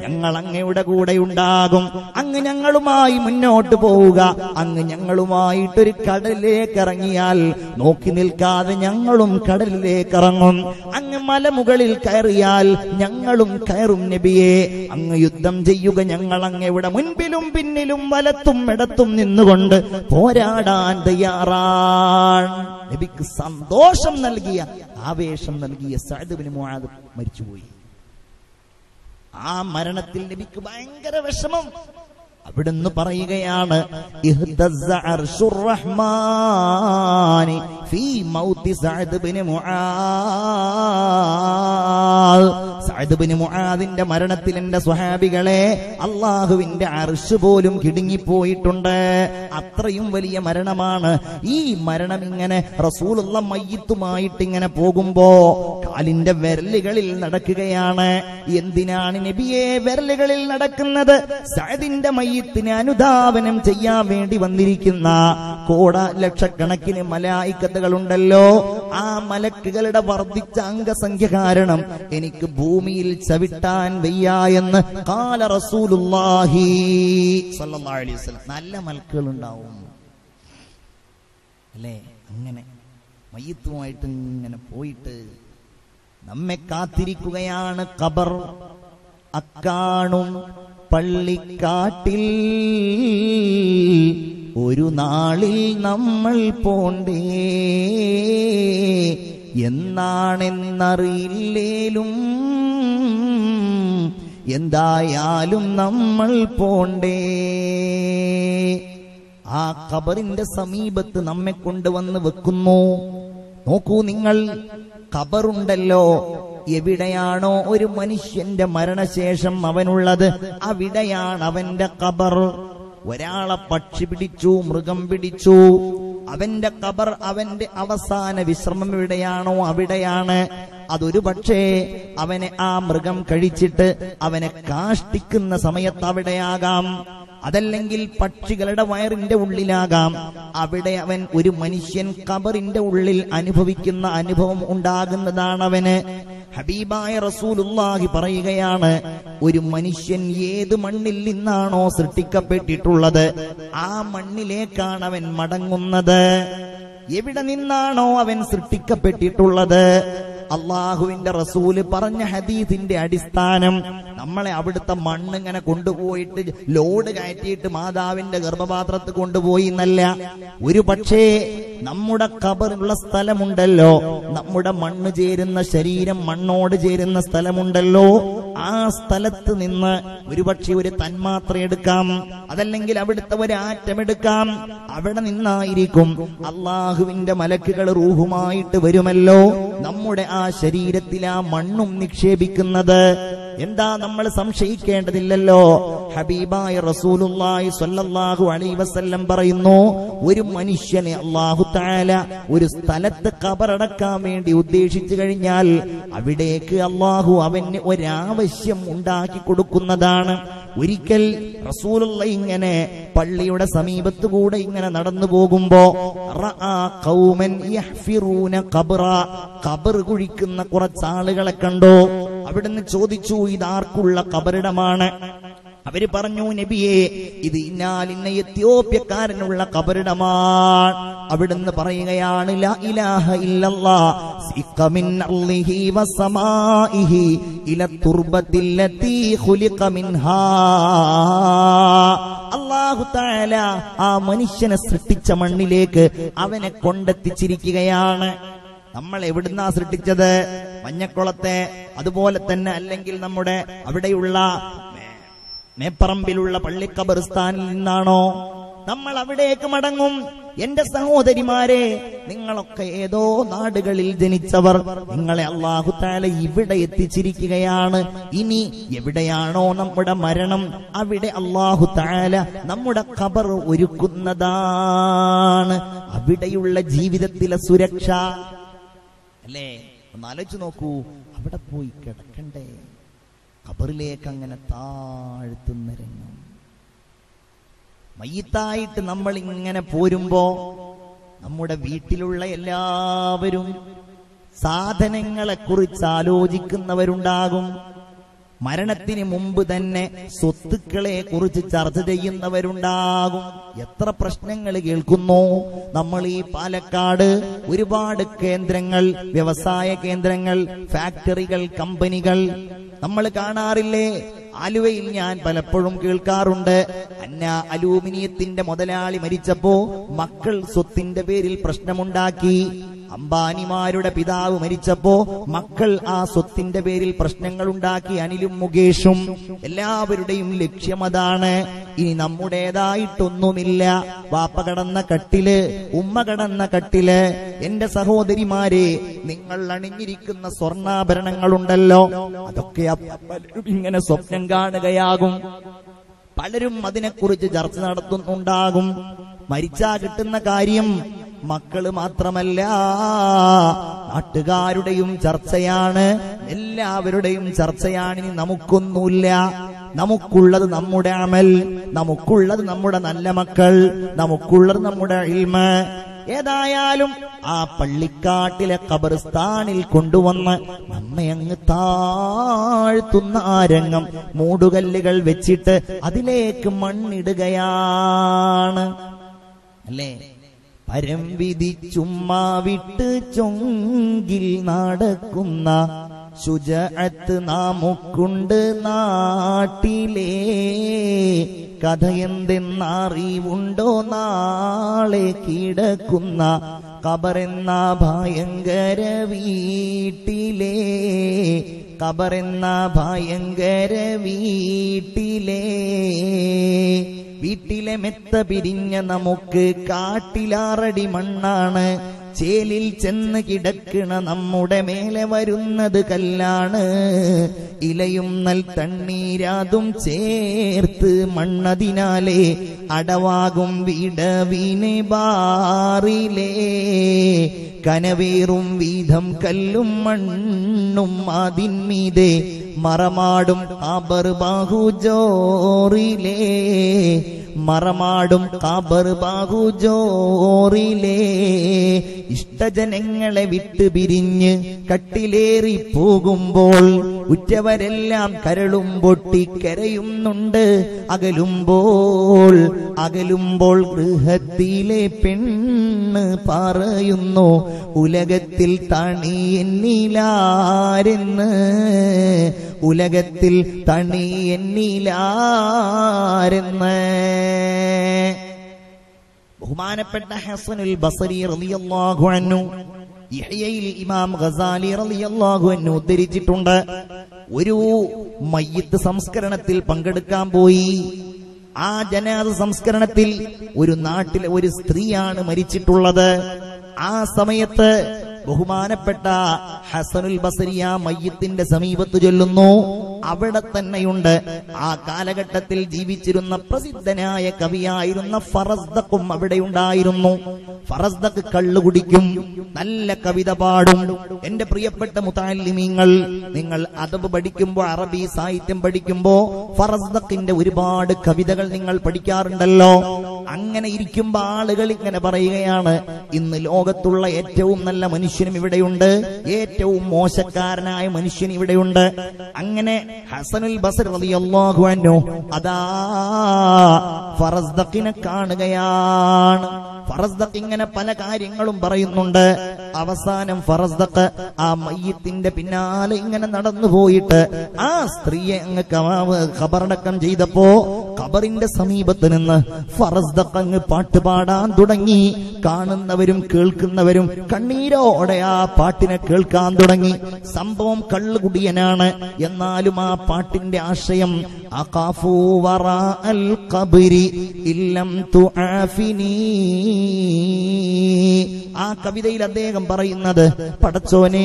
ഞങ്ങൾ അങ്ങയുടെ കൂടെയുണ്ടാകും, അങ്ങ് ഞങ്ങളുമായി മുന്നോട്ട് പോവുക. അങ്ങ് ഞങ്ങളുമായിട്ടൊരു കടലിലേക്ക് ഇറങ്ങിയാൽ നോക്കി നിൽക്കാതെ ഞങ്ങളും കടലിലേക്ക് ഇറങ്ങും. അങ്ങ് മലമുകളിൽ കയറിയാൽ ഞങ്ങളും കയറും നബിയെ. അങ്ങ് യുദ്ധം ചെയ്യുക, ഞങ്ങൾ അങ്ങയുടെ മുൻപിലും പിന്നിലും വലത്തും ഇടത്തും നിന്നുകൊണ്ട് പോരാടാൻ തയ്യാറാണ്. നബിക്ക് സന്തോഷം നൽകിയ, ആവേശം നൽകിയ സഅദ് ഇബ്നു മുആദ് മരിച്ചുപോയി. ആ മരണത്തിൽ നബിക്ക് ഭയങ്കര വിഷമം. അവിടുന്ന് പറയുകയാണ്, ഇഹ്തസ്സ അർശുർ റഹ്മാനി ഫീ മൗതി Saad ibn Muadh. Saad ibn മുആദിന്റെ മരണത്തിൽ എന്റെ സ്വഹാബികളെ, അല്ലാഹുവിന്റെ അർശ് പോലും കിടുങ്ങിപ്പോയിട്ടുണ്ട്. അത്രയും വലിയ മരണമാണ്. ഈ മരണം ഇങ്ങനെ റസൂലുള്ള മയ്യിത്തുമായിട്ട് ഇങ്ങനെ പോകുമ്പോ കാലിന്റെ വിരലുകളിൽ നടക്കുകയാണ്. എന്തിനാണ് നബിയെ വിരലുകളിൽ നടക്കുന്നത്? സഅദിന്റെ മയ്യിത്തിനെ അനുധാവനം ചെയ്യാൻ വേണ്ടി വന്നിരിക്കുന്ന ലക്ഷക്കണക്കിന് മലായിക്കത്തുകളുണ്ടല്ലോ. ആ മലക്കുകളുടെ വർദ്ധിച്ച അംഗസംഖ്യ കാരണം എനിക്ക് ഭൂമിയിൽ ചവിട്ടാൻ വയ്യ എന്ന് ഖാല റസൂലുള്ളാഹി സ്വല്ലല്ലാഹു അലൈഹി വസല്ലം. നല്ല മലക്കുകൾ ഉണ്ടാവും അല്ലേ? അങ്ങനെ മയ്യിത്തുമായിട്ട് ഇങ്ങനെ പോയിട്ട് നമ്മെ കാത്തിരിക്കുകയാണ് ഖബർ. അക്കാണും പള്ളിക്കാട്ടിൽ ഒരു നാളിൽ നമ്മൾ പോണ്ടേ, എന്നാണെന്നറിയില്ലേലും എന്തായാലും നമ്മൾ പോണ്ടേ. ആ ഖബറിന്റെ സമീപത്ത് നമ്മെ കൊണ്ടുവന്ന് വെക്കുന്നു. നോക്കൂ നിങ്ങൾ, ഖബറുണ്ടല്ലോ, എവിടെയാണോ ഒരു മനുഷ്യന്റെ മരണശേഷം അവനുള്ളത്, അവിടെയാണ് അവന്റെ ഖബർ. ഒരാളെ പക്ഷി പിടിച്ചു, മൃഗം പിടിച്ചു, അവന്റെ ഖബർ, അവന്റെ അവസാന വിശ്രമം എവിടെയാണോ അവിടെയാണ്. അതൊരു പക്ഷേ അവനെ ആ മൃഗം കഴിച്ചിട്ട് അവനെ കാഷ്ടിക്കുന്ന സമയത്ത് അവിടെയാകാം, അതല്ലെങ്കിൽ പക്ഷികളുടെ വയറിന്റെ ഉള്ളിലാകാം. അവിടെ അവൻ, ഒരു മനുഷ്യൻ ഖബറിന്റെ ഉള്ളിൽ അനുഭവിക്കുന്ന അനുഭവം ഉണ്ടാകുന്നതാണ് അവന്. ഹബീബായ റസൂലുള്ളാഹി പറയുകയാണ്, ഒരു മനുഷ്യൻ ഏത് മണ്ണിൽ നിന്നാണോ സൃഷ്ടിക്കപ്പെട്ടിട്ടുള്ളത് ആ മണ്ണിലേക്കാണ് അവൻ മടങ്ങുന്നത്. എവിടെ നിന്നാണോ അവൻ സൃഷ്ടിക്കപ്പെട്ടിട്ടുള്ളത്, അള്ളാഹുവിന്റെ റസൂല് പറഞ്ഞ ഹദീസിന്റെ അടിസ്ഥാനം നമ്മളെ അവിടുത്തെ മണ്ണിങ്ങനെ കൊണ്ടുപോയിട്ട് ലോഡ് കയറ്റിയിട്ട് മാതാവിന്റെ ഗർഭപാത്രത്തിൽ കൊണ്ടുപോയി എന്നല്ല. ഒരു പക്ഷേ നമ്മുടെ ഖബറുള്ള സ്ഥലമുണ്ടല്ലോ, നമ്മുടെ മണ്ണ് ചേരുന്ന ശരീരം മണ്ണോട് ചേരുന്ന സ്ഥലമുണ്ടല്ലോ, ആ സ്ഥലത്ത് നിന്ന് ഒരുപക്ഷെ ഒരു തന്മാത്ര എടുക്കാം, അതല്ലെങ്കിൽ അവിടുത്തെ ഒരു ആറ്റം എടുക്കാം. അവിടെ നിന്നായിരിക്കും അള്ളാഹുവിന്റെ മലക്കുകൾ റൂഹുമായിട്ട് വരുമല്ലോ നമ്മുടെ ആ ശരീരത്തിൽ ആ മണ്ണും നിക്ഷേപിക്കുന്നത്. എന്താ നമ്മൾ സംശയിക്കേണ്ടതില്ലല്ലോ. ഹബീബായ റസൂലുള്ളാഹി സ്വല്ലല്ലാഹു അലൈഹി വസല്ലം പറയുന്നു, ഒരു മനുഷ്യനെ അല്ലാഹു തആല ഒരു സ്ഥലത്ത് ഖബറടക്കാൻ വേണ്ടി ഉദ്ദേശിച്ചു കഴിഞ്ഞാൽ അവിടേക്ക് അല്ലാഹു അവന് ഒരാവശ്യം ഉണ്ടാക്കി കൊടുക്കുന്നതാണ്. ഒരിക്കൽ റസൂലുള്ള ഇങ്ങനെ പള്ളിയുടെ സമീപത്ത് കൂടെ ഇങ്ങനെ നടന്നു പോകുമ്പോ റആ ഖൗമൻ യഹ്ഫിറൂന ഖബ്റ, ഖബർ കുഴിക്കുന്ന കുറച്ചാളുകളെ കണ്ടു. അവിടുന്ന് ചോദിച്ചു, ഇതാർക്കുള്ള ഖബറിടമാണ്? അവര് പറഞ്ഞു, നബിയെ, ഇത് ഇന്നാലിന്ന എത്യോപ്യക്കാരനുള്ള ഖബറിടമാണ്. അവിടുന്ന് പറയുകയാണ്, ലാ ഇലാഹ ഇല്ലല്ലാഹ് സിഖ മിൻ അർളിഹി വസമാഇഹി ഇല തുർബത്തില്ലതി ഖുലിഖ മിൻഹാ. അല്ലാഹു തആല ആ മനുഷ്യനെ സൃഷ്ടിച്ച മണ്ണിലേക്ക് അവനെ കൊണ്ടെത്തിച്ചിരിക്കുകയാണ്. നമ്മൾ എവിടുന്നാ സൃഷ്ടിച്ചത്? മഞ്ഞക്കുളത്തെ, അതുപോലെ തന്നെ അല്ലെങ്കിൽ നമ്മുടെ അവിടെയുള്ള മേപ്പറമ്പിലുള്ള പള്ളിക്കബർസ്ഥാനിൽ നിന്നാണോ? നമ്മൾ അവിടേക്ക് മടങ്ങും. എന്റെ സഹോദരിമാരെ, നിങ്ങളൊക്കെ ഏതോ നാടുകളിൽ ജനിച്ചവർ, നിങ്ങളെ അല്ലാഹു തആല ഇവിടെ എത്തിച്ചിരിക്കുകയാണ്. ഇനി എവിടെയാണോ നമ്മുടെ മരണം അവിടെ അല്ലാഹു തആല നമ്മുടെ ഖബർ ഒരുക്കുന്നതാണ്. അവിടെയുള്ള ജീവിതത്തിലെ സുരക്ഷ അല്ലേ? ഒന്ന് ആലോചിച്ച് നോക്കൂ. അവിടെ പോയി കിടക്കണ്ടേ? ഖബറിലേക്ക് അങ്ങനെ താഴ്ത്തുന്ന രംഗം. മയ്യിത്തായിട്ട് നമ്മൾ ഇങ്ങനെ പോരുമ്പോ നമ്മുടെ വീട്ടിലുള്ള എല്ലാവരും സാധനങ്ങളെ കുറിച്ച് ആലോചിക്കുന്നവരുണ്ടാകും. മരണത്തിന് മുമ്പ് തന്നെ സ്വത്തുക്കളെ കുറിച്ച് ചർച്ച ചെയ്യുന്നവരുണ്ടാകും. എത്ര പ്രശ്നങ്ങൾ കേൾക്കുന്നു നമ്മൾ. ഈ പാലക്കാട് ഒരുപാട് കേന്ദ്രങ്ങൾ, വ്യവസായ കേന്ദ്രങ്ങൾ, ഫാക്ടറികൾ, കമ്പനികൾ നമ്മൾ കാണാറില്ലേ? ആലുവയിൽ ഞാൻ പലപ്പോഴും കേൾക്കാറുണ്ട്, അലൂമിനിയത്തിന്റെ മുതലാളി മരിച്ചപ്പോ മക്കൾ സ്വത്തിന്റെ പേരിൽ പ്രശ്നമുണ്ടാക്കി. അംബാനിമാരുടെ പിതാവ് മരിച്ചപ്പോ മക്കൾ ആ സ്വത്തിന്റെ പേരിൽ പ്രശ്നങ്ങൾ ഉണ്ടാക്കി. അനിലും മുകേഷും എല്ലാവരുടെയും ലക്ഷ്യം അതാണ്. ഇനി നമ്മുടേതായിട്ടൊന്നുമില്ല. വാപ്പ കടന്ന കട്ടില്, ഉമ്മ കടന്ന കട്ടില്. എന്റെ സഹോദരിമാരെ, നിങ്ങൾ അണിഞ്ഞിരിക്കുന്ന സ്വർണ്ണാഭരണങ്ങളുണ്ടല്ലോ, അതൊക്കെ പലരും ഇങ്ങനെ സ്വപ്നം കാണുകയാകും. പലരും അതിനെക്കുറിച്ച് ചർച്ച നടത്തുന്നുണ്ടാകും. മരിച്ചാ കിട്ടുന്ന കാര്യം മക്കള് മാത്രമല്ല, നാട്ടുകാരുടെയും ചർച്ചയാണ്, എല്ലാവരുടെയും ചർച്ചയാണ്. ഇനി നമുക്കൊന്നുമില്ല. നമുക്കുള്ളത് നമ്മുടെ അമൽ, നമുക്കുള്ളത് നമ്മുടെ നല്ല മക്കൾ, നമുക്കുള്ളത് നമ്മുടെ ഇൽമ്. ഏതായാലും ആ പള്ളിക്കാട്ടിലെ ഖബർസ്ഥാനിൽ കൊണ്ടുവന്ന് നമ്മെ അങ്ങ് താഴ്ത്തുന്ന ആ രംഗം, മൂടുകല്ലുകൾ വെച്ചിട്ട് അതിലേക്ക് മണ്ണിടുകയാണ് അല്ലേ? പരം വിധിച്ചുമ്മാ വിട്ട് ചൊങ്കിൽ നടക്കുന്ന ശുജഅത്ത് നാമുക്കുണ്ട് നാട്ടിലേ. കഥയെന്തെന്നറിവുണ്ടോ നാളെ കിടക്കുന്ന ഖബറെന്ന ഭയങ്കര വീട്ടിലേ. ഖബറെന്ന ഭയങ്കര വീട്ടിലേ. വീട്ടിലെ മെത്ത പിരിഞ്ഞ നമുക്ക് കാട്ടിലാറടി മണ്ണാണ്. ചേലിൽ ചെന്ന് കിടക്കണ നമ്മുടെ മേലെ വരുന്നത് കല്ലാണ്. ഇലയും നൽ തണ്ണീരാതും ചേർത്ത് മണ്ണതിനാലേ അടവാകും വിടവിനെ ബാറിലേ. കനവേറും വീതം കല്ലും മണ്ണും അതിന്മീതെ മറമാടും ഖബർ ബാഹുജോറിലേ. മറമാടും ഖബർ ബാഹുജോറിലേ. ഇഷ്ടജനങ്ങളെ വിട്ടു പിരിഞ്ഞ് കട്ടിലേറി പോകുമ്പോൾ ഉറ്റവരെല്ലാം കരളും പൊട്ടി കരയുന്നുണ്ട്. അകലുമ്പോൾ ഗൃഹത്തിലെ പെണ്ണ് പറയുന്നു, ഉലകത്തിൽ തണി എന്നിലാരെന്ന്. ഉലകത്തിൽ തണി എന്നിലാരെന്ന്. ബഹുമാനപ്പെട്ട ഹസനുൽ ബസരി റളിയല്ലാഹു അൻഹു ഇഹ്യയിൽ ഇമാം ഗസാലി റളിയല്ലാഹു അൻഹു ഉദ്ധരിച്ചിട്ടുണ്ട്. ഒരു മയ്യിത്ത് സംസ്കരണത്തിൽ പങ്കെടുക്കാൻ പോയി. ആ ജനാസ സംസ്കരണത്തിൽ ഒരു നാട്ടിലെ ഒരു സ്ത്രീയാണ് മരിച്ചിട്ടുള്ളത്. ആ സമയത്ത് ബഹുമാനപ്പെട്ട ഹസനുൽ ബസരി ആ മയ്യിത്തിന്റെ സമീപത്ത് ചൊല്ലുന്നു. അവിടെ തന്നെയുണ്ട് ആ കാലഘട്ടത്തിൽ ജീവിച്ചിരുന്ന പ്രസിദ്ധനായ കവിയായിരുന്ന ഫറസ്ദഖും അവിടെ ഉണ്ടായിരുന്നു. ഫറസ്ദഖ് കള്ളു കുടിക്കും, നല്ല കവിത പാടും. എന്റെ പ്രിയപ്പെട്ട മുതഅല്ലിമീങ്ങൾ, നിങ്ങൾ അദബ് പഠിക്കുമ്പോൾ, അറബി സാഹിത്യം പഠിക്കുമ്പോൾ ഫറസ്ദഖിന്റെ ഒരുപാട് കവിതകൾ നിങ്ങൾ പഠിക്കാറുണ്ടല്ലോ. അങ്ങനെ ഇരിക്കുമ്പോൾ ആളുകൾ ഇങ്ങനെ പറയുകയാണ്, ഇന്ന് ലോകത്തുള്ള ഏറ്റവും നല്ല മനുഷ്യനും ഇവിടെയുണ്ട്, ഏറ്റവും മോശക്കാരനായ മനുഷ്യൻ ഇവിടെയുണ്ട്. അങ്ങനെ ഹസനുൽ ബസരി റളിയല്ലാഹു അൻഹു അതാ ഫറസ്ദഖിനെ കാണുകയാണ്. ഫറസ്ദഖ് ഇങ്ങനെ പല കാര്യങ്ങളും പറയുന്നുണ്ട്. അവസാനം ഫറസ്ദഖ് ആ മയ്യിത്തിന്റെ പിന്നാലെ ഇങ്ങനെ നടന്നു പോയിട്ട് ആ സ്ത്രീയെ അങ്ങ് ഖബറടക്കം ചെയ്തപ്പോ ഖബറിന്റെ സമീപത്ത് നിന്ന് ഫറസ്ദഖ് അങ്ങ് പാട്ടുപാടാൻ തുടങ്ങി. കാണുന്നവരും കേൾക്കുന്നവരും കണ്ണീരോടെ ആ പാട്ടിനെ കേൾക്കാൻ തുടങ്ങി. സംഭവം കള്ളുകുടിയനാണ്, എന്നാലും ആ പാട്ടിന്റെ ആശയം അഖാഫു വറഅൽ ഖബ്രി ഇല്ലം തുആഫിനി. ആ കവിതയിൽ അദ്ദേഹം പറയുന്നത്, പടച്ചോനെ,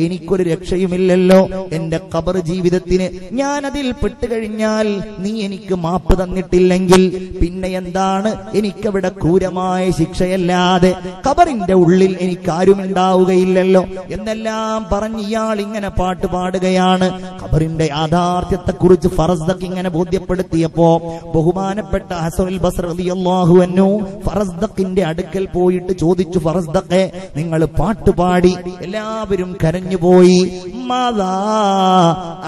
എനിക്കൊരു രക്ഷയുമില്ലല്ലോ എന്റെ ഖബർ ജീവിതത്തിന്. ഞാൻ അതിൽ പെട്ടുകഴിഞ്ഞാൽ നീ എനിക്ക് മാപ്പ് തന്നിട്ടില്ലെങ്കിൽ പിന്നെ എന്താണ് എനിക്കവിടെ ക്രൂരമായ ശിക്ഷയല്ലാതെ ഖബറിന്റെ ഉള്ളിൽ എനിക്കാരുമുണ്ടാവുകയില്ലല്ലോ എന്നെല്ലാം പറഞ്ഞ് ഇയാൾ ഇങ്ങനെ പാട്ട് പാടുകയാണ്. ഖബറിന്റെ യാഥാർത്ഥ്യത്തെക്കുറിച്ച് ഫറസ്ദഖ് ഫറസ്ദഖ് ഇങ്ങനെ ബോധ്യപ്പെടുത്തിയപ്പോ ബഹുമാനപ്പെട്ട ഹസനുൽ ബസ്രി റളിയല്ലാഹു അൻഹു ഫറസ്ദഖിന്റെ അടുക്കൽ പോയിട്ട് ചോദിച്ചു, ഫറസ്ദഖേ, നിങ്ങൾ പാട്ടുപാടി എല്ലാവരും കരഞ്ഞുപോയി. മാദാ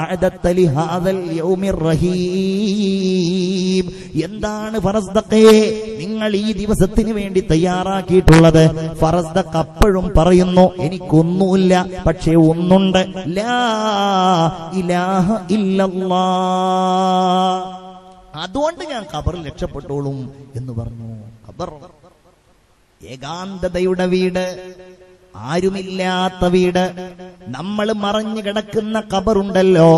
അഅദത്ത ലിഹാദൽ യൗമിർ റഹീം, എന്താണ് ഫറസ്ദഖേ നിങ്ങൾ ഈ ദിവസത്തിന് വേണ്ടി തയ്യാറാക്കിയിട്ടുള്ളത്? ഫറസ്ദഖ് അപ്പോഴും പറയുന്നു, എനിക്കൊന്നുമില്ല, പക്ഷേ ഒന്നുണ്ട്, ലാ ഇലാഹ ഇല്ലല്ലാഹ്, അതുകൊണ്ട് ഞാൻ ഖബറിൽ രക്ഷപ്പെട്ടോളും എന്ന് പറഞ്ഞു. ഖബർ ഏകാന്തതയുടെ വീട്, ആരുമില്ലാത്ത വീട്. നമ്മൾ മറഞ്ഞു കിടക്കുന്ന ഖബറുണ്ടല്ലോ,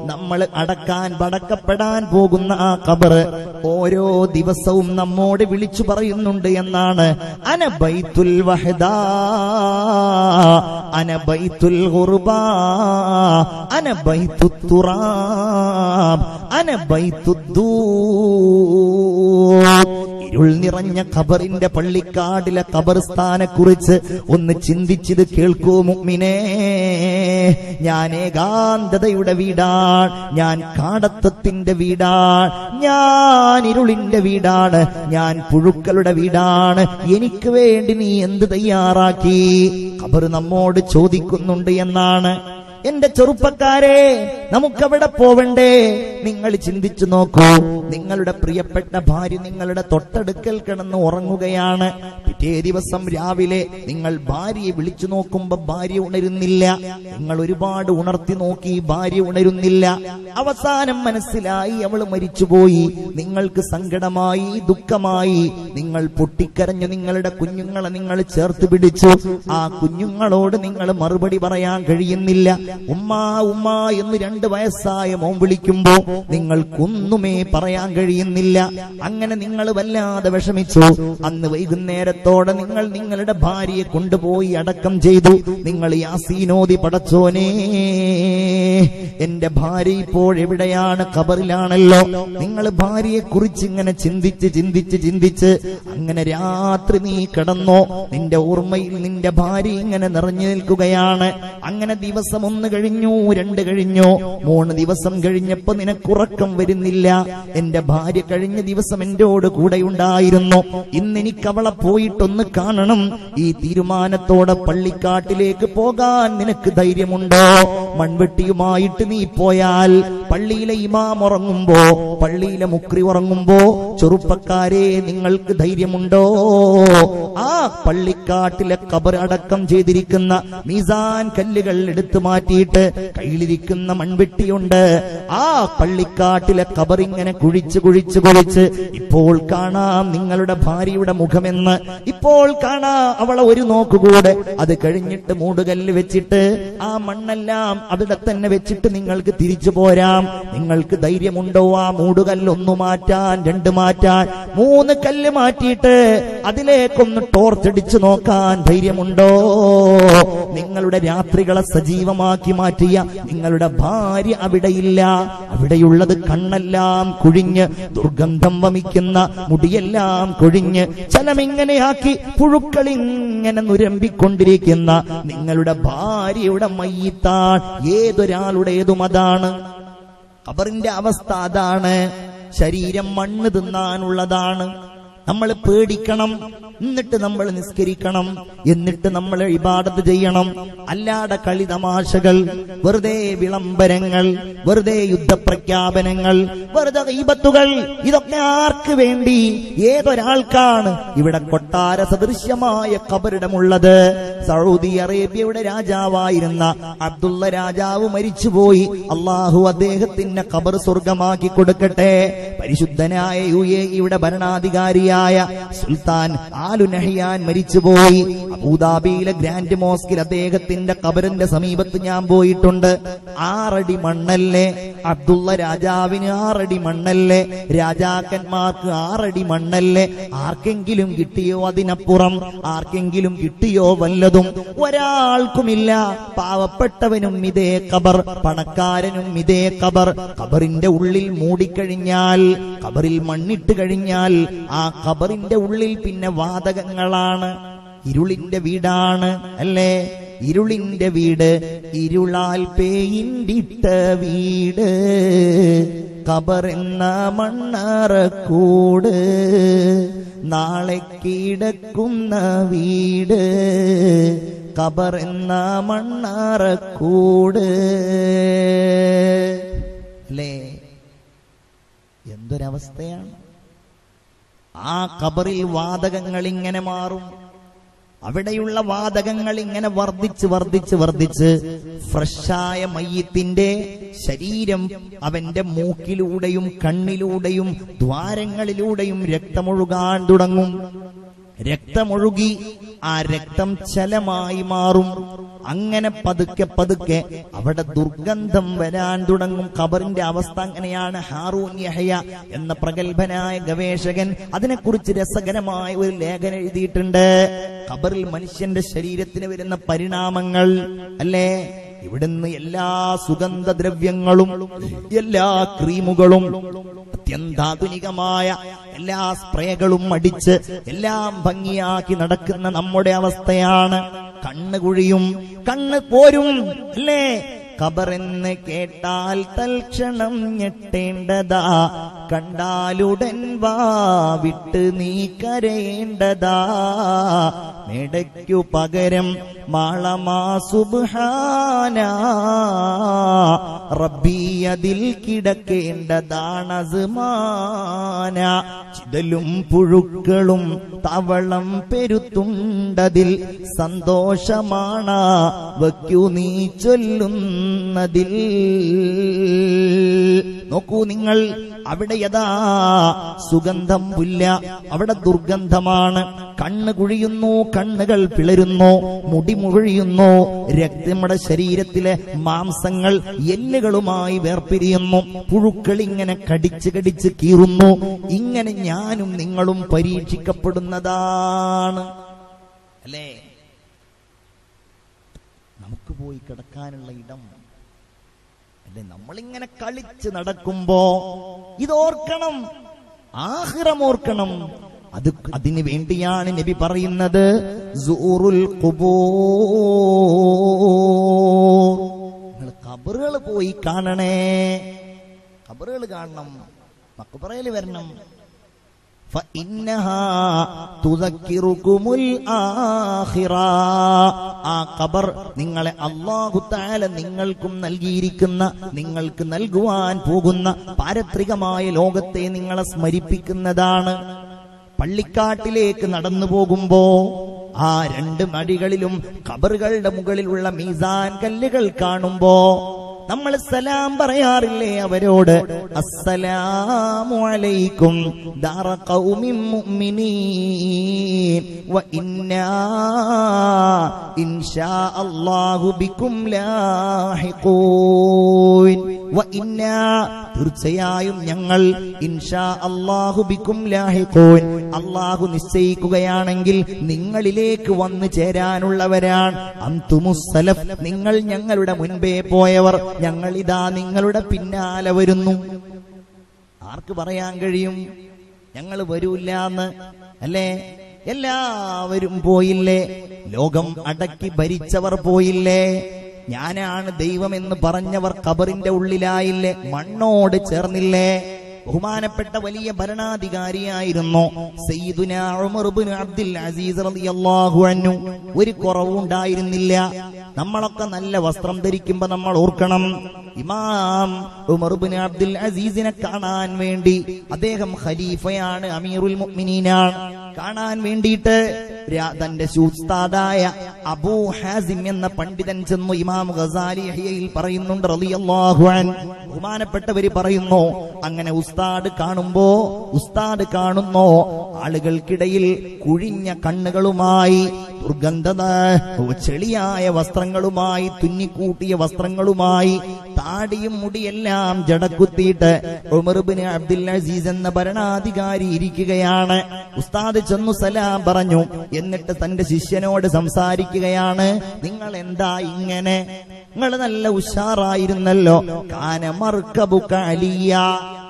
നമ്മൾ അടക്കപ്പെടാൻ പോകുന്ന ആ ഖബർ ഓരോ ദിവസവും നമ്മോട് വിളിച്ചു പറയുന്നുണ്ട് എന്നാണ്. അന ബൈത്തുൽ വഹദാ, അന ബൈത്തുൽ ഖുർബാ, അന ബൈത്തുൽ തുറാബ്, അന ബൈത്തുദ്ദൂർ. ഇരുൾ നിറഞ്ഞ ഖബറിന്റെ പള്ളിക്കാടിലെ ഖബർസ്ഥാനെ കുറിച്ച് ഒന്ന് ചിന്തിച്ചത് കേൾക്കൂ മുഅ്മിനേ. ഞാൻ ഏകാന്തതയുടെ വീടാണ്, ഞാൻ കാടത്തത്തിന്റെ വീടാണ്, ഞാൻ ഇരുളിന്റെ വീടാണ്, ഞാൻ പുഴുക്കളുടെ വീടാണ്. എനിക്ക് വേണ്ടി നീ എന്ത് തയ്യാറാക്കി? ഖബർ നമ്മോട് ചോദിക്കുന്നുണ്ട് എന്നാണ്. എന്റെ ചെറുപ്പക്കാരെ, നമുക്കവിടെ പോവണ്ടേ? നിങ്ങൾ ചിന്തിച്ചു നോക്കൂ. നിങ്ങളുടെ പ്രിയപ്പെട്ട ഭാര്യ നിങ്ങളുടെ തൊട്ടടുക്കൽ കിടന്ന് ഉറങ്ങുകയാണ്. പിറ്റേ ദിവസം രാവിലെ നിങ്ങൾ ഭാര്യയെ വിളിച്ചു നോക്കുമ്പോ ഭാര്യ ഉണരുന്നില്ല. നിങ്ങൾ ഒരുപാട് ഉണർത്തി നോക്കി, ഭാര്യ ഉണരുന്നില്ല. അവസാനം മനസ്സിലായി അവൾ മരിച്ചുപോയി. നിങ്ങൾക്ക് സങ്കടമായി, ദുഃഖമായി. നിങ്ങൾ പൊട്ടിക്കരഞ്ഞു. നിങ്ങളുടെ കുഞ്ഞുങ്ങളെ നിങ്ങൾ ചേർത്ത് പിടിച്ചു. ആ കുഞ്ഞുങ്ങളോട് നിങ്ങൾ മറുപടി പറയാൻ കഴിയുന്നില്ല. ഉമ്മ ഉമ്മ എന്ന് 2 വയസ്സായ മോൻ വിളിക്കുമ്പോ നിങ്ങൾക്കൊന്നുമേ പറയാൻ കഴിയുന്നില്ല. അങ്ങനെ നിങ്ങൾ വല്ലാതെ വിഷമിച്ചു. അന്ന് വൈകുന്നേരത്തോടെ നിങ്ങൾ നിങ്ങളുടെ ഭാര്യയെ കൊണ്ടുപോയി അടക്കം ചെയ്തു. നിങ്ങൾ യാസീനോദി, പടച്ചോനേ എന്റെ ഭാര്യ ഇപ്പോഴെവിടെയാണ്? ഖബറിലാണല്ലോ. നിങ്ങൾ ഭാര്യയെ കുറിച്ച് ഇങ്ങനെ ചിന്തിച്ച് അങ്ങനെ രാത്രി നീ കിടന്നോ. നിന്റെ ഓർമ്മയിൽ നിന്റെ ഭാര്യ ഇങ്ങനെ നിറഞ്ഞു നിൽക്കുകയാണ്. അങ്ങനെ ദിവസം 1 കഴിഞ്ഞു, 2 കഴിഞ്ഞു, 3 ദിവസം കഴിഞ്ഞപ്പോ നിനക്കുറക്കം വരുന്നില്ല. എന്റെ ഭാര്യ കഴിഞ്ഞ ദിവസം എന്റോട് കൂടെയുണ്ടായിരുന്നു, ഇന്നെനിക്ക് അവളെ പോയിട്ടൊന്ന് കാണണം. ഈ തീരുമാനത്തോടെ പള്ളിക്കാട്ടിലേക്ക് പോകാൻ നിനക്ക് ധൈര്യമുണ്ടോ? മൺവെട്ടിയുമായിട്ട് നീ പോയാൽ പള്ളിയിലെ ഇമാം ഉറങ്ങുമ്പോ, പള്ളിയിലെ മുക്രി ഉറങ്ങുമ്പോ, ചെറുപ്പക്കാരെ നിങ്ങൾക്ക് ധൈര്യമുണ്ടോ? ആ പള്ളിക്കാട്ടിലെ ഖബർ അടക്കം ചെയ്തിരിക്കുന്ന മീസാൻ കല്ലുകൾ എടുത്തു മാറ്റിയിട്ട് കയ്യിലിരിക്കുന്ന മൺവെട്ടിയുണ്ട്. ആ പള്ളിക്കാട്ടിലെ ഖബർ ഇങ്ങനെ കുഴിച്ച് ഇപ്പോൾ കാണാം നിങ്ങളുടെ ഭാര്യയുടെ മുഖമെന്ന്. ഇപ്പോൾ കാണാം അവളെ ഒരു നോക്കുകൂടെ. അത് കഴിഞ്ഞിട്ട് മൂടുകല്ല് വെച്ചിട്ട് ആ മണ്ണെല്ലാം അവിടെ തന്നെ വെച്ചിട്ട് നിങ്ങൾക്ക് തിരിച്ചു പോരാം. നിങ്ങൾക്ക് ധൈര്യമുണ്ടോ ആ മൂടുകല്ലൊന്നു മാറ്റാൻ, 2 മാറ്റാൻ, 3 കല്ല് മാറ്റിയിട്ട് അതിലേക്കൊന്ന് ടോർച്ചടിച്ചു നോക്കാൻ ധൈര്യമുണ്ടോ? നിങ്ങളുടെ രാത്രികളെ സജീവമാക്കി മാറ്റിയ നിങ്ങളുടെ ഭാര്യ അവിടെയില്ല. അവിടെയുള്ളത് കണ്ണെല്ലാം കുഴിഞ്ഞ്, ദുർഗന്ധം വമിക്കുന്ന മുടിയെല്ലാം കൊഴിഞ്ഞ്, ചലമിങ്ങനെയാക്കി പുഴുക്കളിങ്ങനെ നുരമ്പിക്കൊണ്ടിരിക്കുന്ന നിങ്ങളുടെ ഭാര്യയുടെ മയ്യിത്താൻ. ഏതൊരാളുടേതും അതാണ്. ഖബറിന്റെ അവസ്ഥ അതാണ്. ശരീരം മണ്ണ് തിന്നാനുള്ളതാണ്. നമ്മൾ പേടിക്കണം. എന്നിട്ട് നമ്മൾ നിസ്കരിക്കണം. എന്നിട്ട് നമ്മൾ ഇബാദത്ത് ചെയ്യണം. അല്ലാതെ കളി തമാശകൾ, വെറുതെ വിളംബരങ്ങൾ, വെറുതെ യുദ്ധപ്രഖ്യാപനങ്ങൾ, വെറുതെ ഗീബത്തുകൾ, ഇതൊക്കെ ആർക്ക് വേണ്ടി? ഏതൊരാൾക്കാണ്? ഇവിടെ കൊട്ടാര സദൃശ്യമായ ഖബറിടമുള്ളത്. സൗദി അറേബ്യയുടെ രാജാവായിരുന്ന അബ്ദുള്ള രാജാവ് മരിച്ചുപോയി. അള്ളാഹു അദ്ദേഹത്തിന്റെ ഖബർ സ്വർഗമാക്കി കൊടുക്കട്ടെ. പരിശുദ്ധനായ UAE-യുടെ ഭരണാധികാരിയായ സുൽത്താൻ ആലു നഹിയാൻ മരിച്ചുപോയി. അബൂദാബിയിലെ ഗ്രാൻഡ് മോസ്കിൽ അദ്ദേഹത്തിന്റെ ഖബറിന്റെ സമീപത്ത് ഞാൻ പോയിട്ടുണ്ട്. 6 അടി മണ്ണല്ലേ? അബ്ദുള്ള രാജാവിന് 6 അടി മണ്ണല്ലേ? രാജാക്കന്മാർക്ക് 6 അടി മണ്ണല്ലേ? ആർക്കെങ്കിലും കിട്ടിയോ അതിനപ്പുറം? ആർക്കെങ്കിലും കിട്ടിയോ വല്ലതും? ഒരാൾക്കുമില്ല. പാവപ്പെട്ടവനും ഇതേ ഖബർ, പണക്കാരനും ഇതേ ഖബർ. ഖബറിന്റെ ഉള്ളിൽ മൂടിക്കഴിഞ്ഞാൽ, ഖബറിൽ മണ്ണിട്ട് കഴിഞ്ഞാൽ ആ ഖബറിന്റെ ഉള്ളിൽ പിന്നെ വാതകങ്ങളാണ്. ഇരുളിന്റെ വീടാണ് അല്ലേ? ഇരുളിന്റെ വീട്, ഇരുളാൽ പേയിന്റിട്ട വീട്, ഖബറെന്ന മണ്ണറക്കൂട്, നാളെ കിടക്കുന്ന വീട്, ഖബറെന്ന മണ്ണറക്കൂട്. അല്ലേ, എന്തൊരവസ്ഥയാണ്! ആ ഖബറിൽ വാതകങ്ങൾ ഇങ്ങനെ മാറും. അവിടെയുള്ള വാതകങ്ങൾ ഇങ്ങനെ വർദ്ധിച്ച് വർദ്ധിച്ച് വർദ്ധിച്ച് ഫ്രഷായ മയ്യിത്തിന്റെ ശരീരം അവന്റെ മൂക്കിലൂടെയും കണ്ണിലൂടെയും ദ്വാരങ്ങളിലൂടെയും രക്തമൊഴുകാൻ തുടങ്ങും. രക്തമൊഴുകി ആ രക്തം ചലമായി മാറും. അങ്ങനെ പതുക്കെ പതുക്കെ അവിടെ ദുർഗന്ധം വരാൻ തുടങ്ങും. ഖബറിന്റെ അവസ്ഥ അങ്ങനെയാണ്. ഹാറൂൻ യഹ്യ എന്ന പ്രഗത്ഭനായ ഗവേഷകൻ അതിനെക്കുറിച്ച് രസകരമായ ഒരു ലേഖനം എഴുതിയിട്ടുണ്ട്. ഖബറിൽ മനുഷ്യന്റെ ശരീരത്തിന് വരുന്ന പരിണാമങ്ങൾ അല്ലേ. ഇവിടുന്ന് എല്ലാ സുഗന്ധദ്രവ്യങ്ങളും എല്ലാ ക്രീമുകളും അത്യന്താധുനികമായ എല്ലാ സ്പ്രേകളും അടിച്ച് എല്ലാം ഭംഗിയാക്കി നടക്കുന്ന നമ്മുടെ അവസ്ഥയാണ്. കണ്ണ് കുഴിയും, കണ്ണ് പോരും അല്ലേ. ഖബറെന്ന് കേട്ടാൽ തൽക്ഷണം ഞെട്ടേണ്ടതാ, കണ്ടാലുടൻ വാ വിട്ട് നീ കരയേണ്ടതാ. മേടയ്ക്കു പകരം മാളമാ സുബ്ഹാന, റബ്ബി അതിൽ കിടക്കേണ്ടതാണ് അസ്മാന. ചിതലും പുഴുക്കളും തവളം പെരുത്തുണ്ടതിൽ, സന്തോഷമാണ് വയ്ക്കു നീ ചൊല്ലുന്നതിൽ. നോക്കൂ നിങ്ങൾ, അവിടെ യഥാ സുഗന്ധം ഇല്ല, അവിടെ ദുർഗന്ധമാണ്. കണ്ണ് കുഴിയുന്നു, കണ്ണുകൾ പിളരുന്നു, മുടി മുഴിയുന്നു, നമ്മുടെ ശരീരത്തിലെ മാംസങ്ങൾ എല്ലുകളുമായി വേർപിരിയുന്നു, പുഴുക്കൾ ഇങ്ങനെ കടിച്ച് കടിച്ച് കീറുന്നു. ഇങ്ങനെ ഞാനും നിങ്ങളും പരീക്ഷിക്കപ്പെടുന്നതാണ് അല്ലേ. നമുക്ക് പോയി കിടക്കാനുള്ള ഇടം അല്ലെ. നമ്മളിങ്ങനെ കളിച്ച് നടക്കുമ്പോ ഇതോർക്കണം, ആഖിറം ഓർക്കണം. അതിനു വേണ്ടിയാണ് നബി പറയുന്നത് സൂറുൽ ഖുബൂർ. നിങ്ങൾ ഖബറുകൾ പോയി കാണണേ, ഖബറുകൾ കാണണം, മഖ്ബറയിൽ വരണം. ഫഇന്നഹാ തുദക്കിറുകുമുൽ ആഖിറ. ആ ഖബർ നിങ്ങളെ അല്ലാഹു തആല നിങ്ങൾക്കും നൽകിയിരിക്കുന്ന, നിങ്ങൾക്ക് നൽകുവാൻ പോകുന്ന പാരത്രികമായ ലോകത്തെ നിങ്ങളെ സ്മരിപ്പിക്കുന്നതാണ്. പള്ളിക്കാട്ടിലേക്ക് നടന്നു പോകുമ്പോ ആ രണ്ട് മടികളിലും ഖബറുകളുടെ മുകളിലുള്ള മീസാൻ കല്ലുകൾ കാണുമ്പോ നമ്മൾ സലാം പറയാറില്ലേ അവരോട്? അസ്സലാമു അലൈക്കും ദാറ ഖൗമിൻ മുഅ്മിനീൻ വ ഇന്നാ ഇൻഷാ അല്ലാഹു ബിക്കും ലാഹിഖൂൻ. വ ഇന്നാ തീർച്ചയായും ഞങ്ങൾ ഇൻഷാ അല്ലാഹു ബിക്കും ലാഹിഖൂൻ, അല്ലാഹു നിശ്ചയിക്കുകയാണെങ്കിൽ നിങ്ങളിലേക്ക് വന്നു ചേരാനുള്ളവരാണ്. അൻതുമുസ് സലഫ്, നിങ്ങൾ ഞങ്ങളുടെ മുൻപേ പോയവർ, ഞങ്ങൾ ഇതാ നിങ്ങളുടെ പിന്നാലെ വരുന്നു. ആർക്ക് പറയാൻ കഴിയും ഞങ്ങൾ വരൂല്ലാന്ന് അല്ലേ? എല്ലാവരും പോയില്ലേ? ലോകം അടക്കി ഭരിച്ചവർ പോയില്ലേ? ഞാനാണ് ദൈവമെന്ന് പറഞ്ഞവർ ഖബറിന്റെ ഉള്ളിലായില്ലേ? മണ്ണോട് ചേർന്നില്ലേ? ബഹുമാനപ്പെട്ട വലിയ ഭരണാധികാരിയായിരുന്നു സയ്യിദുനാ ഉമർ ഇബ്നു അബ്ദുൽ അസീസ് റളിയല്ലാഹു അൻഹു. ഒരു കുറവുണ്ടായിരുന്നില്ല. നമ്മളൊക്കെ നല്ല വസ്ത്രം ധരിക്കുമ്പോ നമ്മൾ ഓർക്കണം, ഇമാം ഉമർ ഇബ്നു അബ്ദുൽ അസീസിനെ കാണാൻ വേണ്ടി, അദ്ദേഹം ഖലീഫയാണ്, അമീറുൽ മുഅ്മിനീനാണ്, കാണാൻ വേണ്ടിയിട്ട് തന്റെ ഉസ്താദായ അബൂ ഹാസിം എന്ന പണ്ഡിതൻ ചെന്നു. ഇമാം ഗസാലി ഇഹ്യയിൽ പറയുന്നുണ്ട് റളിയല്ലാഹു അൻഹു, ബഹുമാനപ്പെട്ടവര് പറയുന്നു, അങ്ങനെ ഉസ്താദ് കാണുന്നോ ആളുകൾക്കിടയിൽ കുഴിഞ്ഞ കണ്ണുകളുമായി, ദുർഗന്ധ ചെളിയായ വസ്ത്രങ്ങളുമായി, തുന്നിക്കൂട്ടിയ വസ്ത്രങ്ങളുമായി, താടിയും മുടിയെല്ലാം ജടക്കുത്തിയിട്ട് ഉമർ ഇബ്നു അബ്ദുൽ അസീസ് എന്ന ഭരണാധികാരി ഇരിക്കുകയാണ്. ഉസ്താദ് ചെന്നു സലാം പറഞ്ഞു. എന്നിട്ട് തന്റെ ശിഷ്യനോട് സംസാരിക്കുകയാണ്, നിങ്ങൾ എന്താ ഇങ്ങനെ? നിങ്ങൾ നല്ല ഉഷാറായിരുന്നല്ലോ. കാന മർക്കബുക അലിയ,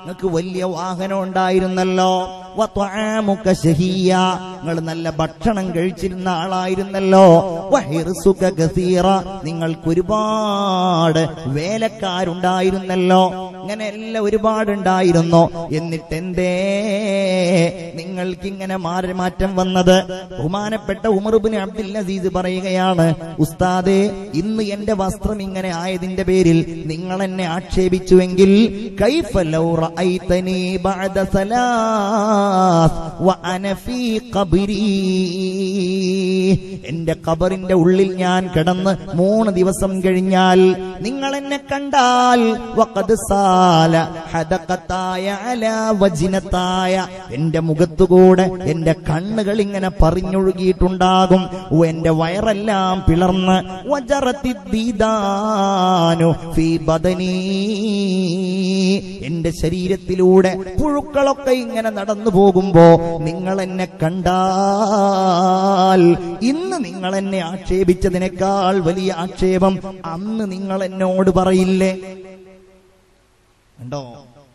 നിങ്ങൾക്ക് വലിയ വാഹനം ഉണ്ടായിരുന്നല്ലോ, വത്വഅമുക ശഹിയ, നിങ്ങൾ നല്ല ഭക്ഷണം കഴിച്ചിരുന്ന ആളായിരുന്നല്ലോ, വഹിർസുക കസീറ, നിങ്ങൾക്ക് ഒരുപാട് വേലക്കാരുണ്ടായിരുന്നല്ലോ, ഇങ്ങനെ എല്ലാം ഒരുപാടുണ്ടായിരുന്നു. എന്നിട്ട് എന്തേ നിങ്ങൾക്ക് ഇങ്ങനെ മാറ്റം വന്നത്? ബഹുമാനപ്പെട്ട ഉമർ ഇബ്നു അബ്ദുൽ അസീസ് പറയുകയാണ്, ഉസ്താദേ, ഇന്ന് എന്റെ വസ്ത്രം ഇങ്ങനെ ആയതിന്റെ പേരിൽ നിങ്ങൾ എന്നെ ആക്ഷേപിച്ചുവെങ്കിൽ കൈഫ ലൗ റഅയ്തനി ബഅദ സലാസ് വഅന ഫീ ഖബ്രി, എന്റെ ഖബറിന്റെ ഉള്ളിൽ ഞാൻ കിടന്ന് 3 ദിവസം കഴിഞ്ഞാൽ നിങ്ങൾ എന്നെ കണ്ടാൽ വഖദ് സാല ഹദഖതായ അലാ വജ്നതായ, എന്റെ മുഖത്തുകൂടെ എന്റെ കണ്ണുകൾ ഇങ്ങനെ പറഞ്ഞൊഴുകിയിട്ടുണ്ടാകും, എന്റെ വയറെല്ലാം പിളർന്ന് വജറത്തി ദീദാനു ഫീ ബദനി, എന്റെ ശരീരത്തിലൂടെ പുഴുക്കളൊക്കെ ഇങ്ങനെ നടന്നു പോകുമ്പോ നിങ്ങൾ എന്നെ കണ്ടാൽ ഇന്ന് നിങ്ങൾ എന്നെ ആക്ഷേപിച്ചതിനേക്കാൾ വലിയ ആക്ഷേപം അന്ന് നിങ്ങൾ എന്നോട് പറയില്ലേ? കണ്ടോ,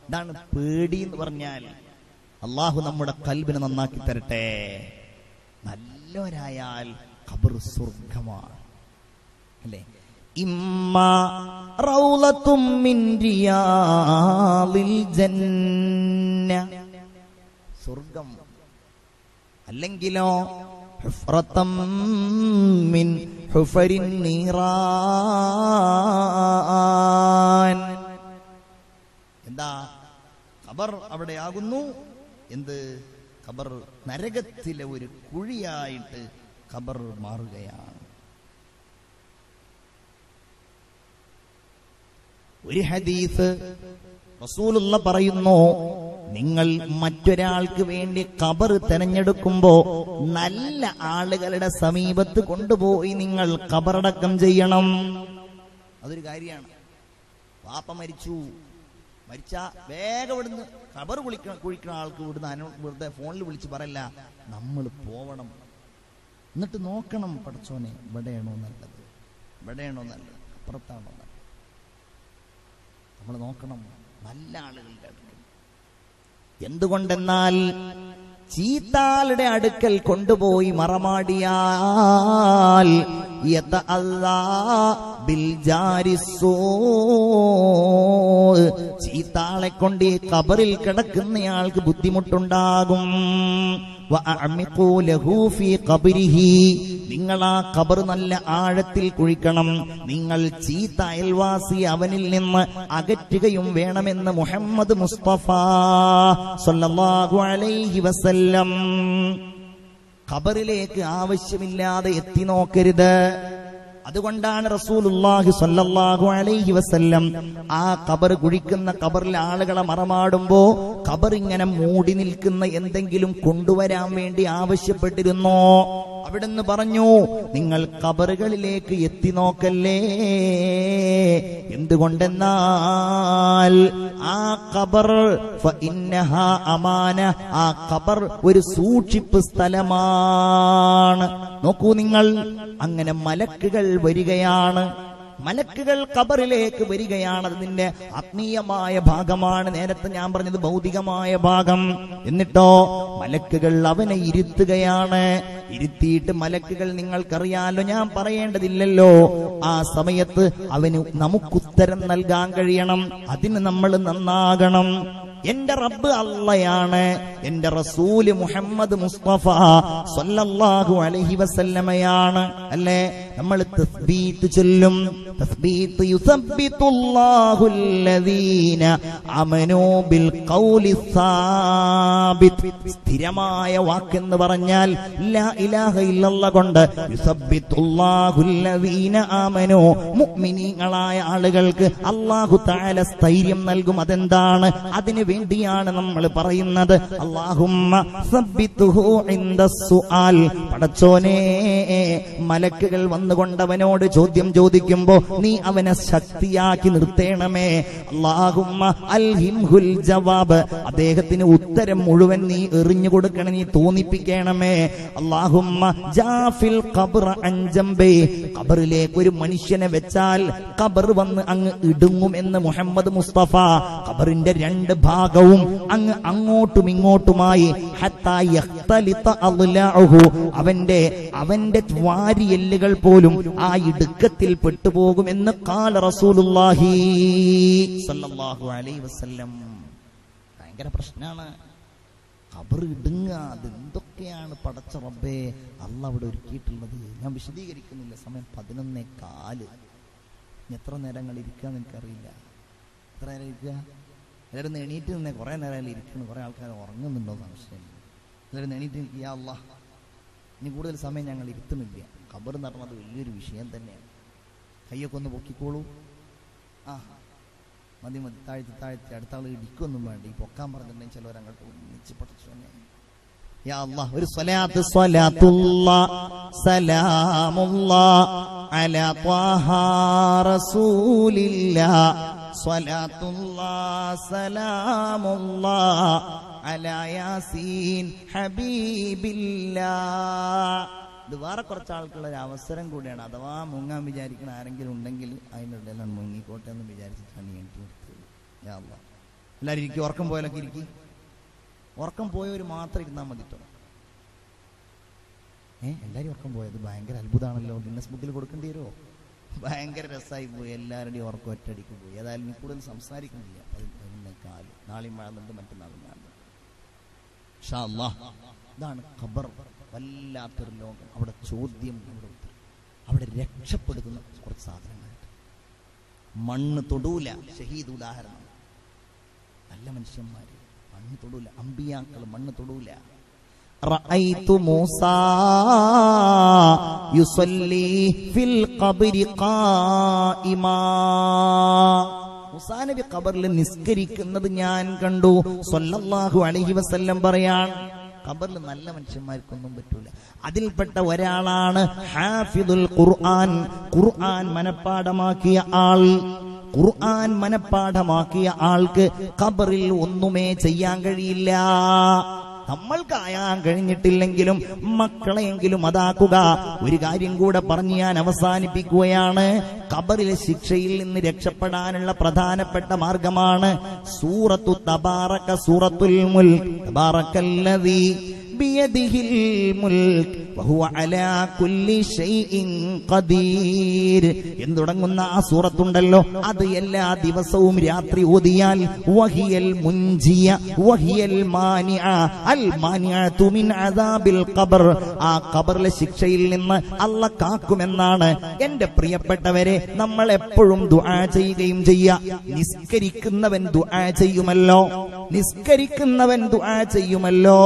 ഇതാണ് പേടി എന്ന് പറഞ്ഞാൽ. അള്ളാഹു നമ്മുടെ ഖൽബിനെ നന്നാക്കി തരട്ടെ. നല്ലവരായാൽ ഖബർ സ്വർഗ്ഗമാണ്, അല്ലേ? ഇമ്മ റൗളത്തും മിൻ റിയാദിൽ ജന്ന, സ്വർഗ്ഗം, അല്ലെങ്കിലോ ഹുഫ്റതം മിൻ ഹുഫരിൻ നീറാൻ. എന്താ? ഖബർ അവിടെയാകുന്നു. എന്ത്? ഖബർ നരകത്തിലെ ഒരു കുഴിയായിട്ട് ഖബർ മാറുകയാണ്. ഒരു ഹദീസ് റസൂലുള്ള പറയുന്നു, നിങ്ങൾ മറ്റൊരാൾക്ക് വേണ്ടി ഖബർ തിരഞ്ഞെടുക്കുമ്പോ നല്ല ആളുകളുടെ സമീപത്ത് കൊണ്ടുപോയി നിങ്ങൾ ഖബറടക്കം ചെയ്യണം. അതൊരു കാര്യമാണ്. വാപ്പ മരിച്ച വേഗം ഇവിടുന്ന് ഖബർ കുഴിക്കുന്ന ആൾക്ക് വെറുതെ ഫോണിൽ വിളിച്ച് പറയല്ല, നമ്മൾ പോവണം, എന്നിട്ട് നോക്കണം, പടച്ചോനെ ഇവിടെയാണോ നല്ലത്, അപ്പുറത്താണോ നല്ലത്, നമ്മൾ നോക്കണം നല്ല ആളുകളുടെ അടുക്കൽ. എന്തുകൊണ്ടെന്നാൽ ചീത്താളുടെ അടുക്കൽ കൊണ്ടുപോയി മറമാടിയാൽ ചീത്താളെ കൊണ്ട് ഈ ഖബറിൽ കിടക്കുന്നയാൾക്ക് ബുദ്ധിമുട്ടുണ്ടാകും. നിങ്ങൾ ആ ഖബർ നല്ല ആഴത്തിൽ കുഴിക്കണം. നിങ്ങൾ ചീത്ത അയൽവാസി അവനിൽ നിന്ന് അകറ്റുകയും വേണമെന്ന് മുഹമ്മദ് മുസ്തഫ സല്ലല്ലാഹു അലൈഹി വസല്ലം. ഖബറിലേക്ക് ആവശ്യമില്ലാതെ എത്തി നോക്കരുത്. അതുകൊണ്ടാണ് റസൂലുള്ളാഹി സ്വല്ലല്ലാഹു അലൈഹി വസല്ലം ആ ഖബർ കുഴിക്കുന്ന ഖബറിൽ ആളുകളെ മറമാടുമ്പോ ഖബർ ഇങ്ങനെ മൂടി നിൽക്കുന്ന എന്തെങ്കിലും കൊണ്ടുവരാൻ വേണ്ടി ആവശ്യപ്പെട്ടിരുന്നോ? അവിടുന്ന് പറഞ്ഞു, നിങ്ങൾ ഖബറുകളിലേക്ക് എത്തി നോക്കല്ലേ. എന്തുകൊണ്ടെന്നാൽ ആ ഖബർ ഫഇന്നഹാ അമാന, ആ ഖബർ ഒരു സൂക്ഷിപ്പ് സ്ഥലമാണ്. നോക്കൂ നിങ്ങൾ, അങ്ങനെ മലക്കുകൾ വരികയാണ്, മലക്കുകൾ ഖബറിലേക്ക് വരികയാണ്. അതിന്റെ ആത്മീയമായ ഭാഗമാണ്. നേരത്തെ ഞാൻ പറഞ്ഞത് ഭൗതികമായ ഭാഗം. എന്നിട്ടോ മലക്കുകൾ അവനെ ഇരുത്തുകയാണ്. ഇരുത്തിയിട്ട് മലക്കുകൾ, നിങ്ങൾക്കറിയാലോ, ഞാൻ പറയേണ്ടതില്ലല്ലോ, ആ സമയത്ത് അവന് നമുക്കുത്തരം നൽകാൻ കഴിയണം. അതിന് നമ്മൾ നന്നാകണം. എന്റെ റബ്ബ് അള്ളയാണ്, എന്റെ റസൂല് മുഹമ്മദ് മുസ്തഫ സ്വല്ലല്ലാഹു അലൈഹി വസല്ലമയാണ്, അല്ലേ? നമ്മൾ തസ്ബീത്ത് ചൊല്ലും. തസ്ബീത്ത് യുസബ്ബിതുല്ലാഹുല്ലദീന ആമനൂ ബിൽ ഖൗലി സാബിത്. സ്ഥിരമായ വാക്കെന്ന് പറഞ്ഞാൽ ലാ ഇലാഹ ഇല്ലല്ലാഹ് കൊണ്ട് യുസബ്ബിതുല്ലാഹുല്ലദീന ആമനൂ, മുഅ്മിനീങ്ങളായ ആളുകൾക്ക് അല്ലാഹു തആല സ്ഥൈര്യം നൽകും. അതെന്താണ്? അതിന് വേണ്ടിയാണ് നമ്മൾ പറയുന്നത് അല്ലാഹുമ്മ സബ്ബിതുഹു ഇൻദ സുആൽ. പടച്ചോനെ, മലക്കുകൾ വന്ന് വന്നുകൊണ്ട് അവനോട് ചോദ്യം ചോദിക്കുമ്പോ നീ അവനെ ശക്തിയാക്കി നിർത്തേണമേ. അല്ലാഹുമ്മ അൽഹിംഹുൽ ജവാബ്, അദ്ദേഹത്തിന് ഉത്തരം മുഴുവൻ നീ എറിഞ്ഞു കൊടുക്കണം, നീ തോന്നിപ്പിക്കണമേ. അല്ലാഹുമ്മ ജാഫിൽ ഖബ്റ അൻ ജംബി, ഖബറിലേക്ക് ഒരു മനുഷ്യനെ വെച്ചാൽ ഖബർ വന്ന് അങ്ങ് ഇടുങ്ങും എന്ന് മുഹമ്മദ് മുസ്തഫ. ഖബറിന്റെ രണ്ട് ഭാഗവും അങ്ങ് അങ്ങോട്ടും ഇങ്ങോട്ടുമായി ഹത്താ യഖ്തലിത അദ്ലാഉഹു, അവന്റെ വാരിയെല്ലുകൾ പോലും ആ ഇടുക്കത്തിൽ പെട്ടുപോകുമെന്ന് ഖാല റസൂലുള്ളാഹി സ്വല്ലല്ലാഹു അലൈഹി വസല്ലം. ഭയങ്കര പ്രശ്നമാണ് ഖബർ ഇടുങ്ങ. അതെന്തൊക്കെയാണ് പടച്ച റബ്ബേ അല്ലാഹ് അവിടെ ഒരുക്കിയിട്ടുള്ളത്. ഞാൻ വിശദീകരിക്കുന്നില്ല, സമയം 11:15. എത്ര നേരങ്ങൾ ഇരിക്കാന്ന് എനിക്കറിയില്ല. എത്ര നേരം ഇരിക്കുക? എല്ലാവരും എണീറ്റ് നിന്നേ. കുറേ നേരം ഇരിക്കുന്നു, കുറേ ആൾക്കാർ ഉറങ്ങുന്നുണ്ടോ സംശയം. എല്ലാവരും എണീറ്റ് യാ അല്ലാഹ്, ഇനി കൂടുതൽ സമയം ഞങ്ങൾ ഇരുത്തുന്നില്ല. ഖബർ എന്ന് പറഞ്ഞത് വലിയൊരു വിഷയം തന്നെയാണ്. കയ്യൊക്കെ ഒന്ന് പൊക്കിക്കോളൂ. ആ മതി മതി, താഴ്ത്തി അടുത്ത ആൾ ഇടിക്കൊന്നും വേണ്ട. ഈ പൊക്കാൻ പറഞ്ഞിട്ടുണ്ടെങ്കിൽ ചിലവരങ്ങോട്ട് ഒന്നിച്ച് പഠിച്ചു തന്നെ. യാ അല്ലാഹ്, ഒരു സ്വലാത്ത് സ്വലാത്തുല്ലാഹ് സലാമുല്ലാഹ് അലാ ത്വാഹ റസൂലില്ലാഹ് സ്വലാത്തുല്ലാഹ് സലാമുല്ലാഹ് അലാ യാസീൻ ഹബീബില്ലാഹ്. ഇത് വേറെ കുറച്ച് ആൾക്കുള്ള ഒരു അവസരം കൂടിയാണ്. അഥവാ മുങ്ങാൻ വിചാരിക്കുന്ന ആരെങ്കിലും ഉണ്ടെങ്കിൽ അതിൻ്റെ ഇടയിലാണ് മുങ്ങിക്കോട്ടെ എന്ന് വിചാരിച്ചിട്ടാണ് ഞാൻ എടുത്തത്. യാ അല്ലാഹ്, എല്ലാവരും ഇരിക്കും. ഉറക്കം പോയാലൊക്കെ ഇരിക്കും. ഉറക്കം പോയവർ മാത്രം ഇരുന്നാൽ മതിട്ടോ. എല്ലാവരും ഉറക്കം പോയത് ഭയങ്കര അത്ഭുതമാണല്ലോ. ഗിന്നസ് ബുക്കിൽ കൊടുക്കേണ്ടി വരുമോ? ഭയങ്കര രസമായി പോയി. എല്ലാവരുടെയും ഉറക്കം ഒറ്റയടിക്ക് പോയി. ഏതായാലും നീ കൂടുതൽ സംസാരിക്കുന്നില്ല. 11:15. നാളെയും മഴന്നുണ്ട്, മറ്റന്നാളും മഴന്നുണ്ട്. ഇൻഷാ അല്ലാഹ്, ഇതാണ് ഖബർ. വല്ലാത്തൊരു ലോകം. അവിടെ ചോദ്യം, അവിടെ രക്ഷപ്പെടുത്തുന്ന കുറച്ച് സാധനങ്ങളുണ്ട്. മണ്ണ് തൊടൂല. ഷഹീദ് ഉദാഹരണം. നല്ല മനുഷ്യന്മാര് മണ്ണ് തൊടൂല. അമ്പിയാക്കൾ മണ്ണ് തൊടൂല. റഅയ്തു മൂസാ യുസല്ലി ഫിൽ ഖബ്രി ഖായിമാ, മൂസാ നബി ഖബറിൽ നിസ്കരിക്കുന്നത് ഞാൻ കണ്ടു. സ്വല്ലല്ലാഹു അലൈഹി വസല്ലം പറയാൻ, ഖബറിൽ നല്ല മനുഷ്യന്മാർക്കൊന്നും പറ്റൂല. അതിൽപ്പെട്ട ഒരാളാണ് ഹാഫിദുൽ ഖുർആൻ, ഖുർആൻ മനപ്പാഠമാക്കിയ ആൾ. ഖുർആൻ മനപ്പാഠമാക്കിയ ആൾക്ക് ഖബറിൽ ഒന്നുമേ ചെയ്യാൻ കഴിയില്ല. നമ്മൾക്കായാൻ കഴിഞ്ഞിട്ടില്ലെങ്കിലും മക്കളെയെങ്കിലും അതാക്കുക. ഒരു കാര്യം കൂടെ പറഞ്ഞ് ഞാൻ അവസാനിപ്പിക്കുകയാണ്. ഖബറിലെ ശിക്ഷയിൽ നിന്ന് രക്ഷപ്പെടാനുള്ള പ്രധാനപ്പെട്ട മാർഗമാണ് സൂറത്തു തബാറക, സൂറത്തുൽ മുൽക്ക്. തബാറകല്ലദീ ബിയദിഹിൽ മുൽക്ക് വഹുവ അലാ കുല്ലി ഷൈഇൻ ഖദീർ എന്ന് തുടങ്ങുന്ന ആ സൂറത്തുണ്ടല്ലോ, അത് എല്ലാ ദിവസവും രാത്രി ഓതിയാൽ വഹിയൽ മുൻജിയ വഹിയൽ മാനിഅ അൽ മാനിഅതു മിൻ അദാബിൽ ഖബർ, ആ ഖബറിലെ ശിക്ഷയിൽ നിന്ന് അല്ലാഹ് കാക്കുമെന്നാണ്. എന്റെ പ്രിയപ്പെട്ടവരെ, നമ്മൾ എപ്പോഴും ദുആ ചെയ്യുകയും നിസ്കരിക്കുന്നവൻ ദുആ ചെയ്യുമല്ലോ, നിസ്കരിക്കുന്നവൻ ദുആ ചെയ്യുമല്ലോ.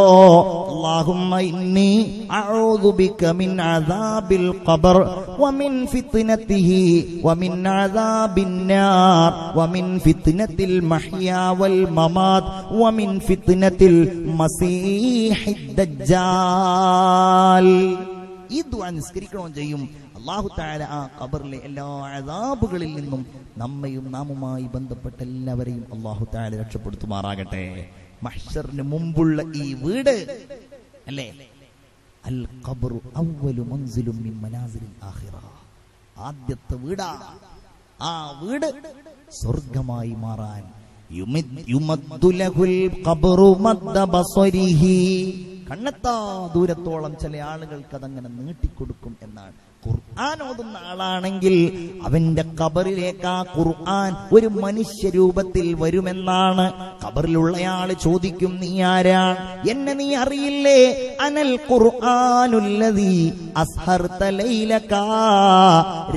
അല്ലാഹുമ്മ ഇന്നി അഊദു ബിക മിൻ അദാബിൽ ഖബർ വമിൻ ഫിത്നതിഹി വമിൻ അദാബിൻ നാർ വമിൻ ഫിത്നതിൽ മഹ്യാ വൽ മമാത് വമിൻ ഫിത്നതിൽ മസീഹിദ് ദജ്ജാൽ. ഈ ദുആ നിസ്കരിക്കണോ ചെയ്യും. അല്ലാഹു തആല ആ ഖബറിലെ എല്ലാ അദാബുകളിൽ നിന്നും നമ്മയും നാമുമായി ബന്ധപ്പെട്ട എല്ലാവരെയും അല്ലാഹു തആല രക്ഷപ്പെടുത്തുമാറാകട്ടെ. മഹ്ശറിന് മുമ്പുള്ള ഈ വീട് അല്ലേ, അൽ ഖബ്റു അവ്വലു മൻസിലും മിൻ മനാസിലിൽ ആഖിറ, ആദ്യത്തെ വീടാ. ആ വീട് സ്വർഗ്ഗമായി മാറാൻ യുമദ്ദു ലഹുൽ ഖബ്റു മദ്ദ ബസരിഹി, കണ്ണെത്താ ദൂരത്തോളം ചില ആളുകൾക്ക് അതങ്ങനെ നീട്ടിക്കൊടുക്കും എന്നാണ്. ഖുർആൻ ഓതുന്ന ആളാണെങ്കിൽ അവന്റെ ഖബറിലേക്ക് ആ ഖുർആൻ ഒരു മനുഷ്യരൂപത്തിൽ വരുമെന്നാണ്. ഖബറിലുള്ളയാൾ ചോദിക്കും, നീ ആരാണ്? എന്നെ നീ അറിയില്ലേ? അനൽ ഖുർആനുല്ലദീ അസ്ഹർത ലൈലക,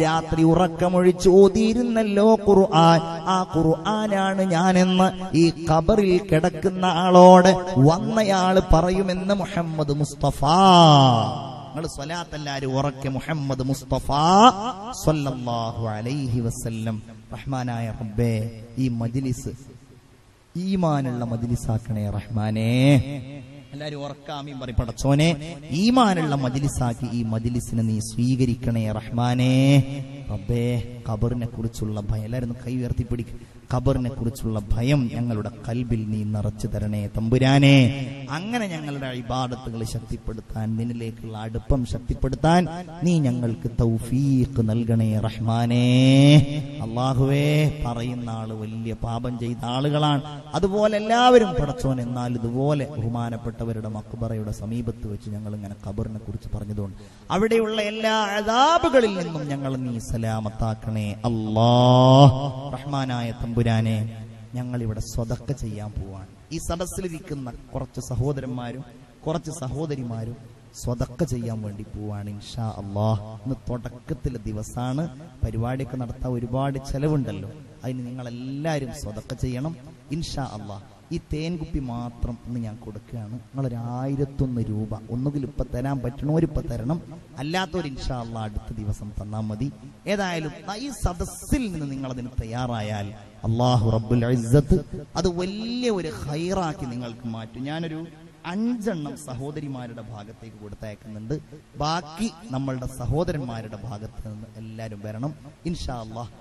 രാത്രി ഉറക്കമൊഴിച്ച് ഓതിയിരുന്നല്ലോ ഖുർആൻ, ആ ഖുർആനാണ് ഞാനെന്ന് ഈ ഖബറിൽ കിടക്കുന്ന ആളോട് വന്നയാൾ പറയുമെന്ന് മുഹമ്മദ് മുസ്തഫ. നിങ്ങൾ സ്വലാത്ത് എല്ലാവരും ഉറക്കെ മുഹമ്മദ് മുസ്തഫ സ്വല്ലല്ലാഹു അലൈഹി വസല്ലം. റഹ്മാനായ റബ്ബേ, ഈ മജ്ലിസ് ഈമാനുള്ള മജ്ലിസാക്കണേ റഹ്മാനേ. എല്ലാരും ഉറക്കാമീൻ പറയും. പടച്ചോനെ, ഈമാനുള്ള മജ്ലിസാക്കി ഈ മജ്ലിസിനെ നീ സ്വീകരിക്കണേ റഹ്മാനേ. റബ്ബേ, ഖബറിനെ കുറിച്ചുള്ള ഭയം, എല്ലാവരും കൈ ഉയർത്തിപ്പിടിക്കും. ഖബറിനെ കുറിച്ചുള്ള ഭയം ഞങ്ങളുടെ കൽബിൽ നീ നിറച്ചു തരണേ തമ്പുരാനെ. അങ്ങനെ ഞങ്ങളുടെ ഇബാദത്തുകൾ ശക്തിപ്പെടുത്താൻ, നിന്നിലേക്കുള്ള അടുപ്പം ശക്തിപ്പെടുത്താൻ നീ ഞങ്ങൾക്ക് തൗഫീഖ് നൽകണേ റഹ്മാനേ. അല്ലാഹുവേ, പറയുന്ന ആള് വലിയ പാപം ചെയ്ത ആളുകളാണ്, അതുപോലെ എല്ലാവരും പടച്ചോൻ. എന്നാൽ ഇതുപോലെ ബഹുമാനപ്പെട്ടവരുടെ മഖ്ബറയുടെ സമീപത്ത് വെച്ച് ഞങ്ങൾ ഇങ്ങനെ ഖബറിനെ കുറിച്ച് പറഞ്ഞതുകൊണ്ട് അവിടെയുള്ള എല്ലാ അദാബുകളിൽ നിന്നും ഞങ്ങൾ നീ സലാമത്താക്കണേ അല്ലാഹ്. റഹ്മാനായ തമ്പുരാനെ, ഞങ്ങൾ ഇവിടെ സ്വതക്ക ചെയ്യാൻ പോവാണ്. ഈ സദസ്സിലിരിക്കുന്ന കുറച്ച് സഹോദരന്മാരും കുറച്ച് സഹോദരിമാരും സ്വതക്ക ചെയ്യാൻ വേണ്ടി പോവാണ് ഇൻഷാ അല്ലാഹ്. ഇന്ന് തുടക്കത്തിലെ ദിവസമാണ്. പരിപാടിയൊക്കെ നടത്താൻ ഒരുപാട് ചെലവുണ്ടല്ലോ. അതിന് നിങ്ങളെല്ലാവരും സ്വതക്ക ചെയ്യണം ഇൻഷാ അല്ലാഹ്. ഈ തേൻകുപ്പി മാത്രം ഇന്ന് ഞാൻ കൊടുക്കുകയാണ്. നിങ്ങളൊരു 1001 രൂപ ഒന്നുകിൽ ഇപ്പം തരാൻ പറ്റണോരിപ്പം തരണം, അല്ലാത്തൊരു ഇൻഷാ അല്ലാഹ് അടുത്ത ദിവസം തന്നാൽ മതി. ഏതായാലും ഈ സദസ്സിൽ നിന്ന് നിങ്ങളതിന് തയ്യാറായാൽ അല്ലാഹു റബ്ബുൽ ഇസ്സത്ത് അത് വലിയ ഒരു ഖൈറാക്കി നിങ്ങൾക്ക് മാറ്റും. ഞാനൊരു 5 സഹോദരിമാരുടെ ഭാഗത്തേക്ക് കൊടുത്തയക്കുന്നുണ്ട്. ബാക്കി നമ്മളുടെ സഹോദരന്മാരുടെ ഭാഗത്ത് നിന്ന് എല്ലാവരും വരണം ഇൻഷാ അല്ലാഹ്.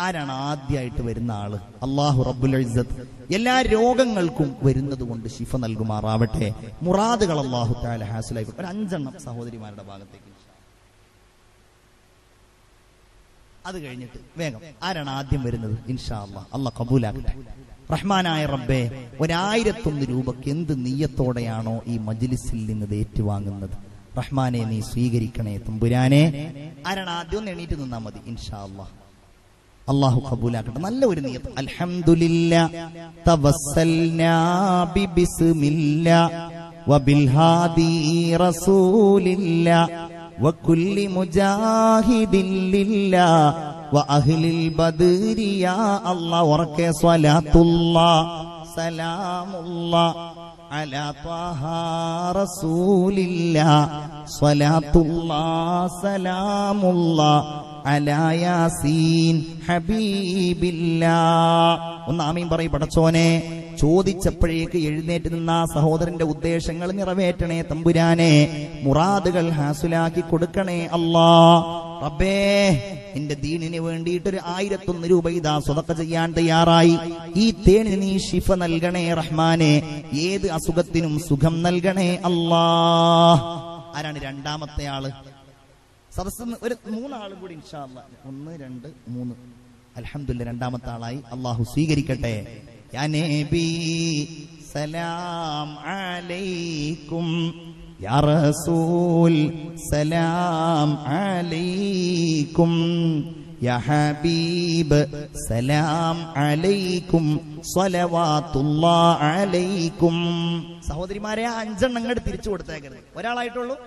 ആരാണ് ആദ്യമായിട്ട് വരുന്ന ആള്? അല്ലാഹു റബ്ബുൽ ഇസ്സത്ത് എല്ലാ രോഗങ്ങൾക്കും വരുന്നത് കൊണ്ട് ശിഫ നൽകുമാറാവട്ടെ. മുറാദുകൾ അല്ലാഹു തആല ഹാസിലായി. ഒരു 5 സഹോദരിമാരുടെ ഭാഗത്തേക്ക്. അത് കഴിഞ്ഞിട്ട് വേഗം ആരാണ് ആദ്യം വരുന്നത്? ഇൻഷാ അല്ലാഹ്. അല്ലാഹ് കബൂലാക്കട്ടെ. റഹ്മാനായ റബ്ബേ, 1001 രൂപയ്ക്ക് എന്ത് നിയ്യത്തോടെയാണോ ഈ മജ്ലിസിൽ നിന്ന് ഏറ്റുവാങ്ങുന്നത്, റഹ്മാനെ നീ സ്വീകരിക്കണേ തമ്പുരാനെ. ആരാണ് ആദ്യം? ഒന്ന് എണീറ്റ് നിന്നാൽ മതി ഇൻഷാ അല്ലാഹ്. അല്ലാഹു കബൂലാക്കട്ടെ. നല്ല ഒരു നിയ്യത്ത്. അൽഹംദുലില്ലാ തവസ്സൽനാ ബിബിസ്മില്ലാ വബിൽ ഹാദി റസൂലില്ലാ വകുല്ലി മുജാഹിദിൻ ലില്ലാ വഅഹ്ലിൽ ബദ്രി യാ അല്ലാഹ്. ഉറക്കെ സ്വലാത്തുല്ലാ സലാമുല്ലാ അലാ ത്വാഹ റസൂലില്ലാ സ്വലാത്തുല്ലാ സലാമുല്ലാ അലാ യാസീൻ ഹബീബില്ലാ. ഒന്ന് ആമീൻ പറയ് പടച്ചോനെ. ചോദിച്ചപ്പോഴേക്ക് എഴുന്നേറ്റ് നിന്ന സഹോദരന്റെ ഉദ്ദേശങ്ങൾ നിറവേറ്റണേ തമ്പുരാനെ. മുറാദുകൾ ഹാസുലാക്കി കൊടുക്കണേ അല്ലാ. റബ്ബേ, എന്റെ ദീനിന് വേണ്ടിയിട്ടൊരു 1001 രൂപ ഇതാ സ്വതക്ക ചെയ്യാൻ തയ്യാറായി. ഈ തേനിന് നീ ശിഫ നൽകണേ റഹ്മാനെ. ഏത് അസുഖത്തിനും സുഖം നൽകണേ അല്ലാ. ആരാണ് രണ്ടാമത്തെ ആള്? സദസ്സിന് ഒരു 3 ആളും കൂടി ഇൻഷാ അല്ലാഹ്. 1 2 3. അൽഹംദുലില്ലാഹ്, രണ്ടാമത്തെ ആളായി. അല്ലാഹു സ്വീകരിക്കട്ടെ. യാ നബി സലാം അലൈക്കും, യാ റസൂൽ സലാം അലൈക്കും, യാ ഹബീബ് സലാം അലൈക്കും, സ്വലവാത്തുല്ലാഹി അലൈക്കും. സഹോദരിമാരെ, 5 അങ്ങോട്ട് തിരിച്ചു കൊടുത്തേക്കരുത്. ഒരാളായിട്ടുള്ളൂ,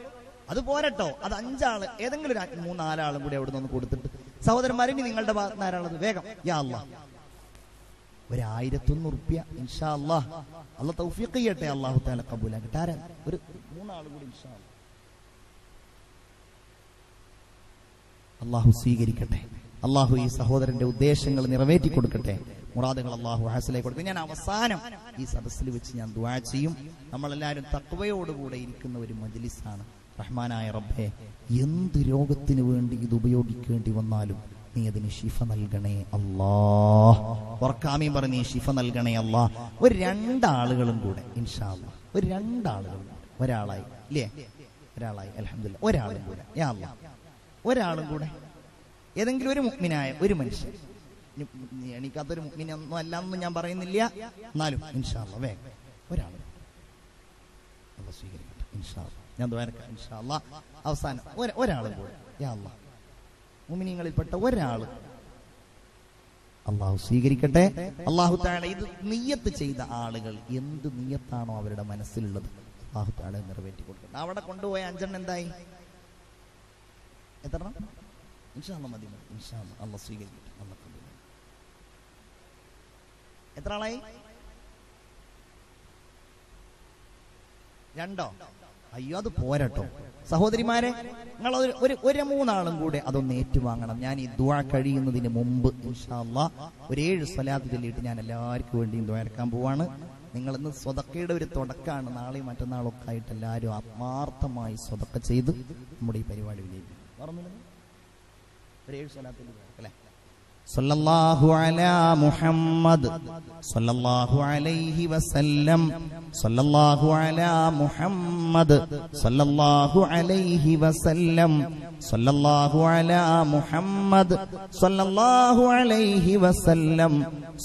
അത് പോരട്ടോ. അത് 5 ആള്, ഏതെങ്കിലും ഒരു 3-4 ആളും കൂടി അവിടെ നിന്ന് കൊടുത്തിട്ട് സഹോദരന്മാരെ, ഇനി നിങ്ങളുടെ ഭാഗത്ത് ആരാളത്? വേഗം യാ അല്ലാഹ്. ഒരു 1001 റുപ്യ ഇൻഷാ അല്ലാഹ്. അല്ലാഹ് തൗഫീഖ് ചെയ്യട്ടെ. അല്ലാഹു തആല കബൂലാക്കട്ടെ. ആരാ? ഒരു 3 ആളും കൂടി ഇൻഷാ അല്ലാഹ്. അല്ലാഹു സ്വീകരിക്കട്ടെ. അല്ലാഹു ഈ സഹോദരന്റെ ഉദ്ദേശങ്ങൾ നിറവേറ്റി കൊടുക്കട്ടെ. മുറാദുകൾ അല്ലാഹു ഹാസിലാക്കി കൊടുക്കട്ടെ. ഞാൻ അവസാനം ഈ സദസ്സിൽ വെച്ച് ഞാൻ ദുആ ചെയ്യും. നമ്മളെല്ലാവരും തഖ്വയോടുകൂടെ ഇരിക്കുന്ന ഒരു മജ്ലിസാണ്. റഹ്മാനായ റബ്ബേ, എന്ത് രോഗത്തിന് വേണ്ടി ഇത് ഉപയോഗിക്കേണ്ടി വന്നാലും നീ അതിന് ശിഫ നൽകണേ അല്ലാഹ്. ഉറക്കാമീൻ പറഞ്ഞ് നീ ശിഫ നൽകണേ അല്ലാഹ്. ഒരു 2 ആളുകളും കൂടെ ഇൻഷാ അല്ലാഹ്. ഒരു 2 ആളുകളും ഒരാളായി ഇല്ലേ? ഒരാളായി അൽഹംദുലില്ലാഹ്. ഒരാളും കൂടെ യാ അല്ലാഹ്. ഒരാളും കൂടെ, ഏതെങ്കിലും ഒരു മുഅ്മിനായ ഒരു മനുഷ്യൻ. എനിക്കതൊരു മുഅ്മിനൊന്നും അല്ലാന്നൊന്നും ഞാൻ പറയുന്നില്ല, എന്നാലും ഇൻഷാ അല്ലാഹ് വേഗം ഒരാൾ അല്ലാഹ് സ്വീകരിക്കട്ടെ ഇൻഷാ അല്ലാഹ്. ഞാൻ ദുആ ഇൻഷാ അല്ലാഹ്. അവസാനം ഒരാളും കൂടെ യാ അല്ലാഹ്. മുഅ്മിനീങ്ങളിൽപ്പെട്ട ഒരാൾ അല്ലാഹു സ്വീകരിക്കട്ടെ. അല്ലാഹു തആല ഇത് നിയ്യത്ത് ചെയ്ത ആളുകൾ എന്ത് നിയ്യത്താണോ അവരുടെ മനസ്സിലുള്ളത് അല്ലാഹു തആല നിറവേറ്റി കൊടുക്കട്ടെ. അവിടെ കൊണ്ടുപോയ 5 എന്തായി? എത്ര? ഇൻഷാ അല്ലാഹ് മതി. ഇൻഷാ അല്ലാഹ്. അല്ലാഹു സ്വീകരിക്കട്ടെ. അല്ലാഹു എത്ര ആളായി? 2? അയ്യോ, അത് പോരട്ടോ സഹോദരിമാരെ. നിങ്ങൾ ഒരു 3 ആളും കൂടെ അതൊന്ന് ഏറ്റുവാങ്ങണം. ഞാൻ ഈ ദുആ കഴിയുന്നതിന് മുമ്പ് ഇൻഷാ അല്ലാഹ് ഒരു 7 സ്വലാത്ത് ചൊല്ലിയിട്ട് ഞാൻ എല്ലാവർക്കും വേണ്ടിയും ദുആ എടുക്കാൻ പോവാണ്. നിങ്ങളിന്ന് സ്വതക്കയുടെ ഒരു തുടക്കമാണ്. നാളെയും മറ്റന്നാളൊക്കെ ആയിട്ട് എല്ലാവരും ആത്മാർത്ഥമായി സ്വതക്ക ചെയ്ത് നമ്മുടെ ഈ പരിപാടി വിജയിക്കും. അല്ലേ? സല്ലല്ലാഹു അലാ മുഹമ്മദ് സല്ലല്ലാഹു അലൈഹി വസല്ലം സല്ലല്ലാഹു അലാ മുഹമ്മദ് സല്ലല്ലാഹു അലൈഹി വസല്ലം സല്ലല്ലാഹു അലാ മുഹമ്മദ് സല്ലല്ലാഹു അലൈഹി വസല്ലം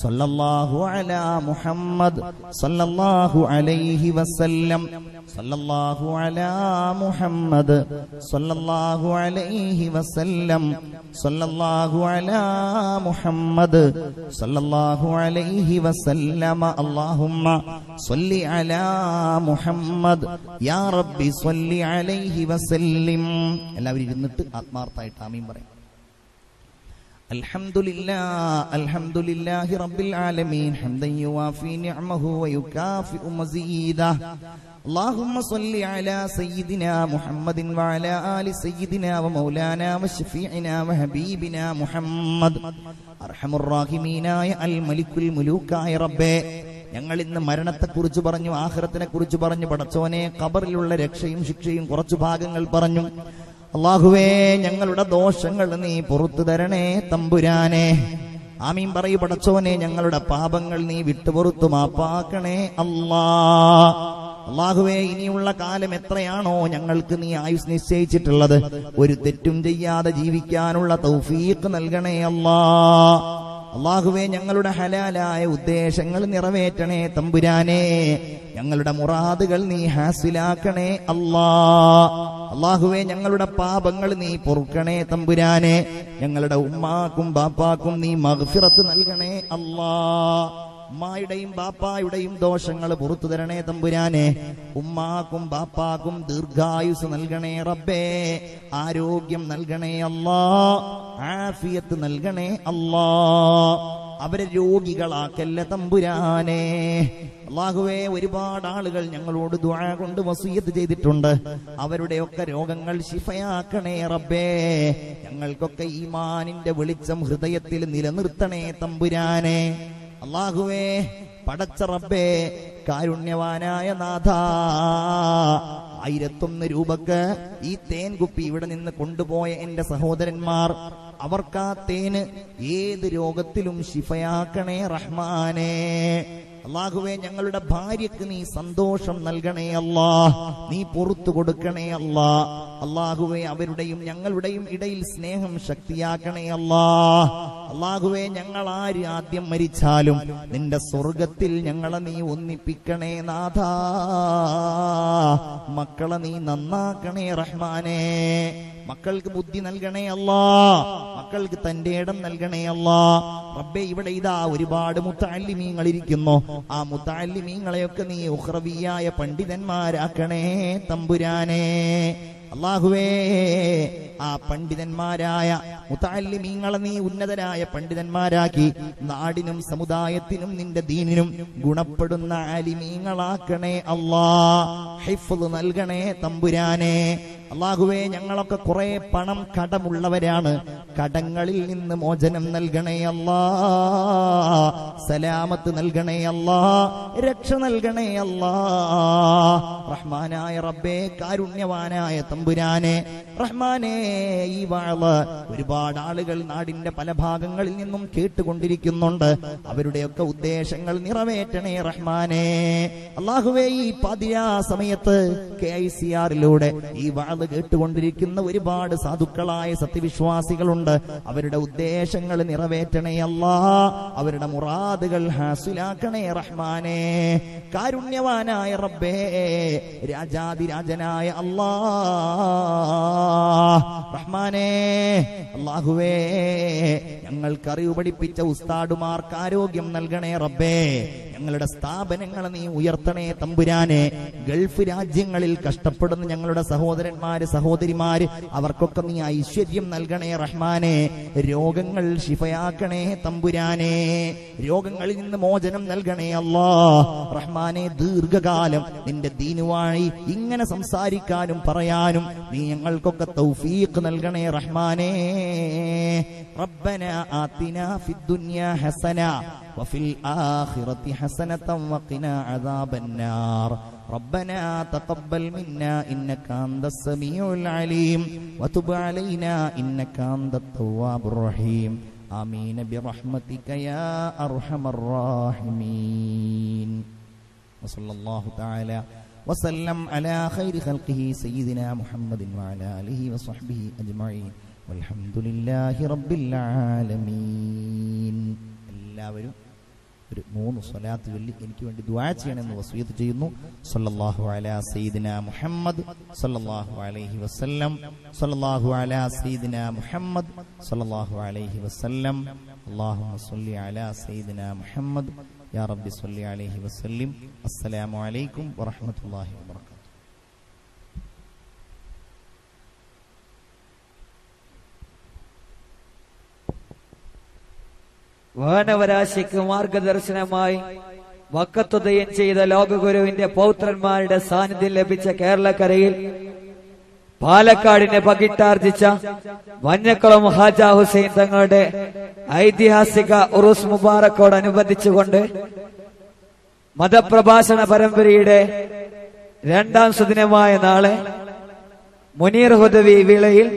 സല്ലല്ലാഹു അലാ മുഹമ്മദ് സല്ലല്ലാഹു അലൈഹി വസല്ലം സല്ലല്ലാഹു അലാ മുഹമ്മദ് സല്ലല്ലാഹു അലൈഹി വസല്ലം സല്ലല്ലാഹു അലാ മുഹമ്മദ് സല്ലല്ലാഹു അലൈഹി വസല്ലമ അല്ലാഹുമ്മ സ്വല്ലി അലാ മുഹമ്മദ് യാ റബ്ബി സ്വല്ലി അലൈഹി വസല്ലിം. എല്ലാവരും ഇരുന്നിട്ട് ആത്മാർത്ഥമായിട്ട് ആമീൻ പറയും. അൽഹംദുലില്ലാഹി റബ്ബിൽ ആലമീൻ ഹംദൻ യുവാഫി നിഅമഹു വയുകാഫിഉ മസീദഹു. اللهم صل على سيدنا محمد وعلى آل سيدنا ومولانا وشفيعنا وحبيبنا محمد. أرحم الراحمين يا الملك الملوك يا ربي. ഞങ്ങൾ ഇന്ന് മരണത്തെക്കുറിച്ച് പറഞ്ഞു, ആഖിറത്തിനെ കുറിച്ച് പറഞ്ഞു. പടച്ചോനെ, ഖബറിലുള്ള രക്ഷയും ശിക്ഷയും കുറച്ചു ഭാഗങ്ങൾ പറഞ്ഞു. അല്ലാഹുവേ, ഞങ്ങളുടെ ദോഷങ്ങൾ നീ പുറത്തു തരണേ തമ്പുരാനെ. ആമീൻ പറയൂ പടച്ചോനെ. ഞങ്ങളുടെ പാപങ്ങൾ നീ വിട്ടുപുറത്തു മാപ്പാക്കണേ അല്ലാഹുവേ, ഇനിയുള്ള കാലം എത്രയാണോ ഞങ്ങൾക്ക് നീ ആയുസ് നിശ്ചയിച്ചിട്ടുള്ളത്, ഒരു തെറ്റും ചെയ്യാതെ ജീവിക്കാനുള്ള തൗഫീഖ് നൽകണേ അല്ലാഹുവേ. ഞങ്ങളുടെ ഹലാലായ ഉദ്ദേശങ്ങൾ നിറവേറ്റണേ തമ്പുരാനെ. ഞങ്ങളുടെ മുറാദുകൾ നീ ഹാസിലാക്കണേ അല്ലാഹുവേ. ഞങ്ങളുടെ പാപങ്ങൾ നീ പൊറുക്കണേ തമ്പുരാനെ. ഞങ്ങളുടെ ഉമ്മാക്കും ബാപ്പാക്കും നീ മഗ്ഫിറത്ത് നൽകണേ ഉമ്മായുടെയും ബാപ്പായുടെയും ദോഷങ്ങൾ പുറത്തു തരണേ തമ്പുരാനെ. ഉമ്മാക്കും ബാപ്പാക്കും ദീർഘായുസ് നൽകണേ റബ്ബേ. ആരോഗ്യം നൽകണേ ആഫിയത്ത് നൽകണേ അവരെ രോഗികളാക്കല്ല തമ്പുരാനെ. അല്ലാഹുവേ, ഒരുപാട് ആളുകൾ ഞങ്ങളോട് ദുആ കൊണ്ട് വസിയത്ത് ചെയ്തിട്ടുണ്ട്. അവരുടെയൊക്കെ രോഗങ്ങൾ ശിഫയാക്കണേ റബ്ബേ. ഞങ്ങൾക്കൊക്കെ ഈമാനിന്റെ വെളിച്ചം ഹൃദയത്തിൽ നിലനിർത്തണേ തമ്പുരാനെ. അല്ലാഹുവേ, പടച്ച റബ്ബേ, കാരുണ്യവാനായ നാഥ, 1001 രൂപക്ക് ഈ തേൻ കുപ്പി ഇവിടെ നിന്ന് കൊണ്ടുപോയ എന്റെ സഹോദരന്മാർ, അവർക്ക് ആ തേന് ഏത് രോഗത്തിലും ശിഫയാക്കണേ റഹ്മാനേ. അല്ലാഹുവേ, ഞങ്ങളുടെ ഭാര്യക്ക് നീ സന്തോഷം നൽകണേ നീ പുറത്തു കൊടുക്കണേ അല്ലാഹുവേ, അവരുടെയും ഞങ്ങളുടെയും ഇടയിൽ സ്നേഹം ശക്തിയാക്കണേ അല്ലാഹുവേ, ഞങ്ങൾ ആര് ആദ്യം മരിച്ചാലും നിന്റെ സ്വർഗത്തിൽ ഞങ്ങളെ നീ ഒന്നിപ്പിക്കണേ നാഥാ. മക്കളെ നീ നന്നാക്കണേ റഹ്മാനേ. മക്കൾക്ക് ബുദ്ധി നൽകണേ മക്കൾക്ക് തന്റെ ഇടം നൽകണേ റബ്ബേ. ഇവിടെ ഇതാ ഒരുപാട് മുത്തഅല്ലിമീങ്ങൾ ഇരിക്കുന്നു. ആ മുത്തഅല്ലിമീങ്ങളെയൊക്കെ നീ ഉഖ്റവിയായ പണ്ഡിതന്മാരാക്കണേ തമ്പുരാനെ. അല്ലാഹുവേ, ആ പണ്ഡിതന്മാരായ മുതഅല്ലിമീങ്ങളെ നീ ഉന്നതരായ പണ്ഡിതന്മാരാക്കി നാടിനും സമുദായത്തിനും നിന്റെ ദീനിനും ഗുണപ്പെടുന്ന ആലിമീങ്ങളാക്കണേ ഹിഫ്ള് നൽകണേ തമ്പുരാനെ. അല്ലാഹുവേ, ഞങ്ങളൊക്കെ കുറെ പണം കടമുള്ളവരാണ്. കടങ്ങളിൽ നിന്ന് മോചനം നൽകണേ സലാമത്ത് നൽകണേ രക്ഷ നൽകണേ റഹ്മാനായ റബ്ബേ, കാരുണ്യവാനായ തമ്പുരാനെ. റഹ്മാനേ, ഈ വാള് ഒരുപാട് ആളുകൾ നാടിന്റെ പല ഭാഗങ്ങളിൽ നിന്നും കേട്ടുകൊണ്ടിരിക്കുന്നുണ്ട്. അവരുടെയൊക്കെ ഉദ്ദേശങ്ങൾ നിറവേറ്റണേ റഹ്മാനേ. അല്ലാഹുവേ, ഈ പതിരാ സമയത്ത് KICR-ലൂടെ ഈ വാള് കേട്ടുകൊണ്ടിരിക്കുന്ന ഒരുപാട് സാധുക്കളായ സത്യവിശ്വാസികളുണ്ട്. അവരുടെ ഉദ്ദേശങ്ങൾ നിറവേറ്റണേ അവരുടെ മുറാദുകൾ ഹാസിലാക്കണേ റഹ്മാനേ. കാരുണ്യവാനായ റബ്ബേ, രാജാതിരാജനായ റഹ്മാനേ. അല്ലാഹുവേ, ഞങ്ങൾക്ക് അറിവ് പഠിപ്പിച്ച ഉസ്താദുമാർക്ക് ആരോഗ്യം നൽകണേ റബ്ബേ. ഞങ്ങളുടെ സ്ഥാപനങ്ങളെ നീ ഉയർത്തണേ തമ്പുരാനെ. ഗൾഫ് രാജ്യങ്ങളിൽ കഷ്ടപ്പെടുന്ന ഞങ്ങളുടെ സഹോദരന്മാര് സഹോദരിമാര്, അവർക്കൊക്കെ നീ ഐശ്വര്യം നൽകണേ റഹ്മാനെ. രോഗങ്ങൾ ശിഫയാക്കണേ തമ്പുരാനെ. രോഗങ്ങളിൽ നിന്ന് മോചനം നൽകണേ റഹ്മാനെ. ദീർഘകാലം നിന്റെ ദീനുവായി ഇങ്ങനെ സംസാരിക്കാനും പറയാനും നീ ഞങ്ങൾക്കൊക്കെ തൗഫീഖ് നൽകണേ റഹ്മാനെ. റബ്ബനാ ആതിനാ ഫിദ്ദുനിയാ ഹസന وفي الآخرة حسنة وقنا عذاب النار ربنا تقبل منا إنك أنت السميع العليم وتب علينا إنك أنت التواب الرحيم آمين برحمتك يا أرحم الراحمين وصلى الله تعالى وسلم على خير خلقه سيدنا محمد وعلى آله وصحبه أجمعين والحمد لله رب العالمين. എല്ലാവരും ഒരു 3 സ്വലാത്ത് ചൊല്ലി എനിക്ക് വേണ്ടി ദുആ ചെയ്യണമെന്ന് വസിയത്ത് ചെയ്യുന്നു. സല്ലല്ലാഹു അലാ സയ്യിദിനാ മുഹമ്മദ് സല്ലല്ലാഹു അലൈഹി വസല്ലം സല്ലല്ലാഹു അലാ സയ്യിദിനാ മുഹമ്മദ് സല്ലല്ലാഹു അലൈഹി വസല്ലം അല്ലാഹുമ്മ സ്വല്ലി അലാ സയ്യിദിനാ മുഹമ്മദ് യാ റബ്ബി സ്വല്ലി അലൈഹി വസല്ലിം. അസ്സലാമു അലൈക്കും വറഹ്മത്തുള്ളാഹി വബറകാതുഹു. വാനവരാശിക്ക് മാർഗദർശനമായി വക്കത്തുദയം ചെയ്ത ലോകഗുരുവിന്റെ പൗത്രന്മാരുടെ സാന്നിധ്യം ലഭിച്ച കേരളക്കരയിൽ പാലക്കാടിനെ പകിട്ടാർജിച്ച മഞ്ഞക്കുളം ഹാജ ഹുസൈൻ തങ്ങളുടെ ഐതിഹാസിക ഉറൂസ് മുബാറക്കോടനുബന്ധിച്ചുകൊണ്ട് മതപ്രഭാഷണ പരമ്പരയുടെ 2ാം സുദിനമായ നാളെ മുനീർ ഹുദവി വേളയിൽ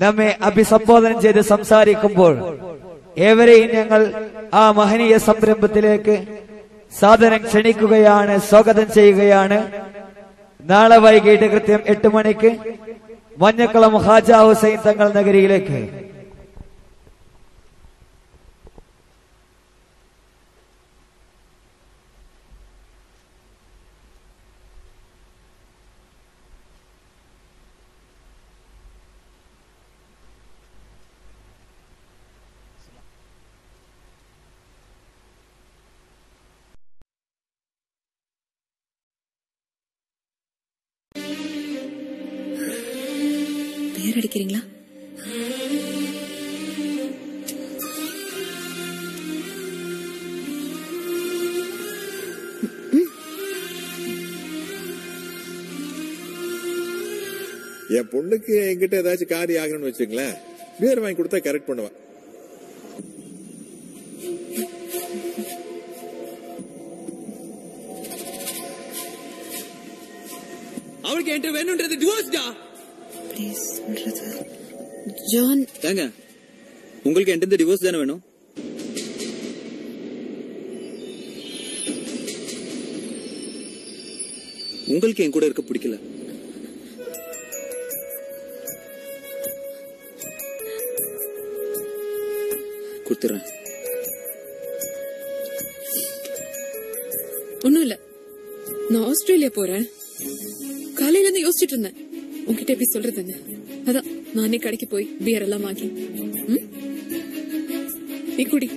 നമ്മെ അഭിസംബോധന ചെയ്ത് സംസാരിക്കുമ്പോൾ ഏവരെയും ഞങ്ങൾ ആ മഹനീയ സംരംഭത്തിലേക്ക് സാദരം ക്ഷണിക്കുകയാണ്, സ്വാഗതം ചെയ്യുകയാണ്. നാളെ വൈകിട്ട് കൃത്യം 8 മണിക്ക് മഞ്ഞക്കുളം ഹാജ ഹുസൈൻ തങ്ങൾ നഗരിയിലേക്ക്. அடிக்கிறீங்களா? என் பொண்ணுக்கு என்கிட்ட ஏதாச்சும் காரியம் ஆகணும்னு வச்சுங்களேன், பியர் வாங்கி கொடுத்தா கரெக்ட் பண்ணுவேன். அவளுக்கு என்கிட்ட வேணும்ன்றது டிவோர்ஸ்டா. ப்ளீஸ் சொல்றது ஜான். ஏங்க, உங்களுக்கு என்கிட்ட டிவோர்ஸ் தானே வேணும்? உங்களுக்கு என் கூட இருக்க பிடிக்கல. கொடுத்துறேன். ஒண்ணும் இல்ல, நான் ஆஸ்திரேலியா போறேன். காலையில இருந்து யோசிச்சுட்டு இருந்தேன் உங்ககிட்ட எப்படி சொல்றதுன்னு. அதான் நானே கடைக்கு போய் பியர் எல்லாம் வாங்கி நீ குடி.